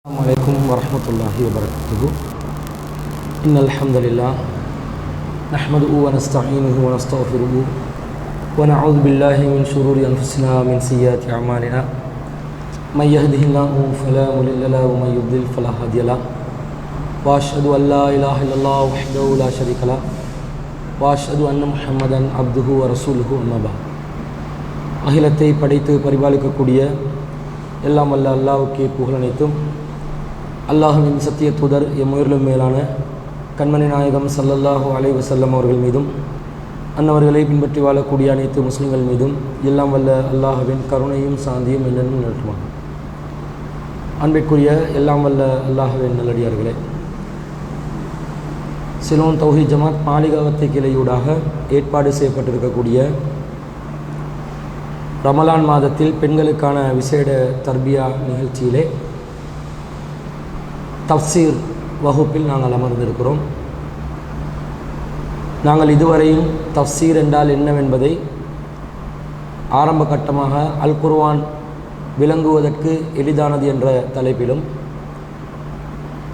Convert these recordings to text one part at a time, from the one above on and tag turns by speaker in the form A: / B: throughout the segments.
A: Assalamualaikum warahmatullahi wabarakatuh. Innal hamdalillah nahmaduhu wa nasta'inuhu wa nastaghfiruhu wa na'udzu billahi min shururi anfusina wa min sayyiati a'malina. May yahdihillahu fala mudilla lahu wa may yudlil fala hadiya lahu. Wa ashhadu an la ilaha illallah wahdahu la sharika lahu wa ashhadu anna Muhammadan abduhu wa rasuluhu amma ba'd. அகிலத்தை படைத்து பரிபாலிக்கக்கூடிய எல்லாம் வல்ல அல்லாஹ்வுக்கே புகழ் அனைத்தும். அல்லாஹ்வின் சத்திய தூதர் எம்முயிரிலும் மேலான கண்மணி நாயகம் ஸல்லல்லாஹு அலைஹி வஸல்லம் அவர்கள் மீதும் அன்னவர்களை பின்பற்றி வாழக்கூடிய அனைத்து முஸ்லிம்கள் மீதும் எல்லாம் வல்ல அல்லாஹ்வின் கருணையும் சாந்தியும் என்னென்னும் நிலட்டுமாக. அன்பிற்குரிய எல்லாம் வல்ல அல்லாஹ்வின் நல்லடியார்களே, சிலோன் தௌஹீத் ஜமாத் மாளிகாவத்தை கிளையூடாக ஏற்பாடு செய்யப்பட்டிருக்கக்கூடிய ரமலான் மாதத்தில் பெண்களுக்கான விசேட தர்பியா நிகழ்ச்சியிலே தஃப்சீர் வகுப்பில் நாங்கள் அமர்ந்திருக்கிறோம். நாங்கள் இதுவரையும் தஃப்சீர் என்றால் என்னவென்பதை ஆரம்ப கட்டமாக அல் குர்ஆன் விளங்குவதற்கு எளிதானது என்ற தலைப்பிலும்,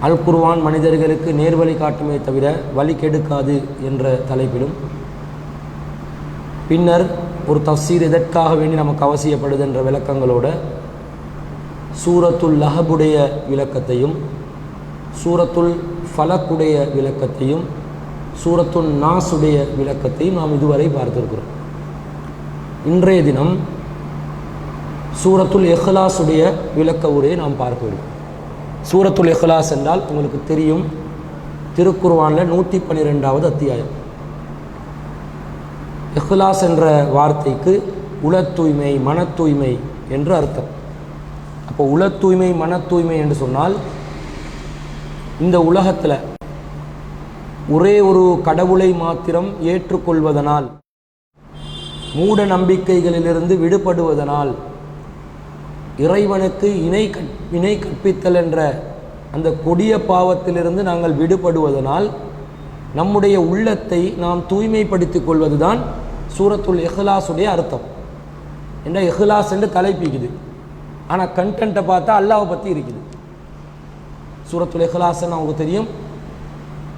A: அல் குர்ஆன் மனிதர்களுக்கு நேர்வழி காட்டுமே தவிர வழி கெடுக்காது என்ற தலைப்பிலும், பின்னர் ஒரு தஃப்சீர் எதற்காக வேண்டி நமக்கு அவசியப்படுது என்ற விளக்கங்களோடு சூரத்துல் லஹபுடைய விளக்கத்தையும், சூரத்துல் ஃபலக்குடைய விளக்கத்தையும், சூரத்துல் நாஸுடைய விளக்கத்தையும் நாம் இதுவரை பார்த்திருக்கிறோம். இன்றைய தினம் சூரத்துல் இஹ்லாஸுடைய விளக்க உரையை நாம் பார்க்க வேண்டும். சூரத்துல் இஹ்லாஸ் என்றால் உங்களுக்கு தெரியும், திருக்குர்ஆனில் 112வது அத்தியாயம். இஹ்லாஸ் என்ற வார்த்தைக்கு உள தூய்மை, மன தூய்மை என்று அர்த்தம். அப்போ உள தூய்மை, மன தூய்மை என்று சொன்னால், இந்த உலகத்தில் ஒரே ஒரு கடவுளை மாத்திரம் ஏற்றுக்கொள்வதனால், மூட நம்பிக்கைகளிலிருந்து விடுபடுவதனால், இறைவனுக்கு இணை கற்பித்தல் என்ற அந்த கொடிய பாவத்திலிருந்து நாங்கள் விடுபடுவதனால் நம்முடைய உள்ளத்தை நாம் தூய்மைப்படுத்திக் கொள்வதுதான் சூரத்துல் இஹ்லாஸுடைய அர்த்தம். என்ற இஹ்லாஸ் என்று தலைப்பிக்குது, ஆனால் கண்டென்ட்டை பார்த்தா அல்லாஹ்வை பற்றி இருக்குது. சூரத்துல் இஹ்லாஸ் நமக்கு தெரியும்,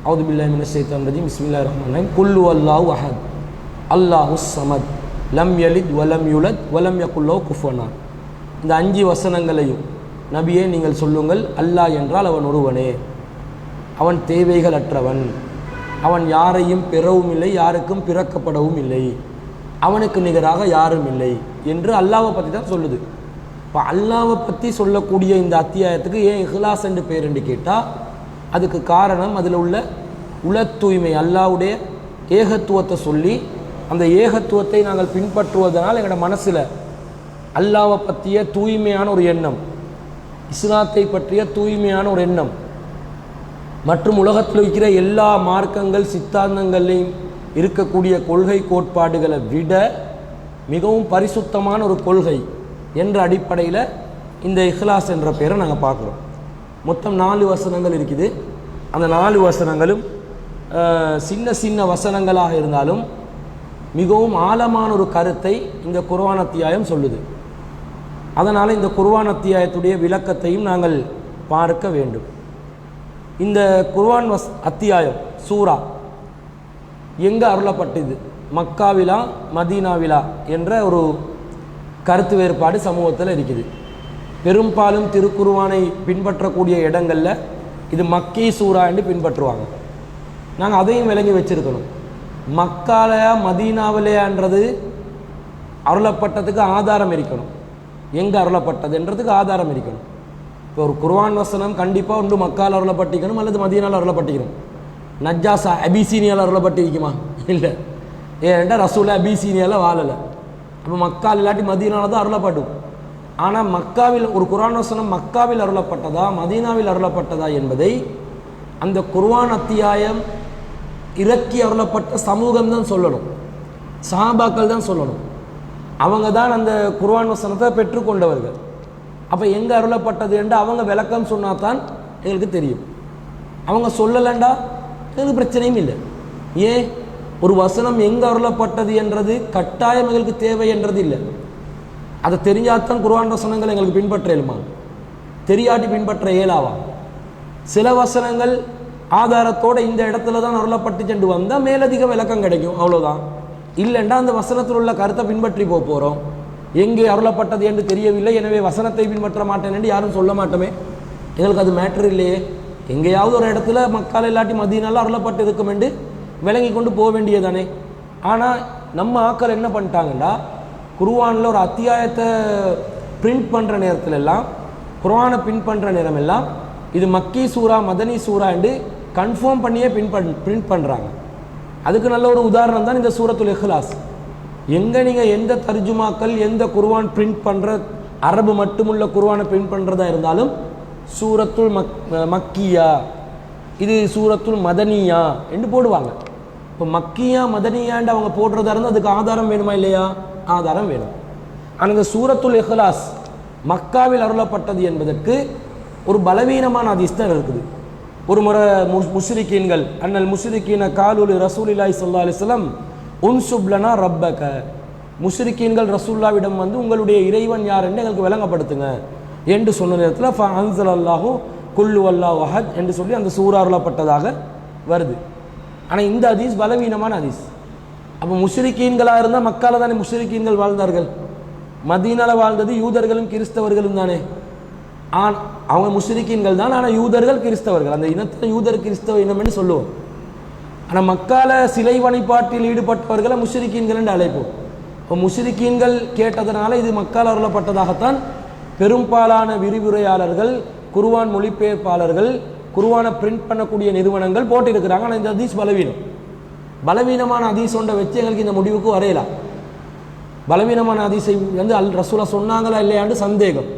A: அவுது பில்லாஹி மினஷ் ஷைத்தானிர் ரஜீம், பிஸ்மில்லாஹிர் ரஹ்மானிர் ரஹீம், குல்லு அல்லாஹு அஹத் அல்லாஹுஸ் ஸமத் லம் யலித் வலம் யுலத் வலம் யகுல் லஹு குஃபுவன் அஹத். இந்த 5 வசனங்களையும் நபியே நீங்கள் சொல்லுங்கள், அல்லாஹ் என்றால் அவன் ஒருவனே, அவன் தேவைகள் அற்றவன், அவன் யாரையும் பெறவும் இல்லை, யாருக்கும் பிறக்கப்படவும் இல்லை, அவனுக்கு நிகராக யாரும் இல்லை என்று அல்லாஹ்வை பற்றி தான் சொல்லுது. இப்போ அல்லாஹ்வை பற்றி சொல்லக்கூடிய இந்த அத்தியாயத்துக்கு ஏன் இஹ்லாஸ் என்று பேர் என்று கேட்டால், அதுக்கு காரணம் அதில் உள்ள உள தூய்மை, அல்லாஹ்வுடைய ஏகத்துவத்தை சொல்லி அந்த ஏகத்துவத்தை நாங்கள் பின்பற்றுவதனால் எங்களோட மனசில் அல்லாஹ்வை பற்றிய தூய்மையான ஒரு எண்ணம், இஸ்லாத்தை பற்றிய தூய்மையான ஒரு எண்ணம், மற்றும் உலகத்தில் இருக்கிற எல்லா மார்க்கங்கள் சித்தாந்தங்களையும் இருக்கக்கூடிய கொள்கை கோட்பாடுகளை விட மிகவும் பரிசுத்தமான ஒரு கொள்கை என்ற அடிப்படையில் இந்த இஹ்லாஸ் என்ற பெயரை நாங்கள் பார்க்குறோம். மொத்தம் 4 வசனங்கள் இருக்குது. அந்த 4 வசனங்களும் சின்ன சின்ன வசனங்களாக இருந்தாலும் மிகவும் ஆழமான ஒரு கருத்தை இந்த குர்ஆன் அத்தியாயம் சொல்லுது. அதனால் இந்த குர்ஆன் அத்தியாயத்துடைய விளக்கத்தையும் நாங்கள் பார்க்க வேண்டும். இந்த குர்ஆன் அத்தியாயம் சூரா எங்கே அருளப்பட்டது, மக்காவிலா மதீனாவிலா என்ற ஒரு கருத்து வேறுபாடு சமூகத்தில் இருக்குது. பெரும்பாலும் திருக்குர்ஆனை பின்பற்றக்கூடிய இடங்களில் இது மக்கி சூரா என்று பின்பற்றுவாங்க. நாங்கள் அதையும் விளங்கி வச்சுருக்கணும். மக்காலையா மதீனாவிலையான்றது அருளப்பட்டதுக்கு ஆதாரம் இருக்கணும். எங்கே அருளப்பட்டதுன்றதுக்கு ஆதாரம் இருக்கணும். இப்போ ஒரு குர்ஆன் வசனம் கண்டிப்பாக ஒன்று மக்கால் அருளப்பட்டிக்கணும் அல்லது மதீனாவில் அருளப்பட்டிக்கணும். நஜ்ஜாசா அபிசீனியால் அருளப்பட்டிருக்குமா? இல்லை. ஏன்டா ரசூலை அபிசீனியாவில் வாழலை. அப்போ மக்கால் இல்லாட்டி மதீனாவில் தான் அருளப்படும். ஆனால் மக்காவில் ஒரு குர்ஆன் வசனம் மக்காவில் அருளப்பட்டதா மதீனாவில் அருளப்பட்டதா என்பதை அந்த குர்ஆன் அத்தியாயம் இறக்கி அருளப்பட்ட சமூகம் தான் சொல்லணும், சஹாபாக்கள் தான் சொல்லணும். அவங்க தான் அந்த குர்ஆன் வசனத்தை பெற்றுக்கொண்டவர்கள். அப்போ எங்கே அருளப்பட்டது என்று அவங்க விளக்கம் சொன்னால் தான் எங்களுக்கு தெரியும். அவங்க சொல்லலைண்டா எங்களுக்கு பிரச்சனையும் இல்லை. ஏன் ஒரு வசனம் எங்கே அருளப்பட்டது என்றது கட்டாயம் எங்களுக்கு தேவை என்றது இல்லை. அதை தெரிஞ்சால்தான் குர்ஆன் வசனங்கள் எங்களுக்கு பின்பற்ற இயலுமா? தெரியாட்டி பின்பற்ற இயலாவா? சில வசனங்கள் ஆதாரத்தோட இந்த இடத்துல தான் அருளப்பட்டு சென்று வந்தால் மேலதிக விளக்கம் கிடைக்கும், அவ்வளோதான். இல்லைண்டா அந்த வசனத்தில் உள்ள கருத்தை பின்பற்றி போகிறோம். எங்கே அருளப்பட்டது என்று தெரியவில்லை, எனவே வசனத்தை பின்பற்ற மாட்டேன் என்று யாரும் சொல்ல மாட்டோமே, எங்களுக்கு அது மேட்ரு இல்லையே. எங்கேயாவது ஒரு இடத்துல மக்கள் இல்லாட்டி மதீனால அருளப்பட்டு இருக்கும் என்று விளங்கி கொண்டு போக வேண்டியதானே. ஆனால் நம்ம ஆக்கள் என்ன பண்ணிட்டாங்கன்னா, குர்ஆனில் ஒரு அத்தியாயத்தை பிரிண்ட் பண்ணுற நேரத்தில் எல்லாம், குர்ஆனை பிரிண்ட் பண்ணுற நேரம் எல்லாம் இது மக்கி சூரா மதனி சூரா என்று கன்ஃபார்ம் பண்ணியே பிரிண்ட் பண்ணுறாங்க. அதுக்கு நல்ல ஒரு உதாரணம் தான் இந்த சூரத்துல் இஹ்லாஸ். எங்கே நீங்கள் எந்த தர்ஜுமாக்கள் எந்த குர்ஆன் பிரிண்ட் பண்ணுற அரபு மட்டுமுள்ள குர்ஆனை பிரிண்ட் பண்ணுறதா இருந்தாலும் சூரத்துல் மக்கியா, இது சூரத்துல் மதனியா என்று போடுவாங்க. இப்போ மக்கியா மதனியாண்டு அவங்க போடுறதா இருந்தால் அதுக்கு ஆதாரம் வேணுமா இல்லையா? ஆதாரம் வேணும். ஆனால் இந்த சூரத்துல் இஹ்லாஸ் மக்காவில் அருளப்பட்டது என்பதற்கு ஒரு பலவீனமான ஹதீஸ் தான் இருக்குது. ஒரு முறை முஷ்ரிக்கீன்கள் அன்னல் முஷ்ரிக்கீன காலுல் ரசூலில்லாஹி ஸல்லல்லாஹு அலைஹி வஸல்லம் உன்சுப் லனா ரப்பக, முஷ்ரிக்கீன்கள் ரசூலுல்லாஹ்விடம் வந்து உங்களுடைய இறைவன் யார் என்று எங்களுக்கு விளங்கப்படுத்துங்க என்று சொன்ன நேரத்தில் ஃபஅன்ஸலல்லாஹு குல்லு வல்லாஹு அஹத் என்று சொல்லி அந்த சூரா அருளப்பட்டதாக வருது. ஆனால் இந்த ஹதீஸ் பலவீனமான ஹதீஸ். அப்போ முஷ்ரிக்கீன்களாக இருந்தால் மக்கால தானே முஷ்ரிக்கீன்கள் வாழ்ந்தார்கள், மதீனால வாழ்ந்தது யூதர்களும் கிறிஸ்தவர்களும் தானே. அவங்க முஷ்ரிக்கீன்கள் தான், ஆனால் யூதர்கள் கிறிஸ்தவர்கள், அந்த இனத்தில் யூதர் கிறிஸ்தவ இனம் என்று சொல்லுவோம். ஆனால் மக்கால சிலை வழிபாட்டில் ஈடுபட்டவர்களை முஷ்ரிக்கீன்கள் என்று அழைப்போம். இப்போ முஷ்ரிக்கீன்கள் கேட்டதனால இது மக்கால் அருளப்பட்டதாகத்தான் பெரும்பாலான விரிவுரையாளர்கள், குர்ஆன் மொழிபெயர்ப்பாளர்கள், குர்ஆனை பிரிண்ட் பண்ணக்கூடிய நிறுவனங்கள் போட்டிருக்கிறாங்க. ஆனால் இந்த ஹதீஸ் பலவீனமான ஹதீஸ் ஒன்றை வச்சு எங்களுக்கு இந்த முடிவுக்கு வரையலாம். பலவீனமான ஹதீஸை வந்து ரசூலா சொன்னாங்களா இல்லையாண்டு சந்தேகம்,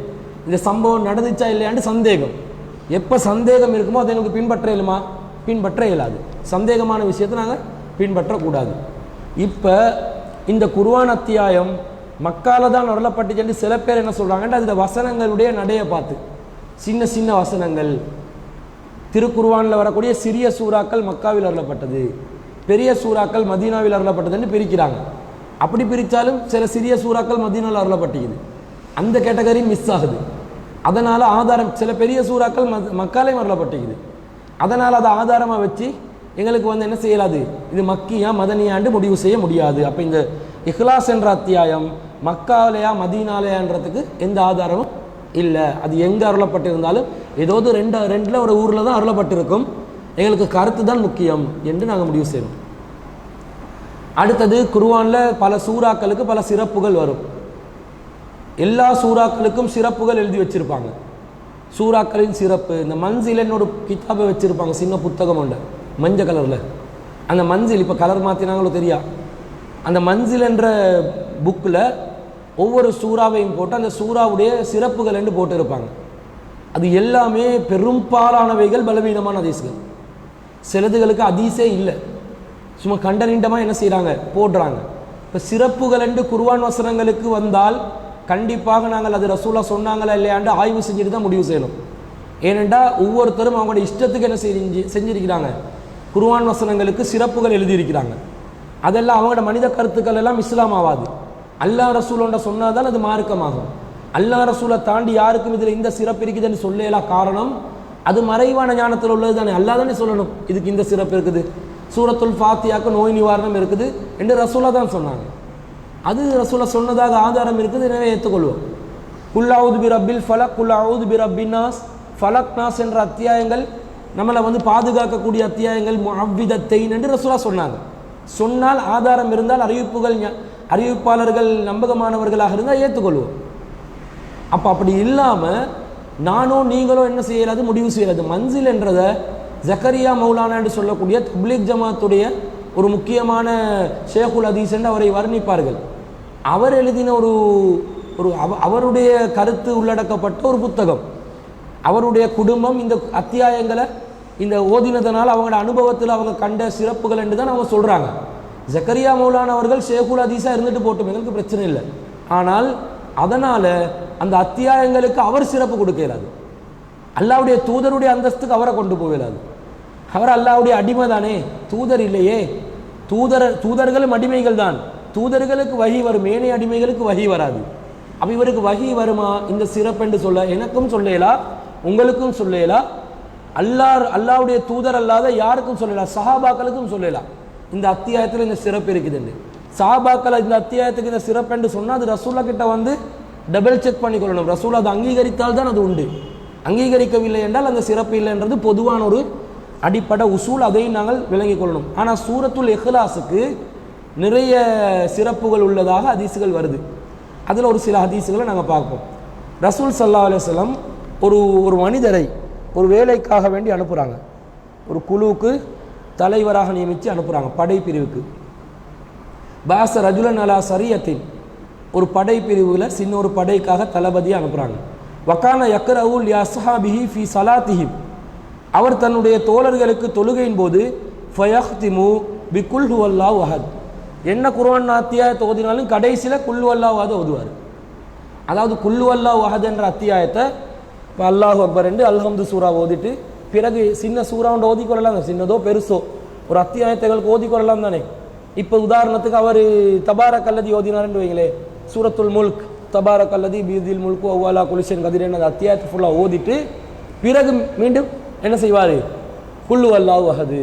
A: இந்த சம்பவம் நடந்துச்சா இல்லையாண்டு சந்தேகம். எப்போ சந்தேகம் இருக்குமோ அதை எங்களுக்கு பின்பற்ற இயலுமா? பின்பற்ற இயலாது. சந்தேகமான விஷயத்தை நாங்கள் பின்பற்றக்கூடாது. இப்போ இந்த குர்ஆன் அத்தியாயம் மக்கால தான் அருளப்பட்டு சொல்லி சில பேர் என்ன சொல்கிறாங்கன்னா, அந்த வசனங்களுடைய நடையை பார்த்து சின்ன சின்ன வசனங்கள், திருக்குர்ஆனில் வரக்கூடிய சிறிய சூறாக்கள் மக்காவில் அருளப்பட்டது, பெரிய சூறாக்கள் மதீனாவில் அருளப்பட்டதுன்னு பிரிக்கிறாங்க. அப்படி பிரித்தாலும் சில சிறிய சூறாக்கள் மதீனாவில் அருளப்பட்டிருக்குது, அந்த கேட்டகரி மிஸ் ஆகுது. அதனால் ஆதாரம் சில பெரிய சூறாக்கள் மக்காலையும் அருளப்பட்டிருக்குது, அதனால் அதை ஆதாரமாக வச்சு எங்களுக்கு வந்து என்ன செய்யலாது, இது மக்கியா மதனியாண்டு முடிவு செய்ய முடியாது. அப்போ இந்த இஹ்லாஸ் என்ற அத்தியாயம் மக்காலையா மதீனாலையான்றதுக்கு எந்த ஆதாரமும் இல்லை. அது எங்கே அருளப்பட்டிருந்தாலும் ஏதாவது ரெண்டில் ஒரு ஊரில் தான் அருளப்பட்டிருக்கும், எங்களுக்கு கருத்து தான் முக்கியம் என்று நாங்கள் முடிவு செய்யணும். அடுத்தது குர்ஆனில் பல சூறாக்களுக்கு பல சிறப்புகள் வரும். எல்லா சூறாக்களுக்கும் சிறப்புகள் எழுதி வச்சுருப்பாங்க. சூறாக்களின் சிறப்பு, இந்த மன்சிலன்னு ஒரு கிதாபை வச்சுருப்பாங்க, சின்ன புத்தகம் உண்டு மஞ்சள் கலரில். அந்த மன்சில் இப்போ கலர் மாற்றினாங்களோ தெரியா, அந்த மன்சில் என்ற புக்கில் ஒவ்வொரு சூறாவையும் போட்டு அந்த சூறாவுடைய சிறப்புகள் என்று போட்டு இருப்பாங்க. அது எல்லாமே பெரும்பாலானவைகள் பலவீனமான ஹதீஸ்கள். சிலதுகளுக்கு ஹதீஸே இல்லை, சும்மா கண்டனிண்டமாக என்ன செய்கிறாங்க போடுறாங்க. இப்போ சிறப்புகள் என்று குர்ஆன் வசனங்களுக்கு வந்தால் கண்டிப்பாக நாங்கள் அது ரசூலா சொன்னாங்களா இல்லையாண்டு ஆய்வு செஞ்சுட்டு தான் முடிவு செய்யணும். ஏனென்றால் ஒவ்வொருத்தரும் அவங்களோட இஷ்டத்துக்கு என்ன செஞ்சிருக்கிறாங்க, குர்ஆன் வசனங்களுக்கு சிறப்புகள் எழுதியிருக்கிறாங்க. அதெல்லாம் அவங்களோட மனித கருத்துக்கள் எல்லாம் இஸ்லாம் ஆகாது. அல்லாஹ் ரசூலோட சொன்னால் தான் அது மார்க்கமாகும். அல்லாஹ் ரசூலை தாண்டி யாருக்கும் இதில் இந்த சிறப்பு இருக்குதுன்னு சொல்லலாம். காரணம் அது மறைவான ஞானத்தில் உள்ளது தானே. அல்லாஹ் தானே சொல்லணும் இதுக்கு இந்த சிறப்பு இருக்குது, சூரத்துல் ஃபாத்தியாக்கு நோய் நிவாரணம் இருக்குது என்று ரசூலா தான் சொன்னாங்க. அது ரசூலா சொன்னதாக ஆதாரம் இருக்குது, எனவே ஏற்றுக்கொள்வோம். குல்லாவுது பி ரப்பில் ஃபலக், குல்லாவுது பி ரப்பின்னாஸ், ஃபலக் நாஸ் என்ற அத்தியாயங்கள் நம்மளை வந்து பாதுகாக்கக்கூடிய அத்தியாயங்கள், முஅவ்விதத்தைன் என்று ரசூலா சொன்னாங்க. சொன்னால் ஆதாரம் இருந்தால் அறிவிப்பாளர்கள் நம்பகமானவர்களாக இருந்தால் ஏற்றுக்கொள்வோம். அப்போ அப்படி இல்லாமல் நானோ நீங்களோ என்ன செய்யலாது, முடிவு செய்யலாது. மன்சில் என்றதை ஜக்கரியா மௌலானா என்று சொல்லக்கூடிய தப்லீக் ஜமாத்துடைய ஒரு முக்கியமான ஷேகுல் ஹதீஸ் என்று அவரை வர்ணிப்பார்கள். அவர் எழுதின அவருடைய கருத்து உள்ளடக்கப்பட்ட ஒரு புத்தகம். அவருடைய குடும்பம் இந்த அத்தியாயங்களை இந்த ஓதினதனால் அவங்களோட அனுபவத்தில் அவங்க கண்ட சிறப்புகள் என்று தான் அவங்க சொல்கிறாங்க. ஜக்கரியா மௌலானா அவர்கள் ஷேகுல் ஹதீஸாக இருந்துட்டு போட்டும், எங்களுக்கு பிரச்சனை இல்லை. ஆனால் அதனால் அந்த அத்தியாயங்களுக்கு அவர் சிறப்பு கொடுக்க இயலாது. அல்லாவுடைய தூதருடைய அந்தஸ்துக்கு அவரை கொண்டு போகலாது. அவர் அல்லாவுடைய அடிமை தானே, தூதர் இல்லையே. தூதர்களும் அடிமைகள் தான். தூதர்களுக்கு வஹி வரும், ஏனைய அடிமைகளுக்கு வஹி வராது. அப்போ இவருக்கு வகி வருமா இந்த சிறப்பென்று சொல்ல? எனக்கும் சொல்லலாம், உங்களுக்கும் சொல்லலாம், அல்லாவுடைய தூதர் அல்லாத யாருக்கும் சொல்லலாம், சஹாபாக்களுக்கும் சொல்லலாம். இந்த அத்தியாயத்தில் இந்த சிறப்பு இருக்குதுன்னு சஹாபாக்கள் இந்த அத்தியாயத்துக்கு இந்த சிறப்பென்று சொன்னால் அது ரசூலா கிட்ட வந்து டபுள் செக் பண்ணிக்கொள்ளணும். ரசூலா அதை அங்கீகரித்தால் தான் அது உண்டு. அங்கீகரிக்கவில்லை என்றால் அந்த சிறப்பு இல்லைன்றது பொதுவான ஒரு அடிப்படை உசூல். அதையும் நாங்கள் விளங்கிக் கொள்ளணும். ஆனால் சூரத்துல் இஹ்லாஸுக்கு நிறைய சிறப்புகள் உள்ளதாக ஹதீஸுகள் வருது. அதில் ஒரு சில ஹதீஸுகளை நாங்கள் பார்ப்போம். ரசூல் ஸல்லல்லாஹு அலைஹி வஸல்லம் ஒரு மனிதரை ஒரு வேலைக்காக வேண்டி அனுப்புகிறாங்க. ஒரு குழுவுக்கு தலைவராக நியமித்து அனுப்புகிறாங்க, படைப்பிரிவுக்கு. பாஸ ரஜுலன் அலா சரியத்தின், ஒரு படைப்பிரிவில் சின்ன ஒரு படைக்காக தளபதியாக அனுப்புகிறாங்க. வக்கான யக்ரவுல் யஸ்ஹாபிஹி ஃபி ஸலாத்திஹிம், அவர் தன்னுடைய தோழர்களுக்கு தொழுகையின் போது ஃபயஹ்திமு பிகுல் ஹுவல்லாஹு அஹத், என்ன குர்ஆன் அத்தியாயத்தை ஓதினாலும் கடைசியில் குல் ஹுவல்லாஹு அஹத் ஓதுவார். அதாவது குல் ஹுவல்லாஹு அஹத் என்ற அத்தியாயத்தை இப்போ அல்லாஹு அக்பர் என்று அல்ஹம்து சூரா ஓதிட்டு பிறகு சின்ன சூறா ஒன்று ஓதிக்கொள்ளலாம், சின்னதோ பெருசோ ஒரு அத்தியாயத்தைகளுக்கு ஓதிக்கொள்ளலாம் தானே. இப்போ உதாரணத்துக்கு அவர் தபாரக் அல்லதி ஓதினார்னு வைங்களே, சூரத்துல் முல்க் தபாரக் அல்லதி பீதில் முல்கு அவ்வாலா குலிஷன் கதிரன் அந்த அத்தியாயத்தை ஃபுல்லாக ஓதிட்டு பிறகு மீண்டும் என்ன செய்வார்? குல்லு அல்லாஹு அஹது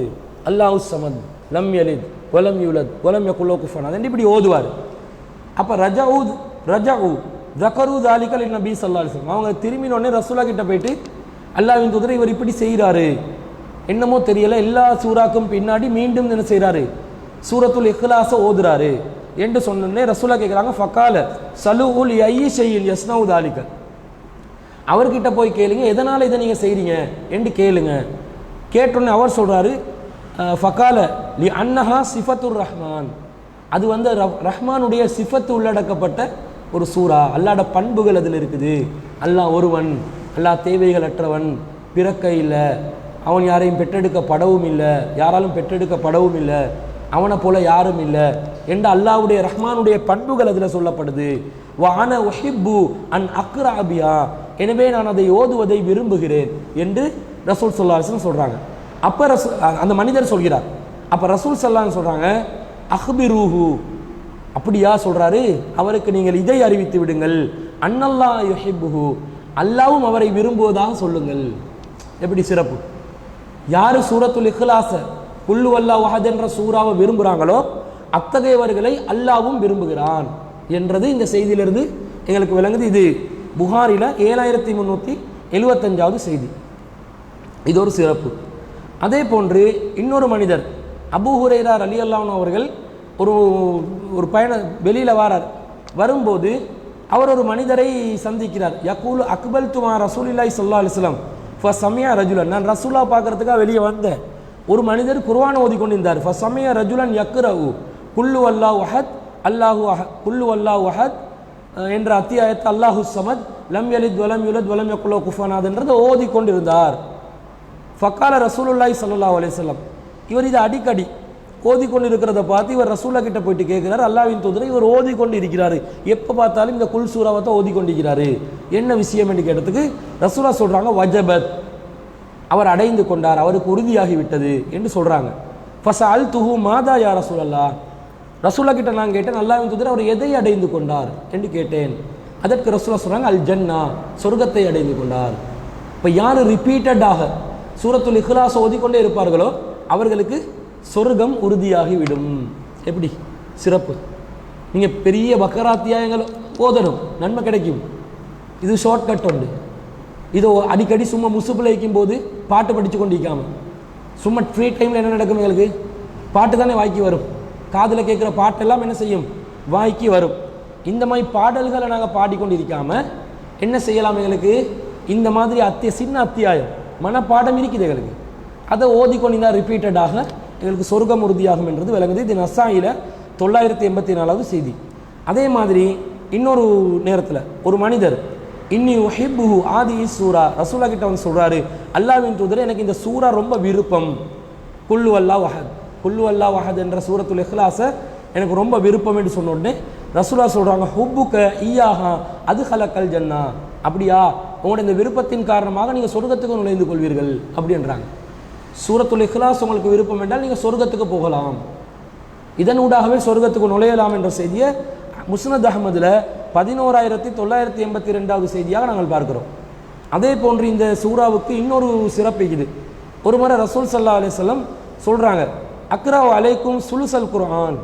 A: அல்லாஹு ஸமத் லம் யலித் வலம் யூலத் வலம் யகுல் லஹு குஃபுவன் அஹத் இப்படி ஓதுவார். அப்போ ரஜஉ தகரு தாலிக லின்னபி ஸல்லல்லாஹு அலைஹி வஸல்லம், அவங்க திரும்பினோடனே ரசூலா கிட்ட போயிட்டு அல்லாஹ்வின் தூதர் இவர் இப்படி செய்கிறாரு, என்னமோ தெரியல, எல்லா சூறாக்கும் பின்னாடி மீண்டும் என்ன செய்கிறாரு? சூரத்துல் இஹ்லாஸை ஓதுறாரு என்று சொன்னோடனே ரசூலா கேட்குறாங்க, ஃபக்கால சலுஉல் ஐயி ஷைஇன் யஸ்னவு தாலிக, அவர்கிட்ட போய் கேளுங்க எதனால் இதை நீங்கள் செய்கிறீங்க என்று கேளுங்க. கேட்டோன்னே அவர் சொல்கிறாரு, ஃபக்கால லி அன்னஹா சிஃபத்துர் ரஹ்மான், அது வந்து ரஹ்மானுடைய சிஃபத்து உள்ளடக்கப்பட்ட ஒரு சூறா, அல்லாஹ்ட பண்புகள் அதில் இருக்குது. அல்லாஹ் ஒருவன், அல்லாஹ் தேவைகளற்றவன், பிறக்க இல்லை, அவன் யாரையும் பெற்றெடுக்கப்படவும் இல்லை, யாராலும் பெற்றெடுக்கப்படவும் இல்லை, அவனை போல யாரும் இல்லை என்ற அல்லாஹ்வுடைய ரஹ்மானுடைய பண்புகள் அதில் சொல்லப்படுது. வான உஹிப்பு அன் அக்ராபியா, எனவே நான் அதை ஓதுவதை விரும்புகிறேன் என்று ரசூல் ஸல்லல்லாஹு அலைஹி வஸல்லம் சொல்கிறாங்க. அப்போ அந்த மனிதர் சொல்கிறார். அப்போ ரசூல் ஸல்லல்லாஹு அலைஹி வஸல்லம் சொல்கிறாங்க, அஹ்பிரூஹு, அப்படியா சொல்கிறாரு, அவருக்கு நீங்கள் இதை அறிவித்து விடுங்கள், அன்னல்லாஹ் யுஹிப்புஹு, அல்லாஹ்வும் அவரை விரும்புவதாக சொல்லுங்கள். எப்படி சிறப்பு! யார் சூரத்துல் இஹ்லாஸ குல்லு அல்லாஹ் அஹத் என்ற சூறாவை விரும்புகிறாங்களோ அத்தகையவர்களை அல்லாஹ்வும் விரும்புகிறான் என்றது இந்த செய்தியிலிருந்து எங்களுக்கு விளங்குது. இது புகாரில் 7375வது செய்தி. இது ஒரு சிறப்பு. அதே போன்று இன்னொரு மனிதர் அபூ ஹுரைரா ரலியல்லாஹு அன்ஹு அவர்கள் ஒரு பயண வெளியில் வாரார். வரும்போது அவர் ஒரு மனிதரை சந்திக்கிறார். யகூல் அக்பல் துமா ரசூலில்லாஹி ஸல்லல்லாஹு அலைஹி வஸல்லம் ஃபஸமியா ரஜுலன், நான் ரசூலா பார்க்கறதுக்காக வெளியே வந்தேன். ஒரு மனிதர் குர்ஆன் ஓதிக்கொண்டிருந்தார். ஃபஸமியா ரஜுலன் யக்ரஉ குல்லு அல்லாஹு அஹத் அல்லாஹு அஹத் குல்லு அல்லாஹு அஹத் என்ற அத்தியாயத்தை அல்லாஹு ஸமத் லம் யலித் வலம் யூலத் வலம் யகுல் லஹு குஃபுவன் அஹத் என்றதை ஓதிக்கொண்டிருந்தார். ஃபக்கால ரசூலுல்லாஹி ஸல்லல்லாஹு அலைஹி வஸல்லம், இவர் இதை அடிக்கடி ஓதிக்கொண்டிருக்கிறத பார்த்து இவர் ரசூலா கிட்ட போயிட்டு கேட்கிறார், அல்லாஹ்வின் தூதரை இவர் ஓதிக்கொண்டு இருக்கிறாரு, எப்போ பார்த்தாலும் இந்த குல் சூறாவை தான் ஓதிக்கொண்டிருக்கிறாரு, என்ன விஷயம் என்று கேட்டதுக்கு ரசூலா சொல்கிறாங்க, வஜபத், அவர் அடைந்து கொண்டார், அவருக்கு உறுதியாகிவிட்டது என்று சொல்கிறாங்க. ஃபஸஅல் துஹு மாதா யா ரசூலல்லாஹ், ரசூலா கிட்ட நான் கேட்டேன், அல்லாஹ்வின் தூதர் அவர் எதை அடைந்து கொண்டார் என்று கேட்டேன். அதற்கு ரசூலா சொல்கிறாங்க, அல் ஜன்னா, சொர்க்கத்தை அடைந்து கொண்டார். இப்போ யார் ரிப்பீட்டடாக சூரத்துல் இஹ்லாஸ் ஓதிக்கொண்டே இருப்பார்களோ அவர்களுக்கு சொர்க்கம் உறுதியாகிவிடும். எப்படி சிறப்பு! நீங்கள் பெரிய பக்கராத்தியாயங்கள் ஓதணும், நன்மை கிடைக்கும். இது ஷார்ட்கட் உண்டு. இதோ அடிக்கடி சும்மா முசுப்பில் வைக்கும் போது பாட்டு படித்து கொண்டிருக்காம சும்மா ஃப்ரீ டைமில் என்ன நடக்கும்? எங்களுக்கு பாட்டு தானே வாய்க்கு வரும். காதில் கேட்குற பாட்டெல்லாம் என்ன செய்யும்? வாய்க்கு வரும். இந்த மாதிரி பாடல்களை நாங்கள் பாடிக்கொண்டிருக்காமல் என்ன செய்யலாம்? எங்களுக்கு இந்த மாதிரி சின்ன அத்தியாயம் மனப்பாடம் இருக்குது எங்களுக்கு, அதை ஓதிக்கொண்டிருந்தால் ரிப்பீட்டடாக எங்களுக்கு சொர்க்கம் உறுதியாகும் என்றது விளங்குது. இது நசாயில 984வது செய்தி. அதே மாதிரி இன்னொரு நேரத்தில் ஒரு மனிதர் இன்னி உஹிப்புஹு ஆதி சூரா, ரசூலா கிட்ட வந்து சொல்கிறாரு, அல்லாஹ்வின் தூதரே எனக்கு இந்த சூரா ரொம்ப விருப்பம், குல்லு அல்லாஹ் அஹத், குல்லு அல்லாஹ் அஹத் என்ற சூரத்துல் இஹ்லாஸை எனக்கு ரொம்ப விருப்பம் என்று சொன்ன உடனே ரசூலா சொல்கிறாங்க, ஹுப்புக்க ஈயாஹா அது ஹலக்கல் ஜன்னா, அப்படியா உங்களோட இந்த விருப்பத்தின் காரணமாக நீங்கள் சொர்க்கத்துக்கு நுழைந்து கொள்வீர்கள் அப்படின்றாங்க. சூரத்துல் இஹ்லாஸ் உங்களுக்கு விருப்பம் என்றால் நீங்கள் சொர்க்கத்துக்கு போகலாம், இதனூடாகவே சொர்க்கத்துக்கு நுழையலாம் என்ற செய்தியை முஸ்னத் அஹ்மதில் 11,982வது செய்தியாக நாங்கள் பார்க்கிறோம். அதே போன்று இந்த சூறாவுக்கு இன்னொரு சிறப்பு இருக்குது. ஒரு முறை ரசூல் ஸல்லல்லாஹு அலைஹி வஸல்லம் சொல்கிறாங்க, அக்ராவு அலைக்கும் சுலுசல் குர்ஆன்,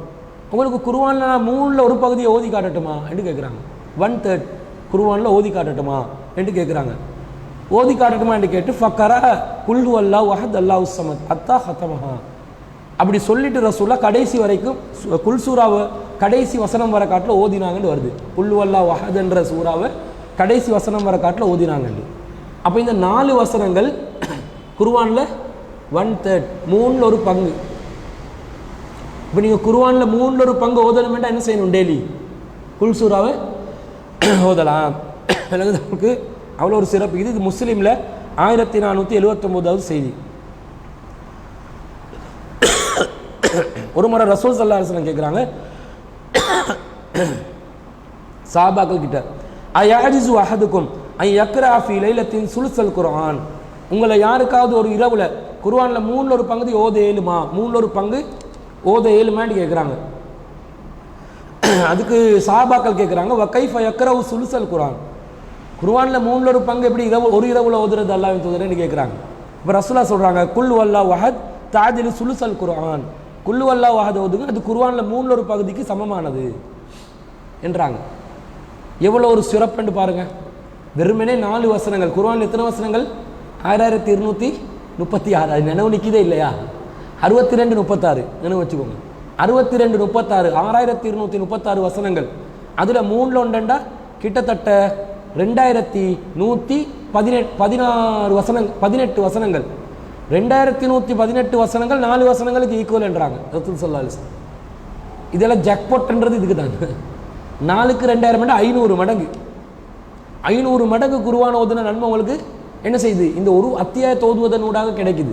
A: உங்களுக்கு குர்ஆனில் நான் 3ல் ஒரு பகுதியை ஓதி காட்டட்டுமா என்று கேட்குறாங்க. 1/3 குர்ஆனில் ஓதி காட்டட்டுமா என்று கேட்குறாங்க. ஓதி காட்டட்டுமா என்று கேட்டு ஃபக்கரா குல் ஹுவல்லாஹு அஹத் அல்லாஹு ஸமத் அத்தா ஹதமஹா அப்படி சொல்லிட்டு ரசூலா கடைசி வரைக்கும் குல் சூறாவை கடைசி வசனம் வர காட்டில் ஓதினாங்கன்னு வருது. குல் ஹுவல்லாஹு அஹத் என்ற சூறாவை கடைசி வசனம் வர காட்டில் ஓதினாங்கன்னு. அப்போ இந்த 4 வசனங்கள் குர்ஆனில் 1/3 3ல் ஒரு பங்கு. இப்போ நீங்கள் குர்ஆனில் 3ல் ஒரு பங்கு ஓதணுமெண்டா என்ன செய்யணும்? டெய்லி குல் சூறாவை ஓதலாம். நமக்கு அவ்வளோ ஒரு சிறப்பு. இது முஸ்லீமில் 1479வது செய்தி. ஒரு முறை ரசூல் ஸல்லல்லாஹு அலைஹி வஸல்லம் கேட்குறாங்க சஹாபாக்கள் கிட்ட, அயஅஜிஸு அஹதுக்கும் ஐ யக்ரா ஃபீ லைலத்தின் சுலுசல் குர்ஆன், உங்களை யாருக்காவது ஒரு இரவுல குர்ஆனில் 3ல் ஒரு பகுதி ஓத ஏழுமா, 3ல் ஒரு பங்கு ஓத ஏழுமான்னு கேட்குறாங்க. அதுக்கு சஹாபாக்கள் கேட்குறாங்க, வகைஃப யக்ரவு சுலுசல் குர்ஆன், குர்ஆனில் 3ல் ஒரு பங்கு எப்படி ஒரு இரவுல ஓதுறது அல்லாஹ்வின் தூதரேன்னு கேட்குறாங்க. இப்போ ரசூலுல்லாஹ் சொல்கிறாங்க, குல் வல்லாஹு அஹத் தாஜிலு சுலுசல் குர்ஆன், குல் வல்லாஹு அஹத் ஓதுங்க, அது குர்ஆனில் 3ல் ஒரு பகுதிக்கு சமமானது என்றாங்க. எவ்வளோ ஒரு சிறப்புன்னு பாருங்க. வெறுமனே 4 வசனங்கள். குர்ஆனில் எத்தனை வசனங்கள்? 6236. அது நினைவு நிற்கிதே இல்லையா? 6236 நினைவு வச்சுக்கோங்க. 6236 6236 வசனங்கள். அதில் 3ல் ஒன்றா கிட்டத்தட்ட 2118 வசனங்கள், 18 வசனங்கள். 2118 வசனங்கள் 4 வசனங்களுக்கு ஈக்குவல் என்றாங்க ரசூல் ஸல்லல்லாஹு அலைஹி வஸல்லம். இதெல்லாம் ஜாக்பாட்ன்றது இதுக்கு தான். 4க்கு 2000 500 மடங்கு. 500 மடங்கு குர்ஆன் ஓதுன நன்மை உங்களுக்கு என்ன செய்யுது? இந்த ஒரு அத்தியாயத்தை ஓதுவதனூடாக கிடைக்குது.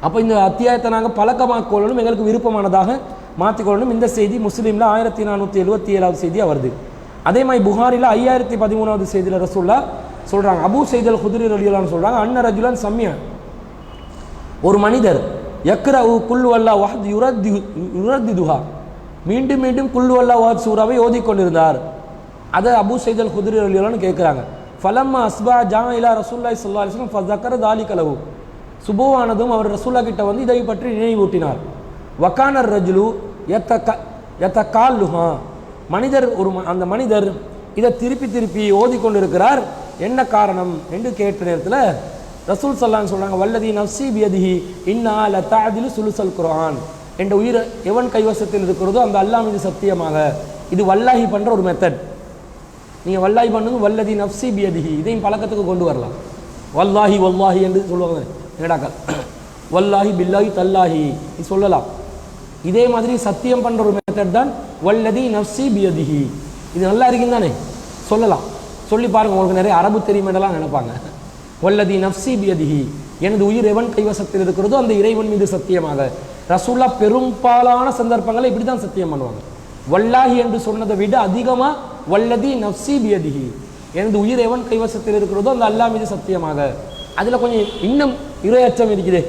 A: அப்போ இந்த அத்தியாயத்தை நாங்கள் பழக்கமாக்கொள்ளணும், எங்களுக்கு விருப்பமானதாக மாற்றிக்கொள்ளணும். இந்த செய்தி முஸ்லீமில் 1477வது செய்தியாக வருது. அதே மாதிரி புகாரில் 5013வது செய்தியில் ரசூலுல்லாஹ் சொல்கிறாங்க, அபூ சயீத் அல் குத்ரி ரலியல்லாஹு அன்ஹு சொல்கிறாங்க, அன்ன ரஜுலன் சம்யா, ஒரு மனிதர் யக்ரஉ குல் வல்லாஹு அஹத் யுரத்திதுஹா, மீண்டும் மீண்டும் குல் வல்லாஹு அஹத் சூராவை ஓதிக்கொண்டிருந்தார். அதை அபூ சயீத் அல் குத்ரி ரலியல்லாஹு அன்ஹு கேட்குறாங்க. ஃபலம்மா அஸ்பா ஜா இலா ரசூலுல்லாஹி ஸல்லல்லாஹு அலைஹி வஸல்லம் ஃபஸக்கர தாலிக லஹு, சுபுவானதும் அவர் ரசூலுல்லாஹ் கிட்ட வந்து இதை பற்றி நினைவூட்டினார். வகானர் ரஜுலு யத்தகால்லுஹா, மனிதர் அந்த மனிதர் இதை திருப்பி திருப்பி ஓதிக்கொண்டிருக்கிறார், என்ன காரணம் என்று கேட்ட நேரத்தில் ரசூல் ஸல்லல்லாஹு அலைஹி சொல்கிறாங்க, வல்லதி நஃப்ஸி பியதிஹி இன்னா லதஅதிலு சுலுசல் குர்ஆன், என்ற உயிர் எவன் கைவசத்தில் இருக்கிறதோ அந்த அல்லாஹ் மீது சத்தியமாக. இது வல்லாஹி பண்ணுற ஒரு மெத்தட். நீங்கள் வல்லாஹி பண்ணுங்க, வல்லதி நஃப்ஸி பியதிஹி, இதையும் பழக்கத்துக்கு கொண்டு வரலாம். வல்லாஹி வல்லாஹி என்று சொல்லுவாங்க என்னடாக்கள், வல்லாஹி பில்லாஹி தல்லாஹி இது சொல்லலாம். இதே மாதிரி சத்தியம் பண்ணுற ஒரு மெத்தட் தான் வல்லதி நஃப்ஸி பியதிஹி. இது நல்லா இருக்குன்னு தானே சொல்லலாம். சொல்லி பாருங்கள், உங்களுக்கு நிறைய அரபு தெரியுமெல்லாம் நினைப்பாங்க. வல்லதி நஃப்ஸி பியதிஹி, எனது உயிர் எவன் கைவசத்தில் இருக்கிறதோ அந்த இறைவன் மீது சத்தியமாக. ரசூலுல்லாஹ் பெரும்பாலான சந்தர்ப்பங்களை இப்படி தான் சத்தியம் பண்ணுவாங்க. வல்லாஹி என்று சொன்னதை விட அதிகமாக வல்லதி நஃப்ஸி பியதிஹி, எனது உயிர் எவன் கைவசத்தில் இருக்கிறதோ அந்த அல்லாஹ் மீது சத்தியமாக. அதில் கொஞ்சம் இன்னும் இறையச்சம் இருக்குது,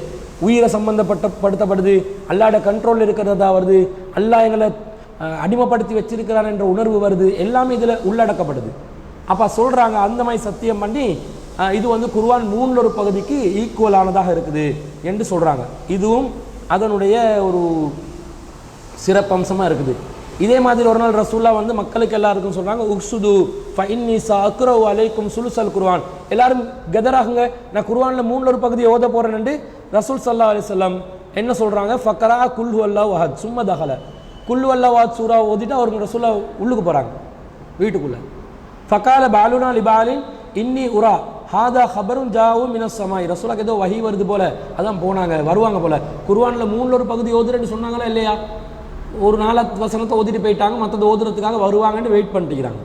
A: உயிரை சம்பந்தப்படுத்தப்படுது, அல்லாஹ்ட கண்ட்ரோலில் இருக்கிறதா வருது, அல்லாஹ் எங்களை அடிமைப்படுத்தி வச்சிருக்கிறான் என்ற உணர்வு வருது, எல்லாமே இதில் உள்ளடக்கப்படுது. அப்போ சொல்கிறாங்க, அந்த மாதிரி சத்தியம் பண்ணி இது வந்து குர்ஆன் 3ல் ஒரு பகுதிக்கு ஈக்குவலானதாக இருக்குது என்று சொல்கிறாங்க. இதுவும் அதனுடைய ஒரு சிறப்பம்சமாக இருக்குது. இதே மாதிரி ஒரு நாள் ரசூலுல்லாஹ் வந்து மக்களுக்கு எல்லாருக்கும் சொல்கிறாங்க, உக்சுது ஃபஇன்னி சஅக்ரஉ அலைக்கும் சுலுசல் குர்ஆன், எல்லாரும் கெதராகுங்க, நான் குர்ஆனில் 3ல் ஒரு பகுதியை ஓத போகிறேன் என்று ரசூல் ஸல்லல்லாஹு அலைஹி வஸல்லம் என்ன சொல்கிறாங்க, ஃபக்கரா குல் ஹுவல்லாஹு அஹத் சும்ம தஹல, குல் ஹுவல்லாஹு அஹத் சூரா ஓதிட்டு அவருக்கு ரசூலுல்லாஹ் உள்ளுக்கு போகிறாங்க வீட்டுக்குள்ளே. ஃபகால பாலுனா லிபாலின் இன்னி உரா ஹாதா ஹபருன் ஜாவு மினஸ் சமாய், ரசூலுல்லாஹ் ஏதோ வஹி வருது போல அதான் போனாங்க வருவாங்க போல. குர்ஆனில் 3ல் ஒரு பகுதி ஓதுறேன்னு சொன்னாங்களா இல்லையா? ஒரு 4 வசனத்தை ஓதிட்டு போயிட்டாங்க, மற்றது ஓதுறதுக்காக வருவாங்கன்னு வெயிட் பண்ணிட்டுக்கிறாங்க.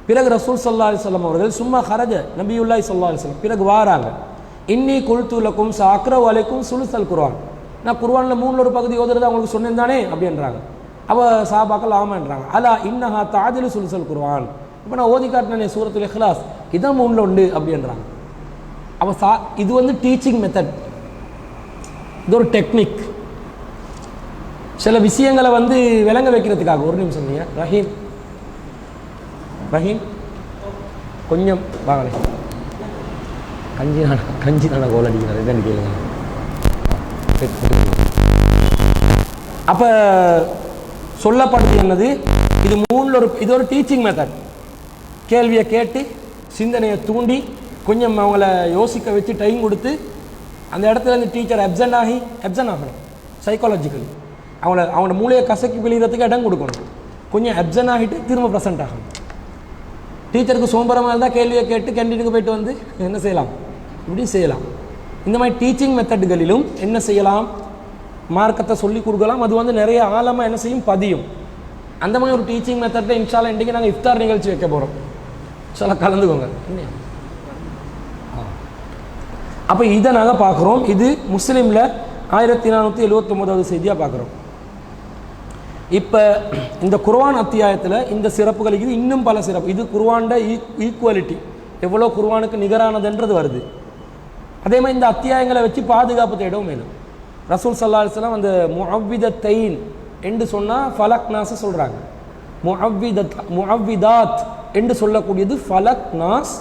A: பிறகு ரசூல் ஸல்லல்லாஹு அலைஹி வஸல்லம் அவர்கள் சும்மா ஹரஜ நபியுல்லாஹி ஸல்லல்லாஹு அலைஹி வஸல்லம் பிறகு வாராங்க. இன்னி குல்து லக்கும் சஅக்ரஉ அலைக்கும் சுலுசல் குர்ஆன், நான் குர்ஆனில் 3ல் ஒரு பகுதி ஓதுறது அவங்களுக்கு சொன்னேன் தானே அப்படின்றாங்க. அப்போ சஹாபாக்கள் ஆமான்றாங்க. அலா இன்னஹா தஅதிலு சுலுசல் குர்ஆன், இப்போ நான் ஓதி காட்டினே சூரத்துல் இக்லாஸ் இதான் 3ல் உண்டு அப்படின்றாங்க. அப்போ இது வந்து டீச்சிங் மெத்தட், இது ஒரு டெக்னிக். சில விஷயங்களை வந்து விளங்க வைக்கிறதுக்காக. ஒரு நிமிஷம் நீங்க ரஹீம் ரஹீம் கொஞ்சம் வாங்களே, கஞ்சி நான கோல் அடிக்கிறார் என்னன்னு கேளுங்க. அப்போ சொல்லப்படுது என்னது, இது இது ஒரு டீச்சிங் மெத்தட். கேள்வியை கேட்டு சிந்தனையை தூண்டி கொஞ்சம் அவங்கள யோசிக்க வச்சு டைம் கொடுத்து அந்த இடத்துல இருந்து டீச்சர் அப்சன்ட் ஆகணும். சைக்காலஜிக்கலி அவங்களோட மூளையை கசக்கி வெளியிடறதுக்கு இடம் கொடுக்கணும். கொஞ்சம் அப்சன்ட் ஆகிட்டு திரும்ப ப்ரெசென்ட் ஆகணும். டீச்சருக்கு சோம்பரமாக இருந்தால் கேள்வியை கேட்டு கேண்டீனுக்கு போயிட்டு வந்து என்ன செய்யலாம், இப்படி செய்யலாம். இந்த மாதிரி டீச்சிங் மெத்தடுகளிலும் என்ன செய்யலாம், மார்க்கத்தை சொல்லி கொடுக்கலாம். அது வந்து நிறைய ஆழமாக என்ன செய்யும், பதியும். அந்த மாதிரி ஒரு டீச்சிங் மெத்தட்டை இன்ஷால்லா இன்றைக்கி நாங்கள் இஃப்தார் நிகழ்ச்சி வைக்க போகிறோம். இன்ஷால்லா கலந்துக்கோங்க. அப்போ இதை நாங்கள் பார்க்குறோம். இது முஸ்லீமில் 1479வது செய்தியாக பார்க்குறோம். இப்போ இந்த குர்ஆன் அத்தியாயத்தில் இந்த சிறப்புகளுக்கு இது இன்னும் பல சிறப்பு. இது குர்ஆனோட ஈக்குவாலிட்டி, எவ்வளோ குர்ஆனுக்கு நிகரானதுன்றது வருது. அதே மாதிரி இந்த அத்தியாயங்களை வச்சு பாதுகாப்பு தேடவும் மேலும். ரசூல் ஸல்லல்லாஹு அலைஹி வஸல்லம் அந்த முஅவ்விதத்தைன் என்று சொன்னால் ஃபலக் நாஸ் சொல்கிறாங்க. முஅவ்விதாத் என்று சொல்லக்கூடியது ஃபலக் நாஸ்.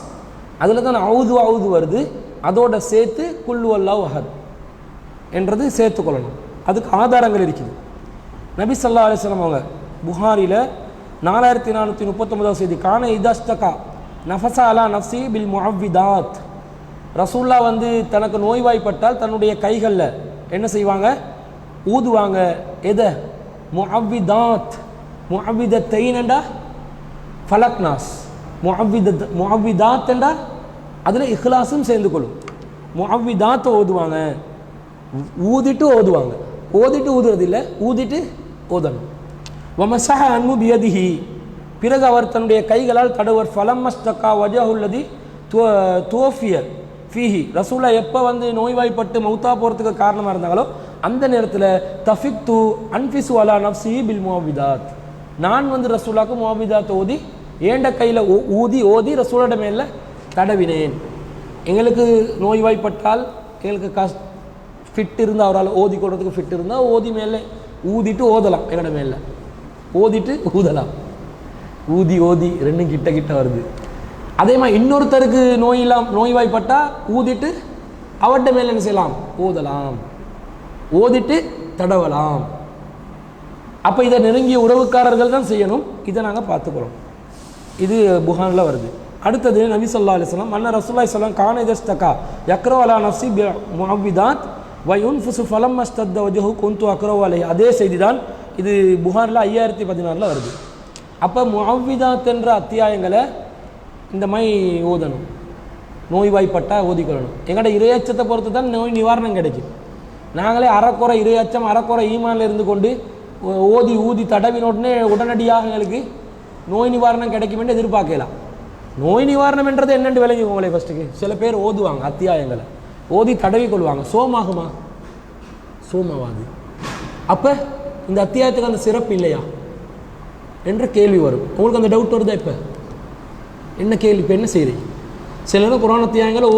A: அதில் தான் அவுது வருது. அதோட சேர்த்து குல் வல்லாஹு அஹத் என்றது சேர்த்துக்கொள்ளணும். அதுக்கு ஆதாரங்கள் இருக்குது. நபி ஸல்லல்லாஹு அலைஹி வஸல்லம் அவங்க புகாரியில் 4439வது செய்தி, கான இதஸ்தகா நஃபஸா அலா நஃப்ஸி பில் முஅவ்விதாத். ரசூல்லா வந்து தனக்கு நோய்வாய்ப்பட்டால் தன்னுடைய கைகளில் என்ன செய்வாங்க, ஊதுவாங்க. எதை, முஅவ்விதாத். முஅவ்விதத்தைன் என்றா ஃபலக் நாஸ், முஅவ்விதாத் என்றா அதில் இஹ்லாஸும் சேர்ந்து கொள்ளும். முஅவ்விதாத்தை ஓதுவாங்க, ஊதிட்டு ஓதுவாங்க. ஓதிட்டு ஊதுறது இல்லை, ஊதிட்டு ஓதணும். வமஸஹ அன்ஹு பியதிஹி, பிறகு அவர் தன்னுடைய கைகளால் தடவர். ஃபலம்மஸ்தகா வஜஹுல்லதி துவஃபிய ஃபீஹி, ரசூலா எப்போ வந்து நோய்வாய்ப்பட்டு மௌத்தா போகிறதுக்கு காரணமாக இருந்தாங்களோ அந்த நேரத்தில் தஃபிக்து அன்ஃபிசு அலா நஃப்ஸி பில் முஅவ்விதாத், நான் வந்து ரசூலாக்கு முஅவ்விதாத் ஓதி ஏண்ட கையில் ஓதி ரசூலோட மேலே தடவினேன். எங்களுக்கு நோய்வாய்ப்பட்டால் எங்களுக்கு ஃபிட் இருந்தால், அவரால் ஓதி கொடுறதுக்கு ஃபிட் இருந்தால் ஓதி மேலே ஊதிட்டு ஓதலாம். எங்களோட மேலே ஓதிட்டு ஊதலாம். ஊதி ரெண்டும் கிட்ட வருது. அதே மாதிரி இன்னொருத்தருக்கு நோய்வாய்ப்பட்டால் ஊதிட்டு அவர்கிட்ட மேலே என்ன செய்யலாம், ஓதலாம். ஓதிட்டு தடவலாம். அப்போ இதை நெருங்கிய உறவுக்காரர்கள் தான் செய்யணும். இதை நாங்கள் பார்த்துக்கிறோம். இது புகானில் வருது. அடுத்தது நபி ஸல்லல்லாஹு அலைஹி வஸல்லம் அன்ன ரசூலுல்லாஹி ஸல்லல்லாஹு அலைஹி வஸல்லம் கான இதஸ்தகா யக்ரா அலா நஃப்ஸி பி முஅவ்விதாத் வ யுன்ஃபிசு ஃபலம்மஸ்தத்த வஜஹு குன்து அக்ரா அலைஹி. அதே செய்தி தான் இது புகாரில் 5016 வருது. அப்போ முஅவ்விதாத் என்ற அத்தியாயங்களை இந்த மாதிரி ஓதணும். நோய்வாய்ப்பட்டால் ஓதிக்கொள்ளணும். எங்களோட இறையச்சத்தை பொறுத்து தான் நோய் நிவாரணம் கிடைக்கும். நாங்களே அறக்குறை இறையச்சம் அறக்குறை ஈமானில் இருந்து கொண்டு ஊதி தடவினோடனே உடனடியாக எங்களுக்கு நோய் நிவாரணம் கிடைக்கும் என்று எதிர்பார்க்கலாம். நோய் நிவாரணம் என்றது என்னென்று விளங்கிக்கோங்களே. ஃபஸ்ட்டுக்கு சில பேர் ஓதுவாங்க, அத்தியாயங்களை ஓதி தடவி கொள்வாங்க. சோமாகுமா? சோமாவாது. அப்போ இந்த அத்தியாயத்துக்கு அந்த சிறப்பு இல்லையா என்ற கேள்வி வரும். உங்களுக்கு அந்த டவுட் வருதா? இப்போ என்ன கேள்வி, இப்போ என்ன செய்கிறீங்க? சில நேரம் குர்ஆன் அத்தியாயங்களை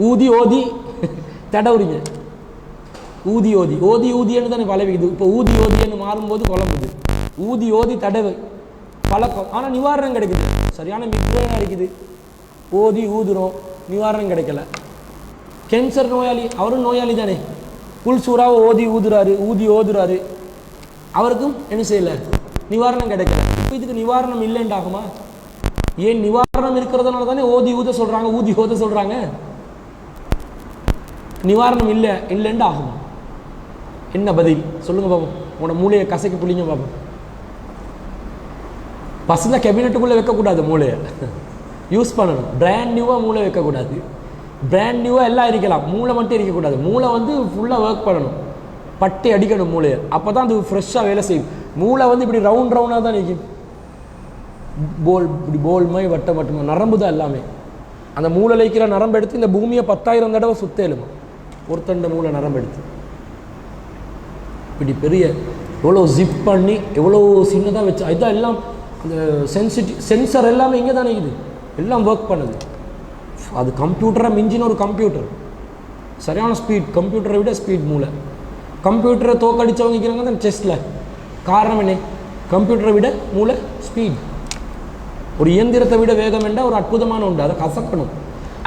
A: ஊதி தடவுறீங்க. ஊதின்னு தானே பழவிக்குது. இப்போ ஊதின்னு மாறும்போது குழம்புது. ஊதி தடவு பழக்கம். ஆனால் நிவாரணம் கிடைக்குது. சரியான மிக்ரேனாக இருக்குது. ஊதுறோம், நிவாரணம் கிடைக்கல. கேன்சர் நோயாளி, அவரும் நோயாளி தானே. புல் சூறாவை ஓதுறாரு. அவருக்கும் என்ன செய்யலை, நிவாரணம் கிடைக்கல. இப்போ இதுக்கு நிவாரணம் இல்லைன்றாகுமா? ஏன் நிவாரணம் இருக்கிறதுனால தானே ஊத சொல்கிறாங்க. நிவாரணம் இல்லைன்னு ஆகுமா? என்ன பதில் சொல்லுங்க பாப்போம். உங்களோட மூளையை கசக்கி புளிங்க பாப்போம். பசங்க கேபினெட்டுக்குள்ளே வைக்கக்கூடாது, மூளையை யூஸ் பண்ணணும். பிராண்ட் நியூவாக மூளை வைக்கக்கூடாது. பிராண்ட் நியூவாக எல்லாம் இருக்கலாம், மூளை மட்டும் இருக்கக்கூடாது. மூளை வந்து ஃபுல்லாக ஒர்க் பண்ணணும், பட்டி அடிக்கணும் மூளையை. அப்போ தான் அது ஃப்ரெஷ்ஷாக வேலை செய்யும். மூளை வந்து இப்படி ரவுண்டாக தான் நிற்கும். போல் மாதிரி வட்டமாக நரம்பு தான் எல்லாமே. அந்த மூளையில் இருக்கிற நரம்பு எடுத்து இந்த பூமியை 10,000 தடவை சுத்தேலுமா ஒருத்தண்ட மூளை நரம்பு எடுத்து. இப்படி பெரிய எவ்வளோ ஜிப் பண்ணி எவ்வளோ சின்னதாக வச்சு அதுதான் எல்லாம் அந்த சென்சர் எல்லாமே இங்கே தானே இருக்குது. எல்லாம் ஒர்க் பண்ணுது. அது கம்ப்யூட்டராக மிஞ்சின ஒரு கம்ப்யூட்டர். சரியான ஸ்பீட், கம்ப்யூட்டரை விட ஸ்பீட் மூளை. கம்ப்யூட்டரை தோக்கடிச்சவங்க இருக்கிறாங்க தான் செஸ்ஸில். காரணம் என்ன? கம்ப்யூட்டரை விட மூளை ஸ்பீட். ஒரு இயந்திரத்தை விட வேகம் என்றால் ஒரு அற்புதமான உண்டு, அதை கசக்கணும்.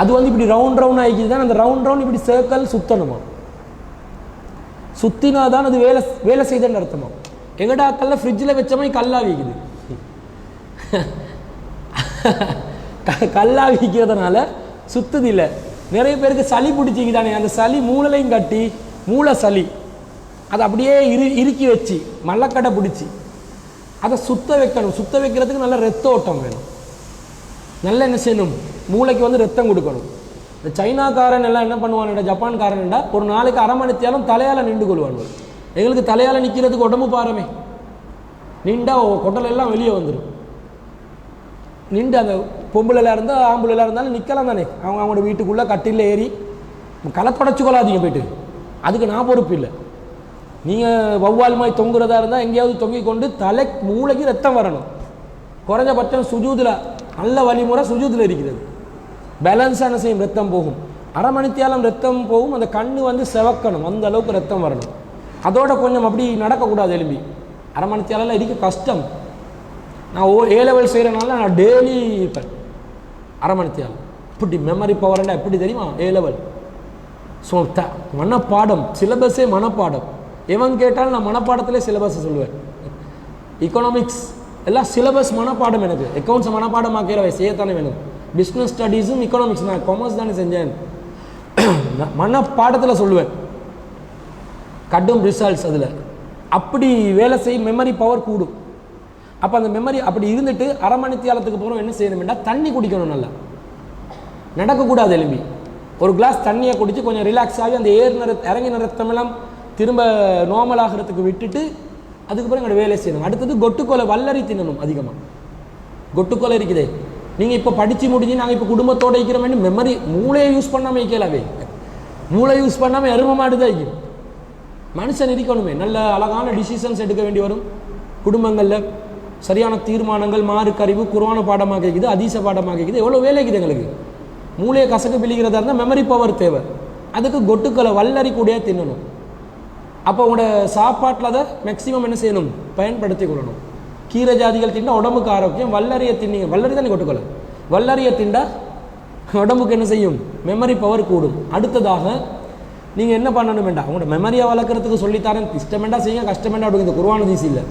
A: அது வந்து இப்படி ரவுண்ட் ரவுண்ட் ஆகிக்குது தான், அந்த ரவுண்ட் ரவுண்ட் இப்படி சர்க்கிள் சுத்தணுமா, சுத்தினா தான் அது வேலை செய்தன்னு அர்த்தமா. எங்கடாக்கல்ல ஃப்ரிட்ஜில் வச்ச மாதிரி கல்லாவிக்குது. கல்லாவிக்கிறதுனால சுத்துது இல்லை. நிறைய பேருக்கு சளி பிடிச்சிக்குதானே, அந்த சளி மூளையும் கட்டி மூளை சளி அதை அப்படியே இறுக்கி வச்சு மல்லக்கடை பிடிச்சி அதை சுத்த வைக்கணும். சுத்த வைக்கிறதுக்கு நல்ல ரத்த ஓட்டம் வேணும், நல்ல என்ன செய்யணும், மூளைக்கு வந்து ரத்தம் கொடுக்கணும். இந்த சைனாக்காரன் எல்லாம் என்ன பண்ணுவானுடா, ஜப்பான்காரன்டா ஒரு நாளைக்கு அரை மணித்தியாலும் தலையால் நின்று கொள்வாங்க. எங்களுக்கு தலையால் நிற்கிறதுக்கு உடம்பு பாரமே, நின்றா கொட்டல் எல்லாம் வெளியே வந்துடும். நின்று அந்த பொம்பளைலாம் இருந்தால் ஆம்பளைலாம் இருந்தாலும் நிற்கலாம் தானே, அவங்களோட வீட்டுக்குள்ளே கட்டில் ஏறி களை தொடச்சி கொள்ளாதீங்க போய்ட்டு, அதுக்கு நான் பொறுப்பு இல்லை. நீங்கள் வௌவால் மாதிரி தொங்குறதா இருந்தால் எங்கேயாவது தொங்கி கொண்டு தலை மூளைக்கு ரத்தம் வரணும். குறைஞ்சபட்சம் சுஜூதில் நல்ல வழிமுறை சுஜூதில் இருக்கிறது, பேலன்ஸான செய்யும் ரத்தம் போகும். அரை மணித்தியாலம் ரத்தம் போகும், அந்த கண்ணு வந்து செவக்கணும், அந்த அளவுக்கு ரத்தம் வரணும். அதோட கொஞ்சம் அப்படி நடக்கக்கூடாது எலும்பி. அரை மணித்தியாலம் இருக்க கஷ்டம். நான் A லெவல் செய்கிறனால நான் டெய்லி இருப்பேன் அரை மணித்தியாலம். இப்படி மெமரி பவர்னா எப்படி தெரியுமா, A லெவல். ஸோ மனப்பாடம், சிலபஸே மனப்பாடம். எவன் கேட்டாலும் நான் மனப்பாடத்திலே சிலபஸை சொல்லுவேன். எக்கனாமிக்ஸ் எல்லாம் சிலபஸ் மனப்பாடம். எனக்கு அக்கௌண்ட்ஸ் மனப்பாடமாக்கிற செய்யத்தானே வேணும். பிஸ்னஸ் ஸ்டடீஸும் எக்கனாமிக்ஸ், நான் காமர்ஸ் தானே செஞ்சேன், மனப்பாடத்தில் சொல்லுவேன். கடும் ரிசல்ட்ஸ் அதில். அப்படி வேலை செய்யும் மெமரி பவர் கூடும். அப்போ அந்த மெமரி அப்படி இருந்துட்டு அரை மணித்தியாலத்துக்கு போகிறோம் என்ன செய்யணும்னா தண்ணி குடிக்கணும். நல்லா நடக்கக்கூடாது எலும்பி. ஒரு கிளாஸ் தண்ணியை குடித்து கொஞ்சம் ரிலாக்ஸ் ஆகி அந்த இறங்கின ரத்தமெல்லாம் திரும்ப நார்மல் ஆகிறதுக்கு விட்டுட்டு அதுக்கப்புறம் எங்களோட வேலை செய்யணும். அடுத்தது கொட்டுக்கொலை, வல்லரி தின்னணும் அதிகமாக. கொட்டுக்கொலை இருக்குதே, நீங்கள் இப்போ படித்து முடிஞ்சு நாங்கள் இப்போ குடும்பத்தோடு இருக்கிற வேண்டி மெமரி மூளையை யூஸ் பண்ணாமல் வைக்கலாவே. மூளை யூஸ் பண்ணாமல் எரும மாடு தான் வைக்கும். மனுஷன் இருக்கணுமே, நல்ல அழகான டிசிஷன்ஸ் எடுக்க வேண்டி வரும். குடும்பங்களில் சரியான தீர்மானங்கள், மாறுக்கறிவு, குர்ஆன் பாடமாக கேட்குது, அதீச பாடமாக கேட்குது, எவ்வளோ வேலை இருக்குது எங்களுக்கு. மூளையை கசக்க பிழிக்கிறதா இருந்தால் மெமரி பவர் தேவை. அதுக்கு கொட்டுக்களை வல்லரி கூட தின்னணும். அப்போ உங்களோட சாப்பாட்டில் அதை மேக்சிமம் என்ன செய்யணும், பயன்படுத்தி கொள்ளணும். கீரை ஜாதிகள் திண்டா உடம்புக்கு ஆரோக்கியம். வல்லரியை தின்னீங்க, வல்லரி தானே கொட்டுக்கொலை, வல்லரியை திண்டா உடம்புக்கு என்ன செய்யும், மெமரி பவர் கூடும். அடுத்ததாக நீங்கள் என்ன பண்ணணும் வேண்டாம், உங்களோட மெமரியை வளர்க்குறதுக்கு சொல்லித்தாரேன். இஷ்டமெண்டா செய்யுங்க, கஷ்டமெண்டா விடுங்க. இந்த குர்ஆன் ஹதீஸ் இல்லை.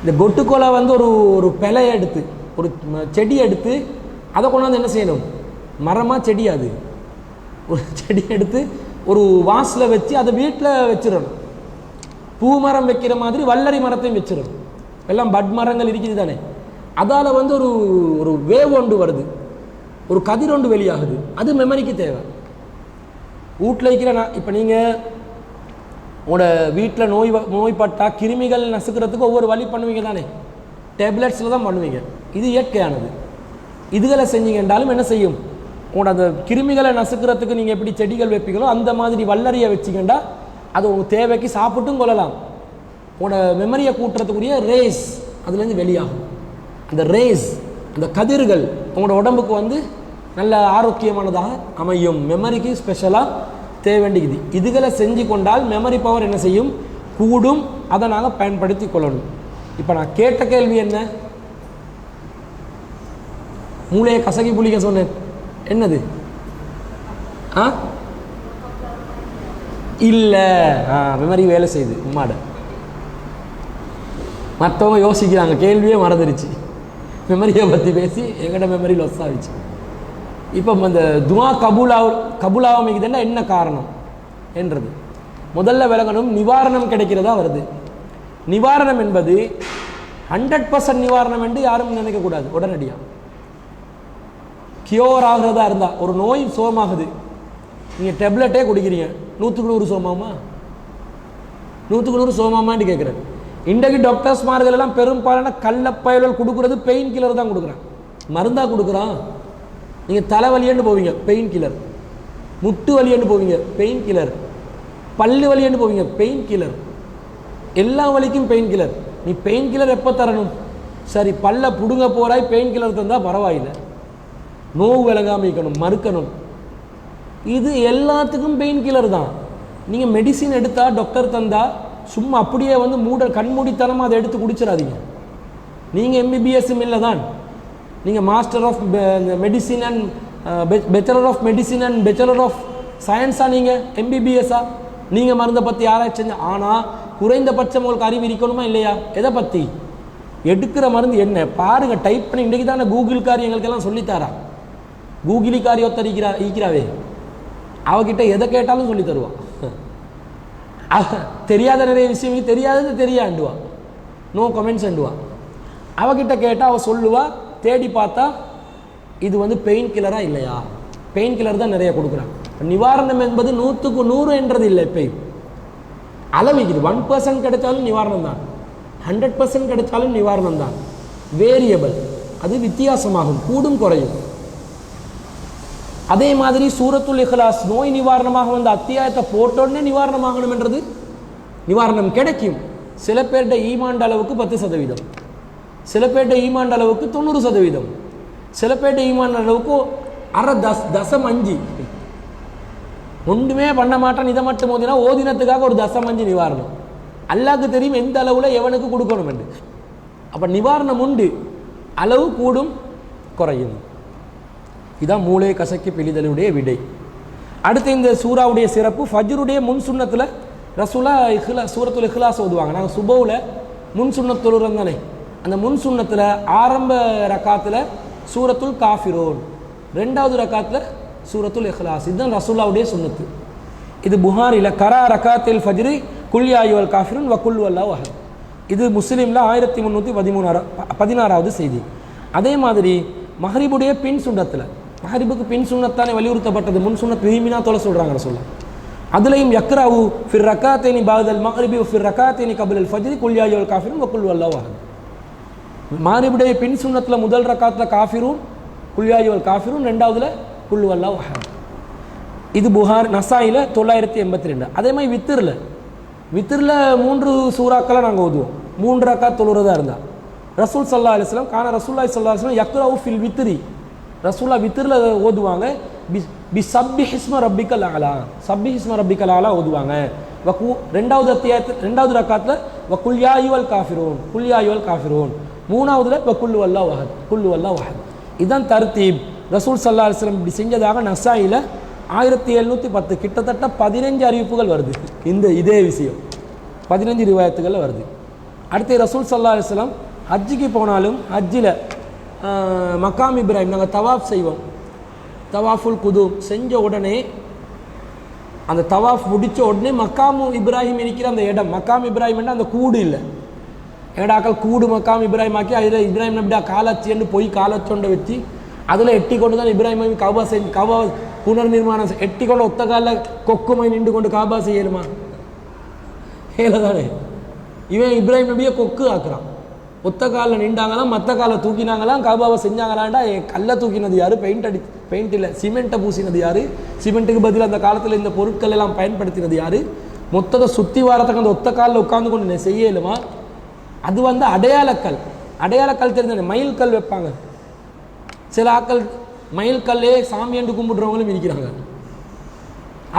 A: இந்த கொட்டுக்கொலை வந்து ஒரு பிழையை எடுத்து, ஒரு செடி எடுத்து அதை கொண்டாந்து என்ன செய்யணும், மரமாக செடியாது, ஒரு செடி எடுத்து ஒரு வாசில் வச்சு அதை வீட்டில் வச்சிடணும். பூ மரம் வைக்கிற மாதிரி வல்லரி மரத்தையும் வச்சிடணும். எல்லாம் பட் மரங்கள் இருக்குது தானே, அதால் வந்து ஒரு வேவ் ஒன்று வருது, ஒரு கதிர் ஒன்று வெளியாகுது. அது மெமரிக்கு தேவை. வீட்டில் இருக்கிற இப்போ நீங்கள் உங்களோட வீட்டில் நோய்பட்டால் கிருமிகள் நசுக்கிறதுக்கு ஒவ்வொரு வழி பண்ணுவீங்க தானே, டேப்லெட்ஸில் தான் பண்ணுவீங்க. இது இயற்கையானது. இதுகளை செஞ்சீங்கன்றாலும் என்ன செய்யும், உங்களோட அந்த கிருமிகளை நசுக்கிறதுக்கு நீங்கள் எப்படி செடிகள் வைப்பீங்களோ அந்த மாதிரி வல்லரியை வச்சிங்கண்டா அது உங்கள் தேவைக்கு சாப்பிட்டும் கொள்ளலாம். உங்களோட மெமரியை கூட்டுறதுக்குரிய ரேஸ் அதுலேருந்து வெளியாகும். அந்த ரேஸ், அந்த கதிர்கள் உங்களோட உடம்புக்கு வந்து நல்ல ஆரோக்கியமானதாக அமையும். மெமரிக்கு ஸ்பெஷலாக தேவைண்டிக்குது. இதுகளை செஞ்சு கொண்டால் மெமரி பவர் என்ன செய்யும், கூடும். அதை நாங்கள் பயன்படுத்தி கொள்ளணும். இப்போ நான் கேட்ட கேள்வி என்ன, மூளையை கசக்கி புளிக்க சொன்னேன், என்னது? இல்லை, மெமரி வேலை செய்யுது உம்மாட. மற்றவங்க யோசிக்கிறாங்க, கேள்வியே மறந்துடுச்சு. மெமரியை பற்றி பேசி எங்கள்ட மெமரி லொஸ் ஆகிடுச்சு. இப்போ அந்த துவா கபூலாவமைக்குதுன்னா என்ன காரணம் என்றது முதல்ல விளங்கணும். நிவாரணம் கிடைக்கிறதா வருது. நிவாரணம் என்பது 100% நிவாரணம் என்று யாரும் நினைக்கக்கூடாது. உடனடியாக கியோர் ஆகிறதா இருந்தால், ஒரு நோய் சோமாகுது, நீங்கள் டேப்லெட்டே குடிக்கிறீங்க, 100க்கு 100 சோமாமா? 100க்கு 100 சோமாமான்னு கேட்குறேன். இன்றைக்கு டாக்டர்ஸ்மார்கள் எல்லாம் பெரும்பாலான கள்ளப்பயல்கள் கொடுக்குறது பெயின் கில்லர் தான் கொடுக்குறான், மருந்தாக கொடுக்குறான். நீங்கள் தலைவலியன்னு போவீங்க, பெயின் கில்லர். முட்டு வலியன்னு போவீங்க, பெயின் கில்லர். பல்லு வலியன்னு போவீங்க, பெயின் கில்லர். எல்லா வலிக்கும் பெயின் கில்லர். நீ பெயின் கில்லர் எப்போ தரணும்? சரி, பல்ல புடுங்க போகிறாய், பெயின் கில்லர் தந்தால் பரவாயில்லை. நோவு விளங்காமிக்கணும், மறுக்கணும். இது எல்லாத்துக்கும் பெயின் கில்லர் தான். நீங்கள் மெடிசின் எடுத்தால், டாக்டர் தந்தால் சும்மா அப்படியே வந்து கண்மூடித்தனமாக அதை எடுத்து குடிச்சிடாதீங்க. நீங்கள் MBBS இல்லை தான், நீங்கள் master of medicine and bachelor of medicine and bachelor of சயின்ஸா, நீங்கள் எம்பிபிஎஸ்ஸா, நீங்கள் மருந்தை பற்றி ஆராய்ச்சி செஞ்ச. ஆனால் குறைந்தபட்சம் உங்களுக்கு அறிவு இருக்கணுமா இல்லையா? எதை பற்றி? எடுக்கிற மருந்து என்ன பாருங்க, டைப் பண்ணி. இன்றைக்கு தானே கூகுள்காரி எங்களுக்கெல்லாம் சொல்லித்தாரா. கூகுளிக்காரி ஒருத்தர் ஈக்கிறாவே, அவகிட்ட எதை கேட்டாலும் சொல்லி தருவான். தெரியாத நிறைய விஷயம் தெரியாதது தெரியாண்டுவா, நோ கமெண்ட்ஸ் அண்டுவா. அவகிட்ட கேட்டால் அவள் சொல்லுவா, தேடி பார்த்தா இது வந்து பெயின் கில்லரா இல்லையா? பெயின் கில்லர் தான் நிறைய கொடுக்குறாங்க. நிவாரணம் என்பது 100க்கு 100 என்றது இல்லை. எப்பயும் அளவிக்குது. 1% கிடைச்சாலும் நிவாரணம் தான், 100% கிடைச்சாலும் நிவாரணம் தான். வேரியபிள், அது வித்தியாசமாகும், கூடும் குறையும். அதே மாதிரி சூரத்துல் இஹ்லாஸ் நோய் நிவாரணமாக வந்த அத்தியாயத்தை போட்டோடனே நிவாரணமாகணும் என்றது நிவாரணம் கிடைக்கும். சில பேருடைய ஈமாண்ட அளவுக்கு 10%, சில பேருடைய ஈமாண்ட அளவுக்கு 90%, சில பேருடைய ஈமாண்ட அளவுக்கு அரை தசம் 5. ஒன்றுமே பண்ண மாட்டான், இதை மட்டும் ஓதினா ஓதினத்துக்காக ஒரு தசம் 5 நிவாரணம். அல்லாஹ்க்கு தெரியும் எந்த அளவில் எவனுக்கு கொடுக்கணும் என்று. அப்போ நிவாரணம் உண்டு, அளவு கூடும் குறையும். இதான் மூளை கசக்கி பிழிதலுடைய விடை. அடுத்து இந்த சூறாவுடைய சிறப்பு, ஃபஜ்ருடைய முன் சுன்னத்தில் ரசூலா சூரத்துல் இஹ்லாஸ் ஓதுவாங்க. நாங்கள் சுபவுல முன் சுன்னத் தொழுறோம் தானே, அந்த முன் சுன்னத்தில் ஆரம்ப ரக்காத்தில் சூரத்துல் காஃபிரூன், 2வது ரக்காத்தில் சூரத்துல் இஹ்லாஸ். இதுதான் ரசூலாவுடைய சுன்னத்து. இது புகாரில் கரா ரக்காத்தில் ஃபஜ்ரி குல் யா அய்யுஹல் காஃபிரூன் வ குல் வல்லாஹு அஹத். இது முஸ்லீமில் 1316வது செய்தி. அதே மாதிரி மஹ்ரிபுடைய பின் சுன்னத்தில், மஹ்ரிபுக்கு பின் சுன்னத்தானே வலியுறுத்தப்பட்டது, முன் சுன்னத் விரும்பினா தொலை சொல்கிறாங்க ரசூலா. அதுலேயும் யக்ராவு ஃபிர் ரக்காத்தைனி பாதல் மஹ்ரிபி ஃபிர் ரக்காத்தைனி கபில் ஃபஜ்ரி குல் யா அய்யுஹல் காஃபிரூன் வ குல் வல்லாஹு அஹத். மஹ்ரிபுடைய பின் சுன்னத்தில் முதல் ரக்காத்தில் காஃபிரூன் குல் யா அய்யுஹல் காஃபிரூன், 2வதுல குல் வல்லாஹு அஹத். இது புகார் நசாயில 982. அதே மாதிரி வித்திரில் 3 சூறாக்களை நாங்கள் ஓதுவோம். 3 ரக்காத் தொழுறதா இருந்தால் ரசூல் ஸல்லல்லாஹு அலைஹி வஸல்லம் கான ரசூலுல்லாஹி ஸல்லல்லாஹு அலைஹி வஸல்லம் யக்ரவு ஃபில் வித்ரி, ரசூலா வித்திரில் ஓதுவாங்க. பி சப்பிஹ் இஸ்ம ரப்பிக்கல் அலா, சப்பிஹ் இஸ்ம ரப்பிக்கல் அலா ஓதுவாங்க. 2வது அத்தியாயத்தில் 2வது ரக்காத்தில் வகுல் யா அய்யுஹல் காஃபிரூன், குல் யா அய்யுஹல் காஃபிரூன், 3வதுல வகுல் வல்லாஹு அஹத், குல் வல்லாஹு அஹத். இதுதான் தர்தீப். ரசூல் ஸல்லல்லாஹு அலைஹி வஸல்லம் இப்படி செஞ்சதாக நசாயில 1710 கிட்டத்தட்ட 15 அறிவிப்புகள் வருது. இதே விஷயம் 15 ரிவாயத்துகளில் வருது. அடுத்து ரசூல் ஸல்லல்லாஹு அலைஹி வஸல்லம் ஹஜ்ஜுக்கு போனாலும் ஹஜ்ஜில் மக்காம் இப்ராஹிம் நாங்கள் தவாஃப் செய்வோம். தவாஃபுல் குதூம் செஞ்ச உடனே, அந்த தவாஃப் முடித்த உடனே மக்காமு இப்ராஹிம் இருக்கிற அந்த இடம், மக்காம் இப்ராஹிம்னா அந்த கூடு இல்லை, எங்கடாக்கள் கூடு மக்காம் இப்ராஹிம் ஆக்கி அதில் இப்ராஹிம் நபிடா காலச்சின்னு போய் காலச்சொண்டை வச்சு அதில் எட்டி கொண்டு தான் இப்ராஹிம் நபி கபா செஞ்சு கபா புனர் நிர்மாணம் எட்டி கொண்டு ஒத்த காலில் கொக்குமாய் நின்று கொண்டு காபா செய்யலுமா? ஏல தானே. இவன் இப்ராஹிம் நபியை கொக்கு ஆக்குறான். ஒத்த காலில் நின்றாங்களாம், மற்ற காலில் தூக்கினாங்களாம், காபாவை செஞ்சாங்களாண்டா. கல்லை தூக்கினது யார்? பெயிண்ட் இல்லை, சிமெண்ட்டை பூசினது யார்? சிமெண்ட்டுக்கு பதில் அந்த காலத்தில் இந்த பொருட்கள் எல்லாம் பயன்படுத்தினது யார்? மொத்தத்தை சுற்றி வாரத்துக்கு அந்த ஒத்த காலில் உட்காந்து கொண்டு செய்யலுமா? அது வந்து அடையாளக்கல். அடையாளக்கல் தெரிஞ்ச மயில் கல் வைப்பாங்க. சில ஆக்கள் மயில் கல்லே சாமி என்று கும்பிடுறவங்களும் இருக்கிறாங்க.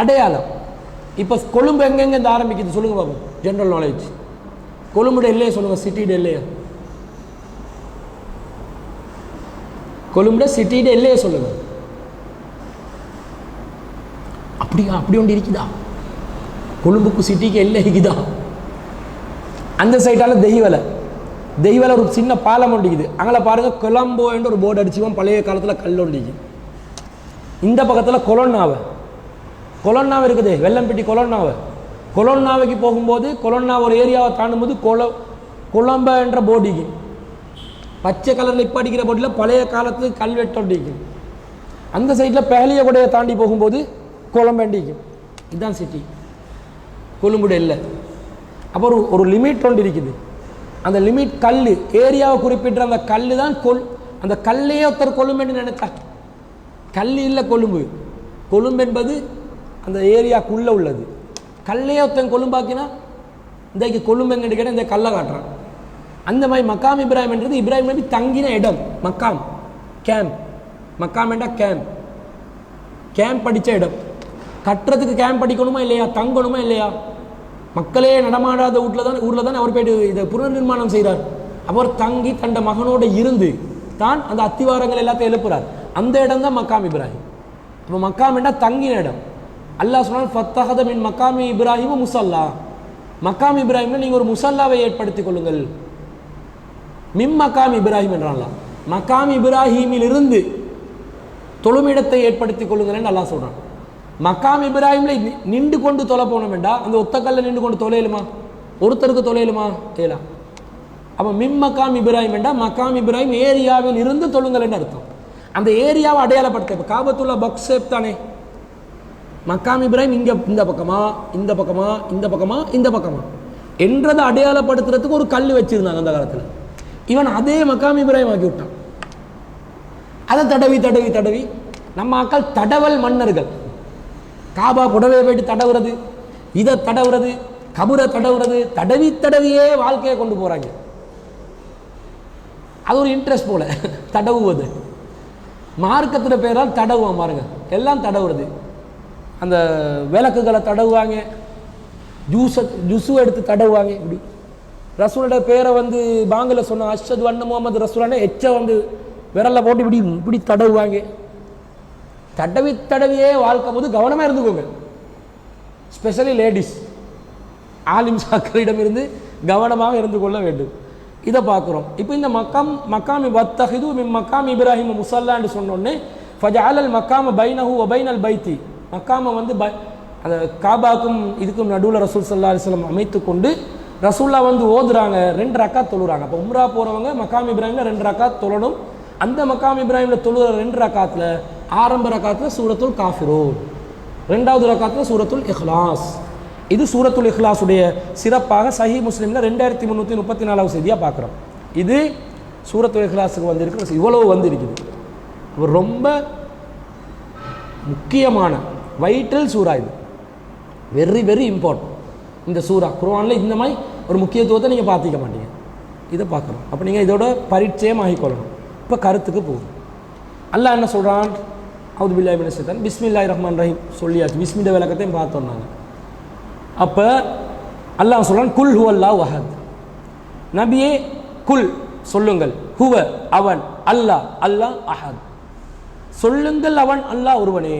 A: அடையாளம். இப்போ கொழும்பு எங்கெங்க இந்த ஆரம்பிக்குது சொல்லுங்க பாபு, ஜென்ரல் நாலேஜ். கொழும்புட இல்லையே சொல்லுங்க, சிட்டிட இல்லையா? கொழும்புட சிட்டிட இல்லையே சொல்லுங்க. அப்படியா? அப்படி ஒன்று இருக்குதா? கொழும்புக்கு சிட்டிக்கு எல்லை இருக்குதா? அந்த சைட்டால தெய்வலை ஒரு சின்ன பாலம் ஒண்டிக்குது. அங்கே பாருங்க கொலம்போ என்று ஒரு போர்டு அடிச்சுவோம், பழைய காலத்தில் கல் ஒண்டிக்கு. இந்த பக்கத்தில் கொலொன்னாவை இருக்குது, வெள்ளம்பட்டி கொலொன்னாவைக்கு போகும்போது கொலொன்னா ஒரு ஏரியாவை தாண்டும்போது கொலம்ப என்ற போர்டிக்கு பச்சை கலரில் இப்போ அடிக்கிற போர்டில் பழைய காலத்துக்கு கல்வெட்டு ஒண்டிக்கு. அந்த சைட்டில் பெஹலிய கொடையை தாண்டி போகும்போது கொலம்பண்டிக்கு. இதுதான் சிட்டி கொழும்புட இல்லை. அப்புறம் ஒரு லிமிட் ஒன்று இருக்குது. அந்த லிமிட் கல் ஏரியாவை குறிப்பிட்ட அந்த கல் தான் அந்த கல்லையே ஒருத்தர் கொழும்பு என்று நினைச்சா. கல் இல்லை கொழும்பு. கொழும்பு என்பது அந்த ஏரியாவுக்குள்ளே உள்ளது. கல்லையே ஒருத்தன் கொழும்பாக்கினா இன்றைக்கு கொழும்பு எங்கே கேட்டால் இந்த கல்லை காட்டுறான். அந்த மாதிரி மக்காம் இப்ராஹிம் என்றது இப்ராஹிம் நபி தங்கின இடம். மக்காம் கேம்ப், மக்காம் என்றால் கேம்ப் படித்த இடம். கட்டுறதுக்கு கேம்ப் படிக்கணுமா இல்லையா? தங்கணுமா இல்லையா? மக்களே நடமாடாத ஊரில் தான் அவர் போய்ட்டு இதை புனர் நிர்மாணம் செய்கிறார். அவர் தங்கி தண்ட மகனோட இருந்து தான் அந்த அத்திவாரங்கள் எல்லாத்தையும் எழுப்புறார். அந்த இடம் தான் மக்காம் இப்ராஹிம். இப்போ மக்காம் என்றால் தங்கின இடம். அல்லாஹ் சொன்னால் ஃபத்தஹத மின் மக்காமி இப்ராஹிம் முசல்லா. மக்காம் இப்ராஹிம்ல நீங்கள் ஒரு முசல்லாவை ஏற்படுத்திக் கொள்ளுங்கள். மிம் மக்காம் இப்ராஹிம் என்றான்லாம். மக்காம் இப்ராஹிமில் இருந்து தொழுமிடத்தை ஏற்படுத்திக் கொள்ளுங்கள் அல்லாஹ் சொல்றான். மக்காம் இப்ராஹிம்ல நின்று கொண்டு தொலை போனோம் வேண்டா, அந்த ஒத்தக்கல்ல நின்று கொண்டு தொலையலுமா? ஒருத்தருக்கு தொலையலுமா? ஏலா. அப்போ மிம் மக்காம் இப்ராஹிம் வேண்டா மக்காம் இப்ராஹிம் ஏரியாவில் இருந்து தொழுங்கள் என்று அர்த்தம். அந்த ஏரியாவை அடையாளப்படுத்த இப்போ காபத்துல்லா பாக்ஸ் ஷேப் தானே. மக்காம் இப்ராஹிம் இங்கே இந்த பக்கமா இந்த பக்கமா இந்த பக்கமா இந்த பக்கமா என்றதை அடையாளப்படுத்துறதுக்கு ஒரு கல் வச்சிருந்தாங்க அந்த காலத்தில். இவன் அதே மக்காம் இப்ராஹிம் ஆக்கி விட்டான். அதை தடவி தடவி தடவி நம்ம ஆக்கள் தடவல் மன்னர்கள். காபா புடவை போயிட்டு தடவுறது, இதை தடவுறது, கபுரை தடவுறது, தடவி தடவியே வாழ்க்கையை கொண்டு போறாங்க. அது ஒரு இன்ட்ரெஸ்ட் போல தடவுவது. மார்க்கத்தில் பேரால் தடவுவான் பாருங்க, எல்லாம் தடவுறது. அந்த விளக்குகளை தடவுவாங்க, ஜூஸு எடுத்து தடவுவாங்க. இப்படி ரசூலோட பேரை வந்து பாங்கில் சொன்ன அஷ்ஹது அன்ன முஹம்மது ரசூலான எச்ச வந்து விரல்ல போட்டு இப்படி இப்படி தடவுவாங்க. தடவி தடவியே வாழ்க்கை போது கவனமாக இருந்துக்கோங்க. ஸ்பெஷலி லேடிஸ் ஆலிம் சாக்கரிடம் இருந்து கவனமாக இருந்து கொள்ள வேண்டும். இதை பார்க்குறோம். இப்போ இந்த மக்காமி வத்தஹிது மின் மக்காம் இப்ராஹிம் முசல்லான்னு சொன்னோடனே ஃபஜஅலல் மக்காம பைனஹு வ பைனல் பைத்தி, மக்காமை வந்து அந்த காபாக்கும் இதுக்கும் நடுவில் ரசூல் ஸல்லல்லாஹு அலைஹி வஸல்லம் அமைத்து கொண்டு ரசூல்லா வந்து ஓதுறாங்க, 2 ரக்காத் தொழுறாங்க. அப்போ உம்ரா போகிறவங்க மக்காம் இப்ராஹிமில் 2 ரக்காத் தொழணும். அந்த மக்காம் இப்ராஹிமில் தொழுகிற 2 ரக்காத்தில் ஆரம்ப ரக்காத்தில் சூரத்துல் காஃபிரூன், 2வது ரக்காத்தில் சூரத்துல் இஹ்லாஸ். இது சூரத்துல் இஹ்லாஸுடைய சிறப்பாக சஹீ முஸ்லிமில் 2334 செய்தியாக பார்க்குறோம். இது சூரத்துல் இஹ்லாஸுக்கு வந்திருக்கு. இவ்வளவு வந்திருக்குது. ரொம்ப முக்கியமான வைட்டல் சூறா இது. Very very important. இந்த சூறா குர்ஆனில் இந்த மாதிரி ஒரு முக்கியத்துவத்தை நீங்கள் பார்த்திக்க மாட்டீங்க. இதை பார்க்குறோம். அப்போ நீங்கள் இதோட பரிச்சயம் ஆகிக்கொள்ளணும். இப்போ கருத்துக்கு போகும். அல்லாஹ் என்ன சொல்கிறான்? அவுது பில்லாஹி மினஷ் ஷைத்தானிர் பிஸ்மில்லாஹிர் ரஹ்மானிர் ரஹீம் சொல்லியாச்சு. பிஸ்மிட விளக்கத்தையும் பார்த்தோம் நாங்கள். அப்போ அல்லாஹ் சொல்கிறான் குல் ஹுவல்லாஹு அஹத். நபியே குல் சொல்லுங்கள், ஹுவ அவன், அல்லாஹ் அல்லாஹ் அஹத் சொல்லுங்கள், அவன் அல்லாஹ் ஒருவனே.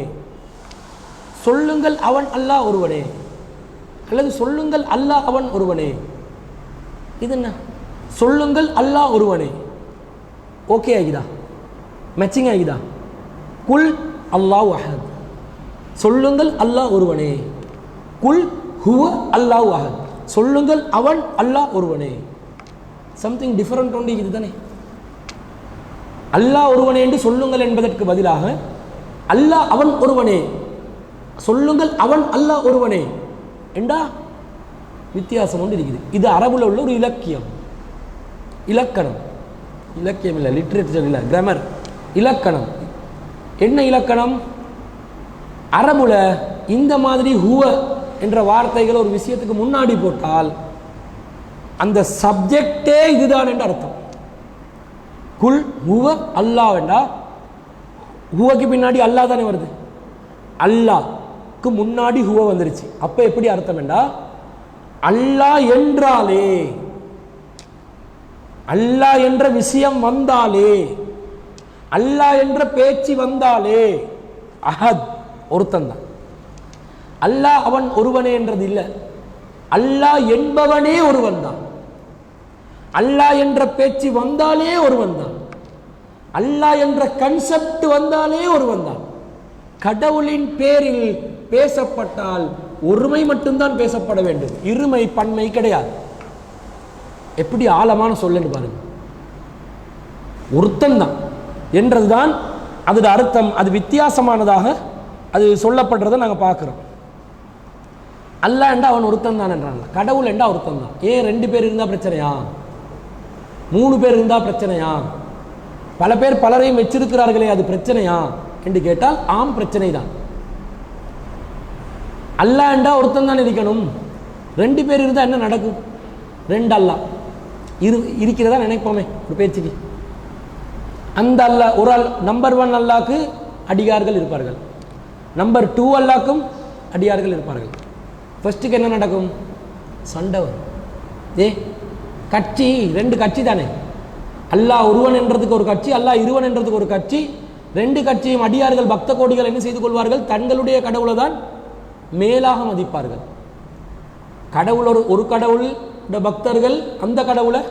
A: சொல்லுங்கள் அவன் அல்லாஹ் ஒருவனே, அல்லது சொல்லுங்கள் அல்லாஹ் அவன் ஒருவனே. இது என்ன? சொல்லுங்கள் அல்லாஹ் ஒருவனே. ஓகே ஆகிதா? மேட்சிங் ஆகிதா? குல் அல்லாஹ் அஹத், சொல்லுங்கள் அல்லாஹ் ஒருவனே. குல் ஹுவ அல்லாஹ் அஹத், சொல்லுங்கள் அவன் அல்லாஹ் ஒருவனே. சம்திங் டிஃபரெண்ட் ஒன்று இது தானே. அல்லாஹ் ஒருவனே என்று சொல்லுங்கள் என்பதற்கு பதிலாக அல்லாஹ் அவன் ஒருவனே, சொல்லுங்கள் அவன் அல்லாஹ் ஒருவனே என்றா வித்தியாசம் ஒன்று இருக்குது. இது அரபுல உள்ள ஒரு இலக்கியம், இலக்கணம். இலக்கியம் இல்லை, லிட்ரேச்சர் இல்லை, கிராமர், இலக்கணம். என்ன இலக்கணம்? அரபுல இந்த மாதிரி ஹுவ என்ற வார்த்தைகளை ஒரு விஷயத்துக்கு முன்னாடி போட்டால் அந்த சப்ஜெக்டே இதுதான் என்று அர்த்தம். குல் ஹுவ அல்லாஹ் வேண்டா, ஹுவக்கு பின்னாடி அல்லாஹ் தானே வருது. அல்லாஹ்க்கு முன்னாடி ஹுவ வந்துருச்சு. அப்ப எப்படி அர்த்தம் வேண்டா, அல்லாஹ் என்றாலே, அல்லாஹ் என்ற விஷயம் வந்தாலே, அல்லாஹ் என்ற பேச்சு வந்தாலே அஹத் ஒருத்தன் தான். அல்லாஹ் அவன் ஒருவனே என்றது இல்லை, அல்லாஹ் என்பவனே ஒருவன் தான். அல்லாஹ் என்ற பேச்சு வந்தாலே ஒருவன் தான். அல்லாஹ் என்ற கன்செப்ட் வந்தாலே ஒருவன் தான். கடவுளின் பேரில் பேசப்பட்டால் ஒருமை மட்டும்தான் பேசப்பட வேண்டும், இருமை பன்மை கிடையாது. எப்படி ஆழமான சொல்லுன்னு பாருங்க. ஒருத்தன் தான் என்றதுதான் அதோட அர்த்தம். அது வித்தியாசமானதாக அது சொல்லப்படுறதை நாங்கள் பார்க்குறோம். அல்லாஹ் என்றா அவன் ஒருத்தன் தான் என்றாங்க. கடவுள் என்றா ஒருத்தன் தான். ஏன் 2 பேர் இருந்தால் பிரச்சனையா? 3 பேர் இருந்தால் பிரச்சனையா? பல பேர் பலரையும் வச்சிருக்கிறார்களே, அது பிரச்சனையா என்று கேட்டால் ஆம், பிரச்சனை தான். அல்லாஹ் என்றா ஒருத்தன் தான் இருக்கணும். 2 பேர் இருந்தால் என்ன நடக்கும்? 2 அல்லாஹ் இருக்கிறதா நினைப்போமே ஒரு பேச்சுக்கு. அந்த அல்லாஹ் ஒரு நம்பர் 1 அல்லாஹ்க்கு அடியார்கள் இருப்பார்கள், நம்பர் 2 அல்லாஹ்க்கும் அடியார்கள் இருப்பார்கள். ஃபர்ஸ்ட்டுக்கு என்ன நடக்கும்? சண்டை வரும். கட்சி 2 கட்சி தானே, அல்லாஹ் ஒருவன் என்றதுக்கு ஒரு கட்சி, அல்லாஹ் இருவன் என்றதுக்கு ஒரு கட்சி. ரெண்டு கட்சியும் அடியார்கள் பக்த கோடிகள் என்ன செய்து கொள்வார்கள்? தங்களுடைய கடவுளை தான் மேலாக மதிப்பார்கள். கடவுள் ஒரு கடவுள் பக்தர்கள் அந்த கடவுளை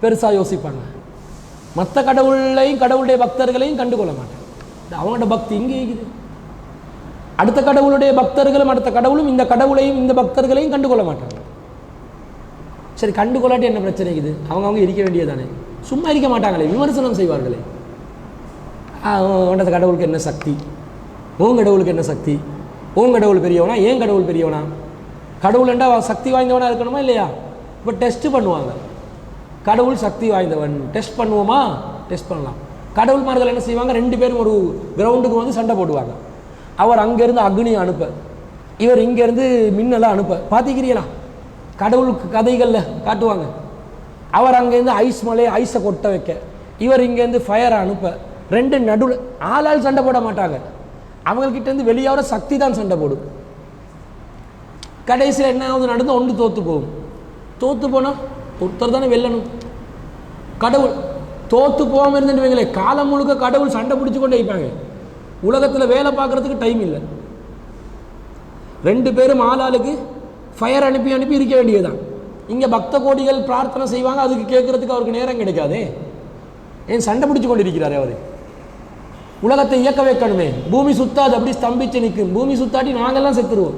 A: பெருசா யோசிப்பாங்க. மற்ற கடவுளையும் கடவுளுடைய பக்தர்களையும் கண்டுகொள்ள மாட்டாங்க. அவங்களோட பக்தி இங்கே இருக்குது. அடுத்த கடவுளுடைய பக்தர்களும் அடுத்த கடவுளும் இந்த கடவுளையும் இந்த பக்தர்களையும் கண்டுகொள்ள மாட்டாங்க. சரி, கண்டுகொள்ளாட்டி என்ன பிரச்சனை இருக்குது? அவங்க இருக்க வேண்டியதானே, சும்மா இருக்க மாட்டாங்களே, விமர்சனம் செய்வார்களே. அந்த கடவுளுக்கு என்ன சக்தி, உன் கடவுளுக்கு என்ன சக்தி, உன் கடவுள் பெரியவனா ஏன் கடவுள் பெரியவனா? கடவுள் என்றால் சக்தி வாய்ந்தவனா இருக்கணுமா இல்லையா? இப்போ டெஸ்ட் பண்ணுவாங்க, கடவுள் சக்தி வாய்ந்தவன் டெஸ்ட் பண்ணுவோமா? டெஸ்ட் பண்ணலாம். கடவுள்மார்கள் என்ன செய்வாங்க? ரெண்டு பேரும் ஒரு கிரவுண்டுக்கு வந்து சண்டை போடுவாங்க. அவர் அங்கேருந்து அக்னியை அனுப்ப, இவர் இங்கேருந்து மின்னலாம் அனுப்ப. பார்த்துக்கிறீங்களா? கடவுளுக்கு கதைகளில் காட்டுவாங்க. அவர் அங்கேருந்து ஐஸ் மலையை ஐஸை கொட்ட வைக்க, இவர் இங்கேருந்து ஃபயரை அனுப்ப. ரெண்டு நடுவில் ஆளால் சண்டை போட மாட்டாங்க. அவங்கக்கிட்டேருந்து வெளியாகிற சக்தி தான் சண்டை போடும். கடைசியில் என்ன ஆகுது? நடந்து ஒன்று தோற்று போகும். தோற்று போனால் ஒருத்தர் தானே வெல்லணும். கடவுள் தோற்று போகாமல் இருந்துட்டு வைங்களே, காலம் முழுக்க கடவுள் சண்டை பிடிச்சி கொண்டே வைப்பாங்க. உலகத்தில் வேலை பார்க்குறதுக்கு டைம் இல்லை. ரெண்டு பேரும் ஆளாளுக்கு ஃபயர் அனுப்பி அனுப்பி இருக்க வேண்டியதுதான். இங்கே பக்த கோடிகள் பிரார்த்தனை செய்வாங்க, அதுக்கு கேட்கறதுக்கு அவருக்கு நேரம் கிடைக்காதே. ஏன் சண்டை பிடிச்சி கொண்டு இருக்கிறாரே அவர்? உலகத்தை இயக்க வைக்கணுமே. பூமி சுத்தாது, அப்படி ஸ்தம்பிச்சு நிற்கும். பூமி சுத்தாட்டி நாங்கள்லாம் செத்துருவோம்.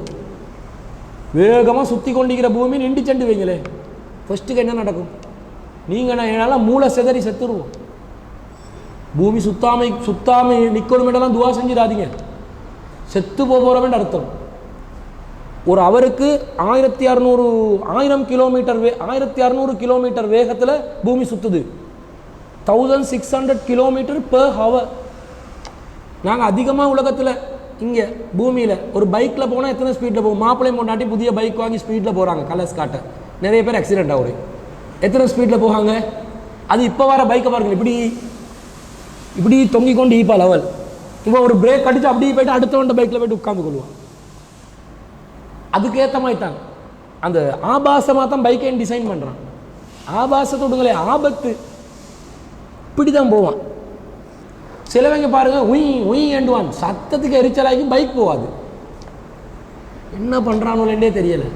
A: வேகமாக சுற்றி கொண்டிருக்கிற பூமி நின்று செண்டு வைங்களே, ஃபர்ஸ்ட்டுக்கு என்ன நடக்கும்? நீங்கள் நான் என்னால் மூளை செதறி செத்துருவோம். பூமி சுத்தாமை நிற்கணுமெல்லாம் துவா செஞ்சிடாதீங்க. செத்து போகிறவன் அர்த்தம். ஒரு அவருக்கு 1600 கிலோமீட்டர் வேகத்தில் பூமி சுற்றுது. 1600 கிலோமீட்டர் பெர் ஹவர். நாங்கள் அதிகமாக உலகத்தில் இங்கே பூமியில் ஒரு பைக்கில் போனால் எத்தனை ஸ்பீடில் போகும்? மாப்பிள்ளை முன்னாடி புதிய பைக் வாங்கி ஸ்பீடில் போகிறாங்க, கலர்ஸ் காட்ட. நிறைய பேர் ஆக்சிடென்ட் ஆகுது. எத்தனை ஸ்பீடில் போகாங்க? அது இப்போ வர பைக்கை பாருங்க, இப்படி இப்படி தொங்கிக் கொண்டு ஈப்பா லெவல். இப்போ ஒரு பிரேக் அடித்து அப்படியே போய்ட்டு அடுத்தவண்ட பைக்கில் போய்ட்டு உட்காந்து கொள்வான். அதுக்கேற்ற மாதிரி தான் அந்த ஆபாசமாக தான் பைக்கை டிசைன் பண்ணுறான். ஆபாசத்தை விடுங்களே, ஆபத்து இப்படி தான் போவான். சிலவங்க பாருங்க, உய் ஏண்டுவான், சத்தத்துக்கு எரிச்சலாகி பைக் போவாது. என்ன பண்ணுறானோலேண்டே தெரியலை.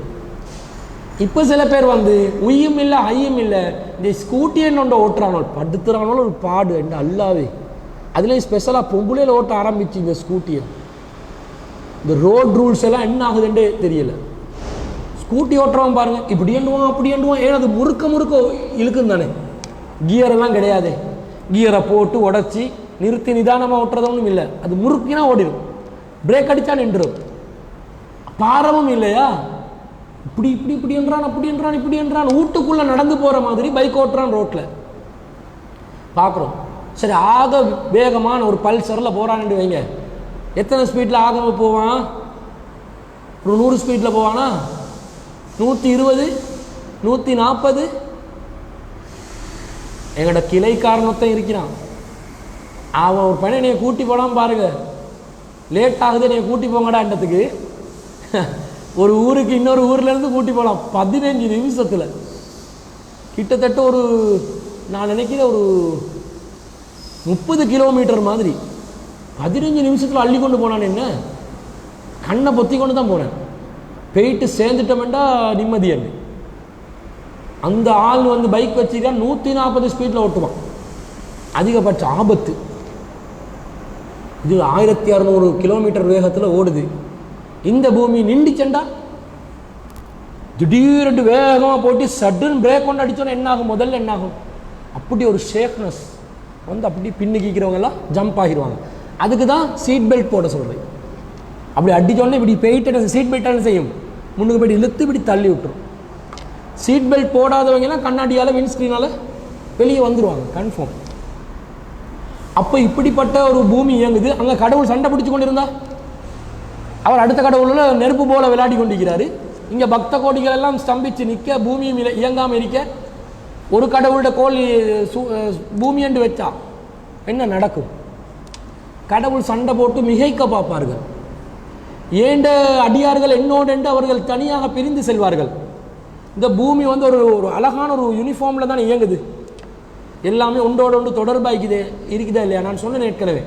A: இப்போ சில பேர் வந்து உய்யும் இல்லை ஐயும் இல்லை, இந்த ஸ்கூட்டி என்ன ஓட்டுறானோ படுத்துறானோ ஒரு பாடு என்ன அல்லாவே. அதுலேயும் ஸ்பெஷலாக பொம்புலையில் ஓட்ட ஆரம்பிச்சு இந்த ஸ்கூட்டியை. இந்த ரோட் ரூல்ஸ் எல்லாம் என்ன ஆகுதுன்றே தெரியல. ஸ்கூட்டி ஓட்டுறவன் பாருங்க, இப்படி ஏண்டுவான் அப்படி ஏண்டுவான். ஏன்னா அது முறுக்க இழுக்குன்னு தானே, கியரெல்லாம் கிடையாது. கியரை போட்டு உடச்சி நிறுத்தி நிதானமாக ஓட்டுறதும் இல்லை. அது முறுக்கினா ஓடிடும், பிரேக் அடித்தா நின்றுடும். பாரமும் இல்லையா? இப்படி இப்படி இப்படி என்றான் அப்படி என்றான் இப்படி என்றான். வீட்டுக்குள்ளே நடந்து போகிற மாதிரி பைக் ஓட்டுறான் ரோட்டில் பார்க்குறோம். சரி, ஆக வேகமான ஒரு பல்சரில் போகிறான்னு வைங்க, எத்தனை ஸ்பீடில் ஆக போவான்? ஒரு 100 ஸ்பீடில் போவானா? 120 140. எங்களோட கிளை காரணத்தான் இருக்கிறான். அவன் ஒரு பையனை என்னை கூட்டி போனான் பாருங்க, லேட் ஆகுது என்னை கூட்டி போங்கடான்றதுக்கு. ஒரு ஊருக்கு இன்னொரு ஊர்லேருந்து கூட்டி போகலாம் 15 நிமிஷத்தில். கிட்டத்தட்ட ஒரு நான் நினைக்கிறேன் ஒரு 30 கிலோமீட்டர் மாதிரி 15 நிமிஷத்தில் அள்ளி கொண்டு போனான். என்ன கண்ணை பொத்தி கொண்டு தான் போனேன். போயிட்டு சேர்ந்துட்டோம்டா நிம்மதியன்னு. அந்த ஆள் வந்து பைக் வச்சுக்கா 140 ஸ்பீடில் ஓட்டுவான். அதிகபட்ச ஆபத்து. இது 1600 கிலோமீட்டர் வேகத்தில் ஓடுது. இந்த பூமி நின்றுச்சண்டா திடீரென்று வேகமாக போட்டு சடன் பிரேக் கொண்டு அடித்தோன்னா என்ன ஆகும்? முதல்ல என்ன ஆகும்? அப்படி ஒரு ஷேக்னஸ் வந்து அப்படி பின்னுக்கிக்கிறவங்கெல்லாம் ஜம்ப் ஆகிடுவாங்க. அதுக்கு தான் சீட் பெல்ட் போட சொல்கிறேன். அப்படி அடித்தோடனே இப்படி போயிட்டு சீட் பெல்ட் என்ன செய்யும்? முன்னுக்கு போய்ட்டு இழுத்து இப்படி தள்ளி விட்டுரும். சீட் பெல்ட் போடாதவங்கலாம் கண்ணாடியால் விண்ஸ்க்ரீனால் வெளியே வந்துடுவாங்க கன்ஃபார்ம். அப்போ இப்படிப்பட்ட ஒரு பூமி இயங்குது. அங்கே கடவுள் சண்டை பிடிச்சி கொண்டு இருந்தா அவர் அடுத்த கடவுளில் நெருப்பு போல விளையாடி கொண்டிருக்கிறாரு. இங்கே பக்த கோடிகள் எல்லாம் ஸ்தம்பிச்சு நிற்க, பூமியும் இயங்காமல் இருக்க. ஒரு கடவுளோட கோல் பூமி என்று வச்சா என்ன நடக்கும்? கடவுள் சண்டை போட்டு மிகைக்க பார்ப்பார்கள். ஏண்ட அடியார்கள் என்னோடு என்று அவர்கள் தனியாக பிரிந்து செல்வார்கள். இந்த பூமி வந்து ஒரு அழகான ஒரு யூனிஃபார்மில் தான் இயங்குது. எல்லாமே ஒன்றோட ஒன்று தொடர்பாக இருக்குதா இல்லையா? நான் சொன்னேன் ஏற்கனவே,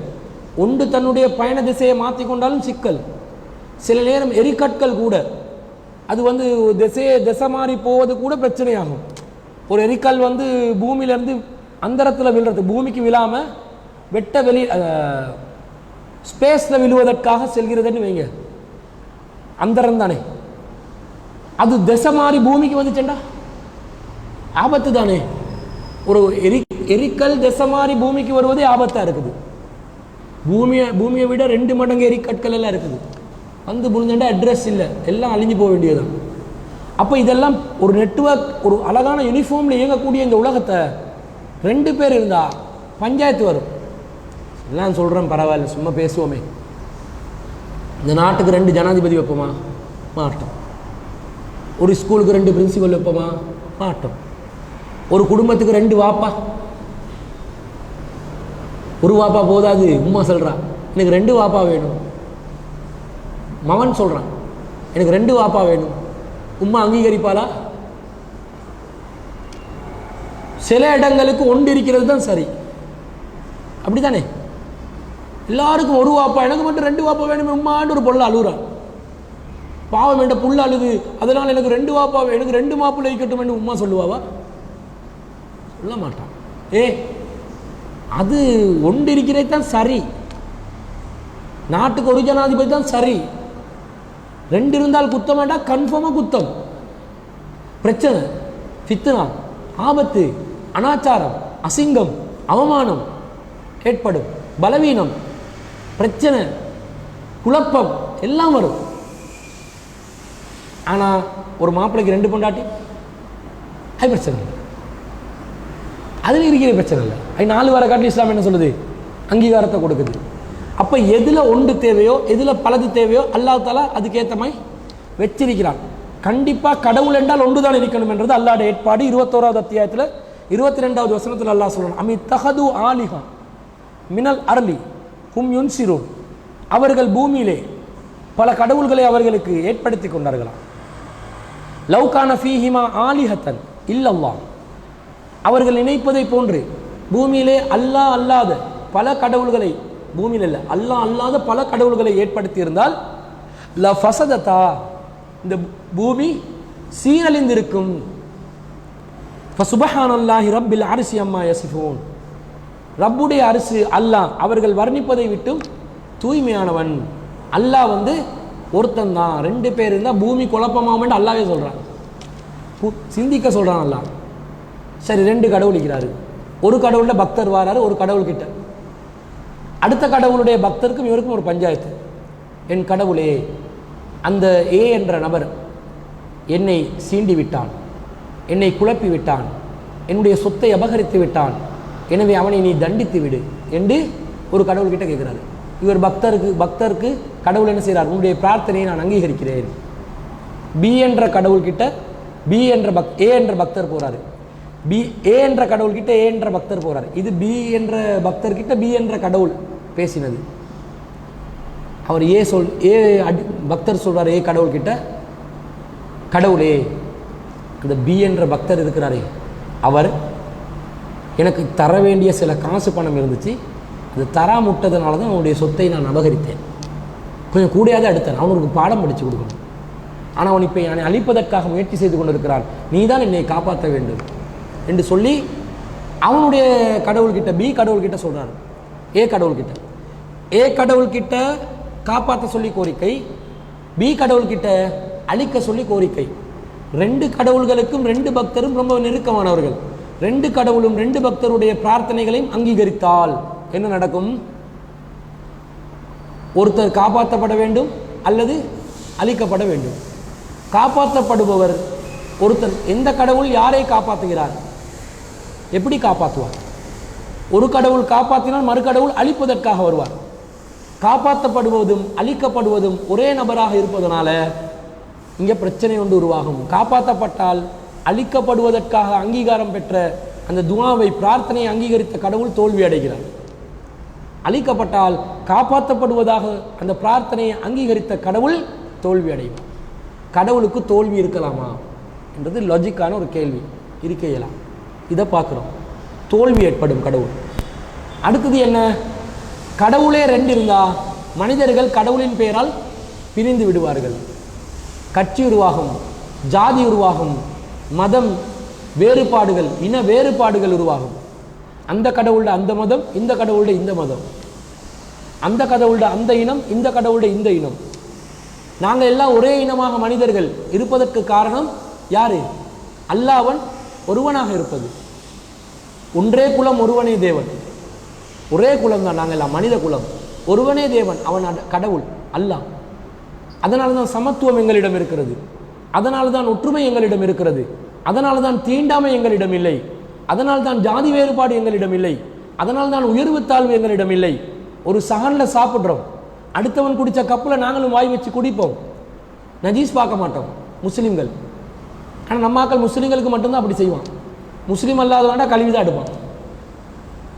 A: ஒன்று தன்னுடைய பயண திசையை மாற்றிக்கொண்டாலும் சிக்கல். சில நேரம் எரிக்கற்கள் கூட அது வந்து திசை மாறி போவது கூட பிரச்சனையாகும். ஒரு எரிக்கல் வந்து பூமியிலேருந்து அந்தரத்தில் விழுறது, பூமிக்கு விழாமல் வெட்ட வெளி ஸ்பேஸில் விழுவதற்காக செல்கிறதுன்னு வைங்க, அந்தரம் தானே, அது திசை மாறி பூமிக்கு வந்துச்சேண்டா ஆபத்து தானே. ஒரு எரிக்கல் திசை மாறி பூமிக்கு வருவதே ஆபத்தாக இருக்குது. பூமியை விட 2 மடங்கு எரிக்கற்கள் எல்லாம் இருக்குது. வந்து புரிஞ்சுட்டா அட்ரஸ் இல்லை, எல்லாம் அழிஞ்சு போக வேண்டியதுதான். அப்போ இதெல்லாம் ஒரு நெட்வொர்க், ஒரு அழகான யூனிஃபார்மில் இயங்கக்கூடிய இந்த உலகத்தை 2 பேர் இருந்தால் பஞ்சாயத்து வரும். எல்லாம் சொல்கிறேன், பரவாயில்ல, சும்மா பேசுவோமே. இந்த நாட்டுக்கு 2 ஜனாதிபதி வைப்போமா? மாட்டோம். ஒரு ஸ்கூலுக்கு 2 பிரின்சிபல் வைப்போமா? மாட்டோம். ஒரு குடும்பத்துக்கு 2 வாப்பா, ஒரு வாப்பா போதாது. உம்மா சொல்கிறா எனக்கு 2 வாப்பா வேணும், மகன் சொல்கிறான் எனக்கு 2 வாப்பா வேணும், உம்மா அங்கீகரிப்பாளா? சில இடங்களுக்கு ஒன்று இருக்கிறது தான் சரி, அப்படித்தானே? எல்லாருக்கும் ஒரு வாப்பா, எனக்கு மட்டும் 2 வாப்பா வேணும் உம்மான்னு ஒரு பொருள் அழுகுறான். பாவம் என்ற புள்ள அழுது, அதனால் எனக்கு 2 வாப்பா, எனக்கு 2 மாப்பிள்ளை வைக்கட்டும் என்று உம்மா சொல்லுவாவா? சொல்ல மாட்டான். அது ஒன்று இருக்கிறது தான் சரி, நாட்டுக்கு ஒரு ஜனாதிபதி தான் சரி. 2 இருந்தால் குத்தம் வேண்டாம், கன்ஃபார்மாக குத்தம். பிரச்சனை, ஃபித்னா, ஆபத்து, அனாச்சாரம், அசிங்கம், அவமானம் ஏற்படும், பலவீனம், பிரச்சனை, குழப்பம் எல்லாம் வரும். ஆனால் ஒரு மாப்பிள்ளைக்கு 2 பொண்டாட்டி, அது பிரச்சனை இல்லை, அதில் இருக்கிற பிரச்சனை இல்லை. அது 4 வார காட்டி இஸ்லாம் என்ன சொல்லுது? அங்கீகாரத்தை கொடுக்குது. அப்போ எதில் ஒன்று தேவையோ, எதில் பலது தேவையோ அல்லாஹ் தஆலா அதுக்கேற்ற மாதிரி வச்சிருக்கிறான். கண்டிப்பாக கடவுள் என்றால் ஒன்று தான் இருக்கணும் என்றது அல்லாஹ்ட ஏற்பாடு. 21வது அத்தியாயத்தில் 22வது வசனத்தில் அல்லாஹ் சொல்றான், அமி தஹது ஆலிஹா மினல் அர்லி ஹும் யுன்சிரூன், அவர்கள் பூமியிலே பல கடவுள்களை அவர்களுக்கு ஏற்படுத்தி கொண்டார்களாம். லவ்கான ஃபீஹிமா ஆலிஹத்தன் இல்லல்லாஹ், அவர்கள் நினைப்பதை போன்று பூமியிலே அல்லாஹ் அல்லாத பல கடவுள்களை, பூமியில் இல்லை அல்லாஹ் அல்லாத பல கடவுள்களை ஏற்படுத்தி இருந்தால் ல ஃபஸததா, இந்த பூமி சீரழிந்திருக்கும். ஃபசுபஹானல்லாஹி ரப்பில் அர்ஷி அம்மா யசிஃபூன், ரப்புடைய அரிசி அல்லாஹ் அவர்கள் வர்ணிப்பதை விட்டும் தூய்மையானவன். அல்லாஹ் வந்து ஒருத்தன் தான், 2 பேர் இருந்தால் பூமி குழப்பமாமன்னு அல்லாவே சொல்கிறான், சிந்திக்க சொல்கிறான் அல்லாஹ். சரி, 2 கடவுள் இருக்கிறாரு, ஒரு கடவுளில் பக்தர் வாராரு ஒரு கடவுள்கிட்ட, அடுத்த கடவுளுடைய பக்தருக்கும் இவருக்கும் ஒரு பஞ்சாயத்து. என் கடவுளே, அந்த ஏ என்ற நபர் என்னை சீண்டி விட்டான், என்னை குழப்பி விட்டான், என்னுடைய சொத்தை அபகரித்து விட்டான், எனவே அவனை நீ தண்டித்து விடு என்று ஒரு கடவுள்கிட்ட கேட்குறாரு. இவர் பக்தருக்கு கடவுள் என்ன செய்கிறார்? உன்னுடைய பிரார்த்தனையை நான் அங்கீகரிக்கிறேன். பி என்ற கடவுள்கிட்ட ஏ என்ற பக்தர் போகிறாரு, ஏ என்ற கடவுள்கிட்ட ஏ என்ற பக்தர் போகிறார். இது பி என்ற பக்தர்கிட்ட பி என்ற கடவுள் பேசினது. அவர் பக்தர் சொல்றாரு ஏ கடவுள்கிட்ட, கடவுளே, அந்த பி என்ற பக்தர் இருக்கிறாரே, அவர் எனக்கு தர வேண்டிய சில காசு பணம் இருந்துச்சு, அது தராமுட்டதுனால தான் அவனுடைய சொத்தை நான் அபகரித்தேன், கொஞ்சம் கூடையாவது அடுத்தேன், அவனுக்கு பாடம் படித்து கொடுக்கணும். ஆனால் அவன் இப்போ என்னை அழிப்பதற்காக முயற்சி செய்து கொண்டிருக்கிறான், நீ தான் என்னை காப்பாற்ற வேண்டும் என்று சொல்லி அவனுடைய கடவுள்கிட்ட பி கடவுள்கிட்ட சொல்கிறார். ஏ கடவுள்கிட்ட காப்பாற்ற சொல்லி கோரிக்கை, பி கடவுள்கிட்ட அழிக்க சொல்லி கோரிக்கை. 2 கடவுள்களுக்கும் 2 பக்தரும் ரொம்ப நெருக்கமானவர்கள். 2 கடவுளும் 2 பக்தருடைய பிரார்த்தனைகளையும் அங்கீகரித்தால் என்ன நடக்கும்? ஒருத்தர் காப்பாற்றப்பட வேண்டும் அல்லது அழிக்கப்பட வேண்டும். காப்பாற்றப்படுபவர் ஒருத்தர், எந்த கடவுள் யாரை காப்பாற்றுகிறார், எப்படி காப்பாற்றுவார்? ஒரு கடவுள் காப்பாற்றினால் மறு கடவுள் அழிப்பதற்காக வருவார். காப்பாற்றப்படுவதும் அழிக்கப்படுவதும் ஒரே நபராக இருப்பதனால இங்கே பிரச்சனை ஒன்று உருவாகும். காப்பாற்றப்பட்டால் அழிக்கப்படுவதற்காக அங்கீகாரம் பெற்ற அந்த துஆவை, பிரார்த்தனையை அங்கீகரித்த கடவுள் தோல்வி அடைகிறார். அழிக்கப்பட்டால் காப்பாற்றப்படுவதாக அந்த பிரார்த்தனையை அங்கீகரித்த கடவுள் தோல்வி அடைவார். கடவுளுக்கு தோல்வி இருக்கலாமா என்றது லாஜிக்கான ஒரு கேள்வி, இருக்க இயலாம். இதை பார்க்குறோம். தோல்வி ஏற்படும் கடவுள். அடுத்தது என்ன? கடவுளே ரெண்டு இருந்தா மனிதர்கள் கடவுளின் பெயரால் பிரிந்து விடுவார்கள். கட்சி உருவாகும், ஜாதி உருவாகும், மதம் வேறுபாடுகள், இன வேறுபாடுகள் உருவாகும். அந்த கடவுளோட அந்த மதம், இந்த கடவுளோட இந்த மதம், அந்த கடவுளோட அந்த இனம், இந்த கடவுளோட இந்த இனம். நாங்கள் எல்லாம் ஒரே இனமாக மனிதர்கள் இருப்பதற்கு காரணம் யாரு? அல்லாஹ்வன் ஒருவனாக இருப்பது. ஒன்றே குலம் ஒருவனே தேவன். ஒரே குலம் தான் நாங்கள் எல்லாம், மனித குலம். ஒருவனே தேவன், அவன் கடவுள் அல்லாஹ். அதனால தான் சமத்துவம் எங்களிடம் இருக்கிறது, அதனால தான் ஒற்றுமை எங்களிடம் இருக்கிறது, அதனால தான் தீண்டாமை எங்களிடம் இல்லை, அதனால் தான் ஜாதி வேறுபாடு எங்களிடம் இல்லை, அதனால் தான் உயர்வு தாழ்வு எங்களிடம் இல்லை. ஒரு சகனில் சாப்பிட்றோம், அடுத்தவன் குடித்த கப்பில் நாங்களும் வாய் வச்சு குடிப்போம், நஜீஸ் பார்க்க மாட்டோம் முஸ்லீம்கள். ஆனால் நம்மாக்கள் முஸ்லீம்களுக்கு மட்டும்தான் அப்படி செய்வான், முஸ்லீம் அல்லாதவன்டா கழுவிதான் எடுப்பான்.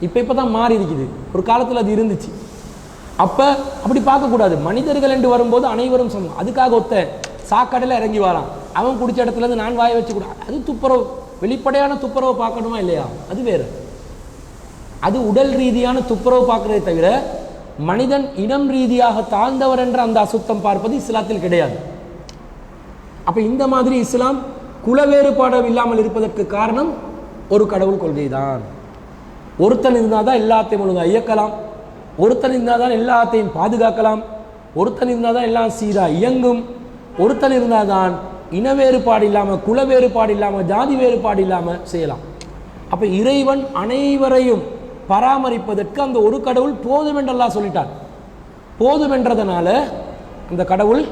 A: இப்போ தான் மாறி இருக்குது, ஒரு காலத்தில் அது இருந்துச்சு. அப்போ அப்படி பார்க்கக்கூடாது. மனிதர்கள் என்று வரும்போது அனைவரும் சமம். அதுக்காக ஒத்த சாக்கடையில் இறங்கி வரான், அவன் குடித்த இடத்துலேருந்து நான் வாயை வச்சு கூட, அது துப்புரவு, வெளிப்படையான துப்புரவு பார்க்கணுமா இல்லையா? அது வேறு. அது உடல் ரீதியான துப்புரவு பார்க்கறதை தவிர மனிதன் இனம் ரீதியாக தாழ்ந்தவர் என்ற அந்த அசுத்தம் பார்ப்பது இஸ்லாத்தில் கிடையாது. அப்போ இந்த மாதிரி இஸ்லாம் குல வேறுபாடு இல்லாமல் இருப்பதற்கு காரணம் ஒரு கடவுள் கொள்கை தான். ஒருத்தன் இருந்தால் தான் எல்லாத்தையும் ஒழுங்காக இயக்கலாம், ஒருத்தன் இருந்தால் தான் எல்லாத்தையும் பாதுகாக்கலாம், ஒருத்தன் இருந்தால் தான் எல்லாம் சீராக இயங்கும், ஒருத்தன் இருந்தால் தான் இன வேறுபாடு இல்லாமல், குல வேறுபாடு இல்லாமல், ஜாதி வேறுபாடு இல்லாமல் செய்யலாம். அப்போ இறைவன் அனைவரையும் பராமரிப்பதற்கு அந்த ஒரு கடவுள் போதும் என்று அல்லாஹ் சொல்லிட்டான். போதும் என்றதனால அந்த கடவுள்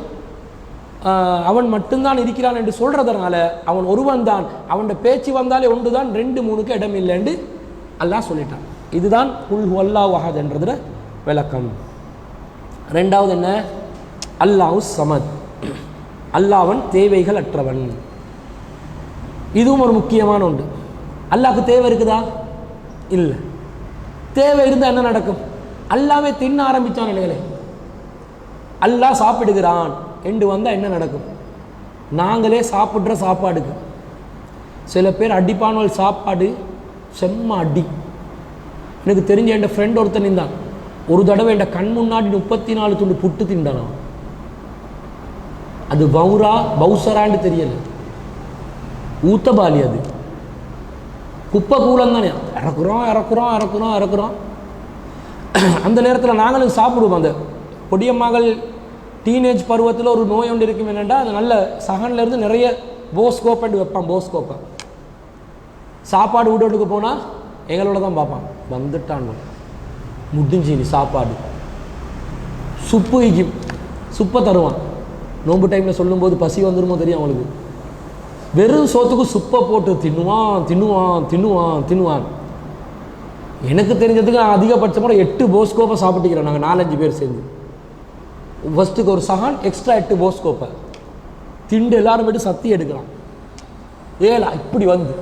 A: அவன் மட்டும்தான் இருக்கிறான் என்று சொல்றதுனால அவன் ஒருவன் தான், அவனோட பேச்சு வந்தாலே ஒன்று தான், 2-3க்கு இடம் இல்லை என்று அல்லாஹ் சொல்லிட்டான். இதுதான் குல் ஹுவல்லாஹு அஹத் என்றதுல விளக்கம். ரெண்டாவது என்ன? அல்லாஹு சமத், அல்லாஹ்வன் தேவைகள் அற்றவன். இதுவும் ஒரு முக்கியமான ஒன்று. அல்லாஹ்க்கு தேவை இருக்குதா? இல்லை. தேவை இருந்தால் என்ன நடக்கும்? அல்லாவே தின்ன ஆரம்பித்தான் இல்லைங்களே. அல்லாஹ் சாப்பிடுகிறான் என்று வந்தால் என்ன நடக்கும்? நாங்களே சாப்பிட்ற சாப்பாடுக்கு சில பேர் அடிப்பானவள் சாப்பாடு செம்ம அடி. எனக்கு தெரிஞ்ச என் ஃப்ரெண்ட் ஒருத்தன் இருந்தான், ஒரு தடவை என் கண் முன்னாடி 34 துண்டு புட்டு தின்றான். அது பௌசரான்னு தெரியல, ஊத்தபாலி, அது குப்பை கூலம் தானே. இறக்குறோம். அந்த நேரத்தில் நாங்களும் சாப்பிடுவோம். அந்த பொடியம்மாக்கள் டீனேஜ் பருவத்தில் ஒரு நோய் ஒன்று இருக்கும் என்னென்னா, அது நல்ல சகன்லேருந்து நிறைய போஸ்கோப்பை வைப்பான். போஸ்கோப்பை சாப்பாடு வீட்டுக்கு போனால் எங்களோட தான் பார்ப்பான். வந்துட்டான், முடிஞ்சு நீ சாப்பாடு. சுப்பை தருவான். நோன்பு டைமில் சொல்லும்போது பசி வந்துடுமோ தெரியும் அவனுக்கு. வெறும் சோத்துக்கு சுப்பை போட்டு தின்னுவான். எனக்கு தெரிஞ்சதுக்கு நான் அதிகபட்சமாக 8 போஸ்கோப்பை சாப்பிட்டுக்கிறோம் நாங்கள் 4-5 பேர் சேர்ந்து. ஃபஸ்ட்டுக்கு ஒரு சகான் எக்ஸ்ட்ரா 8 போஸ்கோப்பை திண்டு எல்லாரும் போய்ட்டு சத்தி எடுக்கிறான். ஏலா இப்படி வந்து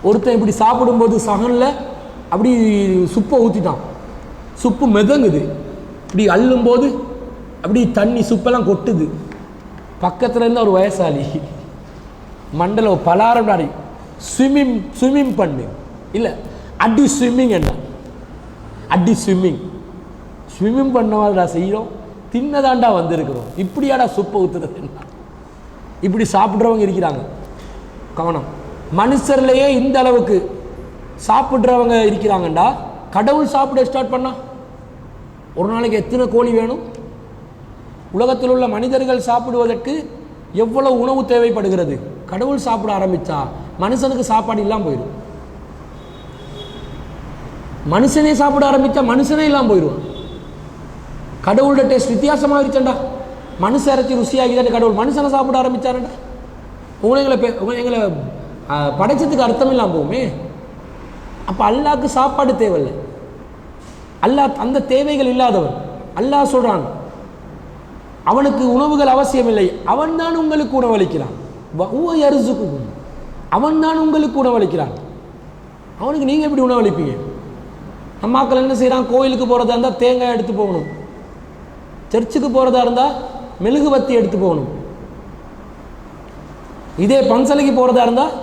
A: ஒருத்தன் இப்படி சாப்பிடும்போது சகனில் அப்படி சுப்பை ஊற்றிட்டான். சுப்பு மிதங்குது, இப்படி அள்ளும்போது அப்படி தண்ணி சுப்பெல்லாம் கொட்டுது. பக்கத்தில் இருந்து ஒரு வயசாளி மண்டல பலாரம் நாடி ஸ்விம்மிங் பண்ணு இல்லை அடி ஸ்விம்மிங் என்ன அடி ஸ்விம்மிங் பண்ணவாடா செய்கிறோம், தின்னதாண்டா வந்திருக்கிறோம், இப்படியாடா சுப்பை ஊற்றுறது என்ன? இப்படி சாப்பிட்றவங்க இருக்கிறாங்க. கவனம். மனுஷர்லையே இந்த அளவுக்கு சாப்பிட்றவங்க இருக்கிறாங்கண்டா, கடவுள் சாப்பிட ஸ்டார்ட் பண்ணா ஒரு நாளைக்கு எத்தனை கோழி வேணும்? உலகத்தில் உள்ள மனிதர்கள் சாப்பிடுவதற்கு எவ்வளவு உணவு தேவைப்படுகிறது? கடவுள் சாப்பிட ஆரம்பித்தா மனுஷனுக்கு சாப்பாடு இல்லாமல் போயிடும். மனுஷனே சாப்பிட ஆரம்பித்தா மனுஷனே இல்லாமல் போயிடுவான். கடவுளோட டேஸ்ட் வித்தியாசமாக இருச்சண்டா. மனுஷ இறைச்சி ருசியாகிதான் கடவுள் மனுஷனை சாப்பிட ஆரம்பித்தாருண்டா. எங்களை படைச்சதுக்கு அர்த்தம் இல்லாமல் போகுமே. அப்போ அல்லாஹ்க்கு சாப்பாடு தேவையில்லை. அல்லாஹ் அந்த தேவைகள் இல்லாதவன். அல்லாஹ் சொல்கிறான் அவனுக்கு உணவுகள் அவசியம் இல்லை, அவன் தான் உங்களுக்கு உணவளிக்கிறான். அவன் தான் உங்களுக்கு உணவளிக்கிறான். அவனுக்கு நீங்கள் எப்படி உணவளிப்பீங்க? அம்மாக்கள் என்ன செய்கிறான்? கோயிலுக்கு போகிறதா இருந்தால் தேங்காய் எடுத்து போகணும், சர்ச்சுக்கு போகிறதா இருந்தால் மெழுகுவத்தி எடுத்து போகணும், இதே பன்சலைக்கு போகிறதா இருந்தால்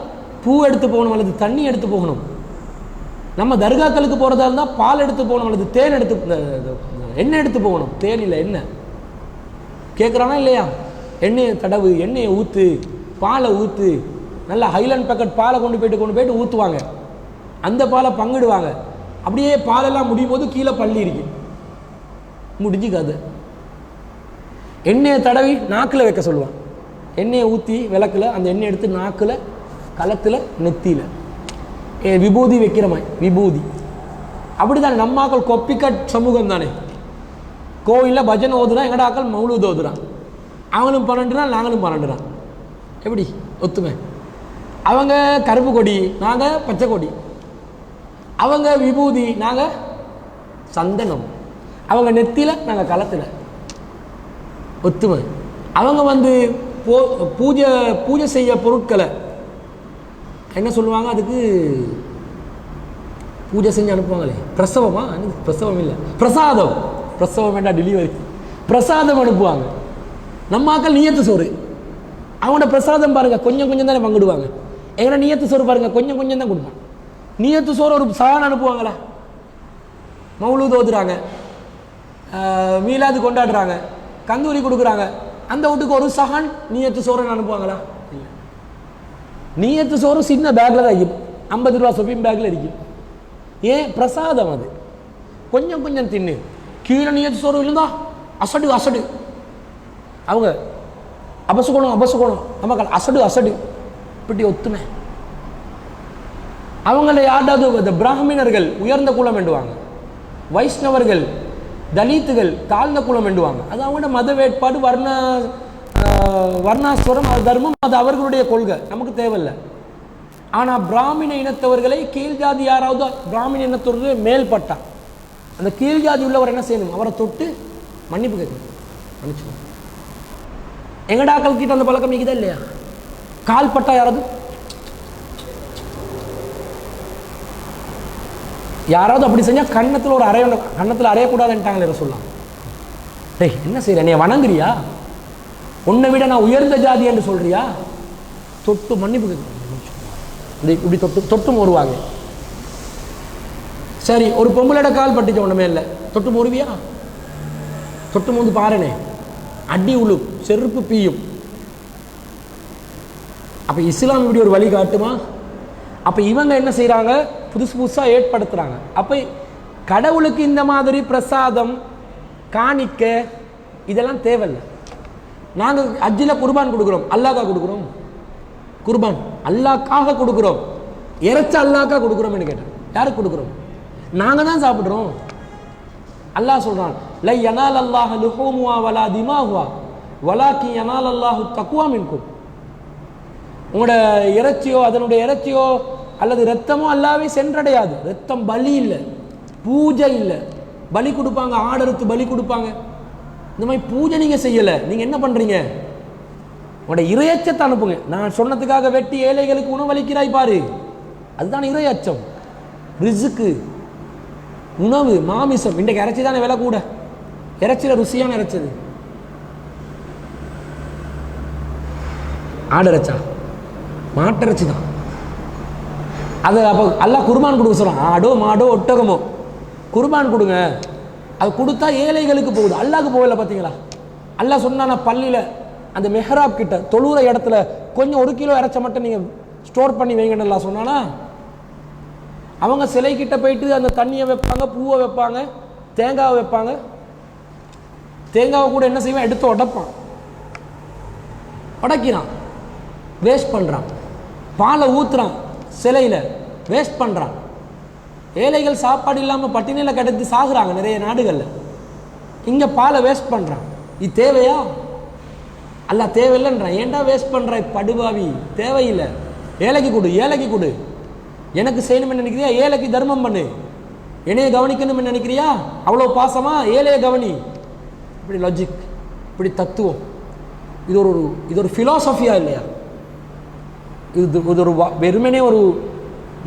A: பூ எடுத்து போகணும் அல்லது தண்ணி எடுத்து போகணும். நம்ம தர்காக்களுக்கு போகிறதா இருந்தால் பால் எடுத்து போகணும், அல்லது தேன் எடுத்து எண்ணெய் எடுத்து போகணும். தேன் இல்லை எண்ணெய் கேட்குறானா இல்லையா? எண்ணெயை தடவு, எண்ணெயை ஊற்று, பாலை ஊற்று, நல்லா ஹைலண்ட் பேக்கெட் பாலை கொண்டு போயிட்டு ஊற்றுவாங்க. அந்த பாலை பங்கிடுவாங்க. அப்படியே பாலெல்லாம் முடியும் போது கீழே பள்ளி இருக்கு, முடிஞ்சு கதை. எண்ணெயை தடவி நாக்கில் வைக்க சொல்லுவான். எண்ணெயை ஊற்றி விளக்கில் அந்த எண்ணெய் எடுத்து நாக்கில், களத்தில், நெத்தியில் விபூதி வைக்கிற மாதிரி விபூதி. அப்படி தானே நம்மாக்கள் கொப்பிக்கட் சமூகம் தானே. கோவிலில் பஜன் ஓதுறான், எங்கடாக்கள் மௌலூத் ஓதுறான். அவங்களும் 12 நாள், நாங்களும் 12 நாள். எப்படி ஒத்துமை? அவங்க கருப்பு கொடி, நாங்கள் பச்சை கொடி. அவங்க விபூதி, நாங்கள் சந்தனம். அவங்க நெத்தியில், நாங்கள் களத்தில். ஒத்துமை. அவங்க பூஜை செய்ய பொருட்களை என்ன சொல்லுவாங்க, அதுக்கு பூஜை செஞ்சு அனுப்புவாங்களே, பிரசவமா? பிரசவம் இல்லை, பிரசாதம். பிரசவம் வேண்டாம், டெலிவரி. பிரசாதம் அனுப்புவாங்க. நம்ம ஆக்கள் நியத்து சோறு. அவங்களோட பிரசாதம் பாருங்க, கொஞ்சம் கொஞ்சம் தானே பங்கிடுவாங்க. எங்களோட நியத்து சோறு பாருங்க, கொஞ்சம் கொஞ்சம் தான் கொடுப்பாங்க. நியத்து சோறு ஒரு சான் அனுப்புவாங்களா? மௌலூத் ஓதுறாங்க, மீலாது கொண்டாடுறாங்க, கந்தூரி கொடுக்குறாங்க, அந்த வீட்டுக்கு ஒரு சஹான் நியத்து சோறுன்னு அனுப்புவாங்களா? இல்லை. நியத்து சோறு சின்ன பேக்கில் தான் இருக்கும், 50 ரூபா ஷாப்பிங் பேக்கில் இருக்கும். ஏன்? பிரசாதம். அது கொஞ்சம் கொஞ்சம் தின்னு. கீழே நியத்து சோறு இருந்தா அசடு அசடு. அவங்க அபசுகோணம் நமக்கு அசடு இப்படி ஒத்துமை. அவங்கள யாராவது பிராமணர்கள் உயர்ந்த குலம் வேண்டுவாங்க, வைஷ்ணவர்கள் தலித்துகள் தாழ்ந்த குலம் வேண்டுவாங்க. அது அவங்களோட மத வேட்பாடு, வர்ணாஸ்வரம், அது தர்மம், அது அவர்களுடைய கொள்கை, நமக்கு தேவையில்லை. ஆனால் பிராமண இனத்தவர்களை கீழ் ஜாதி யாராவது பிராமண இனத்தவர்கள் மேல்பட்டா அந்த கீழ் ஜாதி உள்ளவர் என்ன செய்யணும்? அவரை தொட்டு மன்னிப்பு கேட்கணும், மன்னிச்சுக்கணும். எங்கடாக்கள் கிட்ட அந்த பழக்கம் நீக்குதா இல்லையா? கால் பட்டா யாராவது அப்படி செஞ்சால் கன்னத்தில் ஒரு கன்னத்தில் அறையக்கூடாதுன்ட்டாங்களே சொல்லலாம். டேய் என்ன செய்யற, நீ வணங்குறியா? உன்னை விட நான் உயர்ந்த ஜாதி என்று சொல்றியா? தொட்டு மன்னிப்பு கேட்கணும். இப்படி தொட்டு மோருவாங்க. சரி, ஒரு பொம்பளோட கால் பட்டுச்ச ஒன்றுமே இல்லை, தொட்டு மோருவியா? தொட்டு மோந்து பாருனே, அடி உழு, செருப்பு பீயும். அப்போ இஸ்லாம் இப்படி ஒரு வழி காட்டுமா? அப்போ இவங்க என்ன செய்கிறாங்க? புதுசாக ஏற்படுத்துகிறாங்க. அப்போ கடவுளுக்கு இந்த மாதிரி பிரசாதம், காணிக்க இதெல்லாம் தேவையில்லை. நாங்கள் அஜ்ஜில் குர்பான் கொடுக்குறோம், அல்லாஹ்க்காக கொடுக்குறோம். குர்பான் அல்லாஹ்க்காக கொடுக்குறோம். இறைச்சி அல்லாஹ்க்காக கொடுக்குறோம்னு கேட்டேன். யாருக்கு கொடுக்குறோம்? நாங்கள் தான் சாப்பிட்றோம். அல்லாஹ் சொல்கிறான், லை யனால் அல்லாஹ் லுஹூமுஹா வலா திமாஹுஹா வலாக்கி யனால் அல்லாஹு தக்வா மின்கும். உங்களோட இறைச்சியோ அதனுடைய இறைச்சியோ அல்லது ரத்தமோ அல்லாவே சென்றடையாது. ரத்தம் பலி இல்லை, பூஜை இல்லை. பலி கொடுப்பாங்க, ஆடறுத்து பலி கொடுப்பாங்க. இந்த மாதிரி பூஜை நீங்கள் செய்யலை. நீங்கள் என்ன பண்ணுறீங்க? உங்களோட இறையச்சத்தை அனுப்புங்க. நான் சொன்னதுக்காக வெட்டி ஏழைகளுக்கு உணவளிக்கிறாய் பாரு, அதுதான் இறையச்சம். ரிசுக்கு, உணவு, மாமிசம். இன்றைக்கு இறைச்சி தானே விலை கூட. இறைச்சியில் ருசியான இறைச்சது ஆடரைச்சா? மாட்டிறைச்சி தான். அது அப்போ எல்லாம் குர்பான் கொடுக்க சொல்கிறான். ஆடோ மாடோ ஒட்டகமோ குர்பான் கொடுங்க. அது கொடுத்தா ஏழைகளுக்கு போகுது, அல்லாஹ்க்கு போகல. பார்த்தீங்களா? அல்லாஹ் சொன்னா பள்ளியில் அந்த மெஹராப் கிட்ட தொழுற இடத்துல கொஞ்சம் 1 கிலோ இறைச்ச மட்டும் நீங்கள் ஸ்டோர் பண்ணி வைங்கன்னு எல்லாம் சொன்னானா, அவங்க சிலை கிட்ட போயிட்டு அந்த தண்ணியை வைப்பாங்க, பூவை வைப்பாங்க, தேங்காவை வைப்பாங்க. தேங்காவை கூட என்ன செய்வான்? எடுத்து உடைக்கிறான், வேஸ்ட் பண்ணுறான். பாலை ஊற்றுறான், சிலையில் வேஸ்ட் பண்ணுறான். ஏழைகள் சாப்பாடு இல்லாமல் பட்டினியில் கிடந்து சாகுறாங்க நிறைய நாடுகளில். இங்கே பாலை வேஸ்ட் பண்ணுறான். இது தேவையா? அல்லாஹ் தேவையில்லைன்றான். ஏன்டா வேஸ்ட் பண்ணுற படுபாவி? தேவையில்லை. ஏழைக்கு கொடு, ஏழைக்கு கொடு. எனக்கு செய்யணும்னு நினைக்கிறியா? ஏழைக்கு தர்மம் பண்ணு. என்னைய கவனிக்கணும்னு நினைக்கிறியா? அவ்வளோ பாசமா? ஏழைய கவனி. இப்படி லாஜிக், இப்படி தத்துவம். இது ஒரு ஃபிலாசபியா இல்லையா? இது ஒரு வெறுமனே ஒரு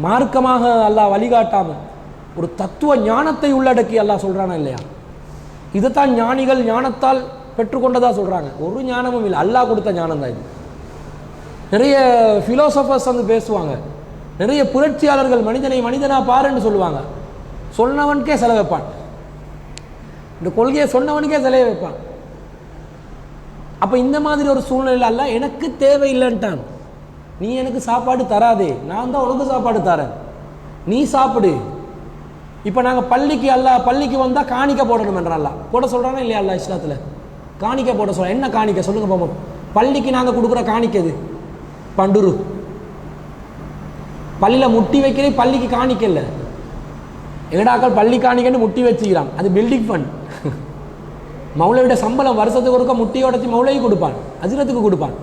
A: மார்க்கமாக அல்லாஹ் வழிகாட்டாமல் ஒரு தத்துவ ஞானத்தை உள்ளடக்கி அல்லாஹ் சொல்கிறானா இல்லையா? இதைத்தான் ஞானிகள் ஞானத்தால் பெற்றுக்கொண்டதா சொல்கிறாங்க. ஒரு ஞானமும் இல்லை, அல்லாஹ் கொடுத்த ஞானம் தான் இது. நிறைய ஃபிலோசபர்ஸ் வந்து பேசுவாங்க, நிறைய புரட்சியாளர்கள் மனிதனை மனிதனா பாருன்னு சொல்லுவாங்க. சொன்னவனுக்கே செலவு வைப்பான். இந்த கொள்கையை சொன்னவனுக்கே செலவு வைப்பான். அப்போ இந்த மாதிரி ஒரு சூழ்நிலை அல்ல எனக்கு தேவையில்லைன்ட்டான். நீ எனக்கு சாப்பாடு தராதே, நான் தான் உனக்கு சாப்பாடு தரேன், நீ சாப்பிடு. இப்போ நாங்கள் பள்ளிக்கு வந்தால் காணிக்க போடணும் என்றால் போட சொல்கிறானா இல்லையா? அல்ல இஸ்லாத்தில் காணிக்க போட சொல்கிறேன். என்ன காணிக்க சொல்லுங்க போவோம். பள்ளிக்கு நாங்கள் கொடுக்குற காணிக்கது பண்டுரு. பள்ளியில் முட்டி வைக்கிறே, பள்ளிக்கு காணிக்க இல்லை. எங்கடாக்கள் பள்ளி காணிக்கன்னு முட்டி வச்சுக்கிறான், அது பில்டிங் ஃபண்ட். மௌலவிட சம்பளம் வருஷத்துக்கு ஒருக்க முட்டி உடச்சி மௌலவி கொடுப்பான், அஜிரத்துக்கு கொடுப்பான்.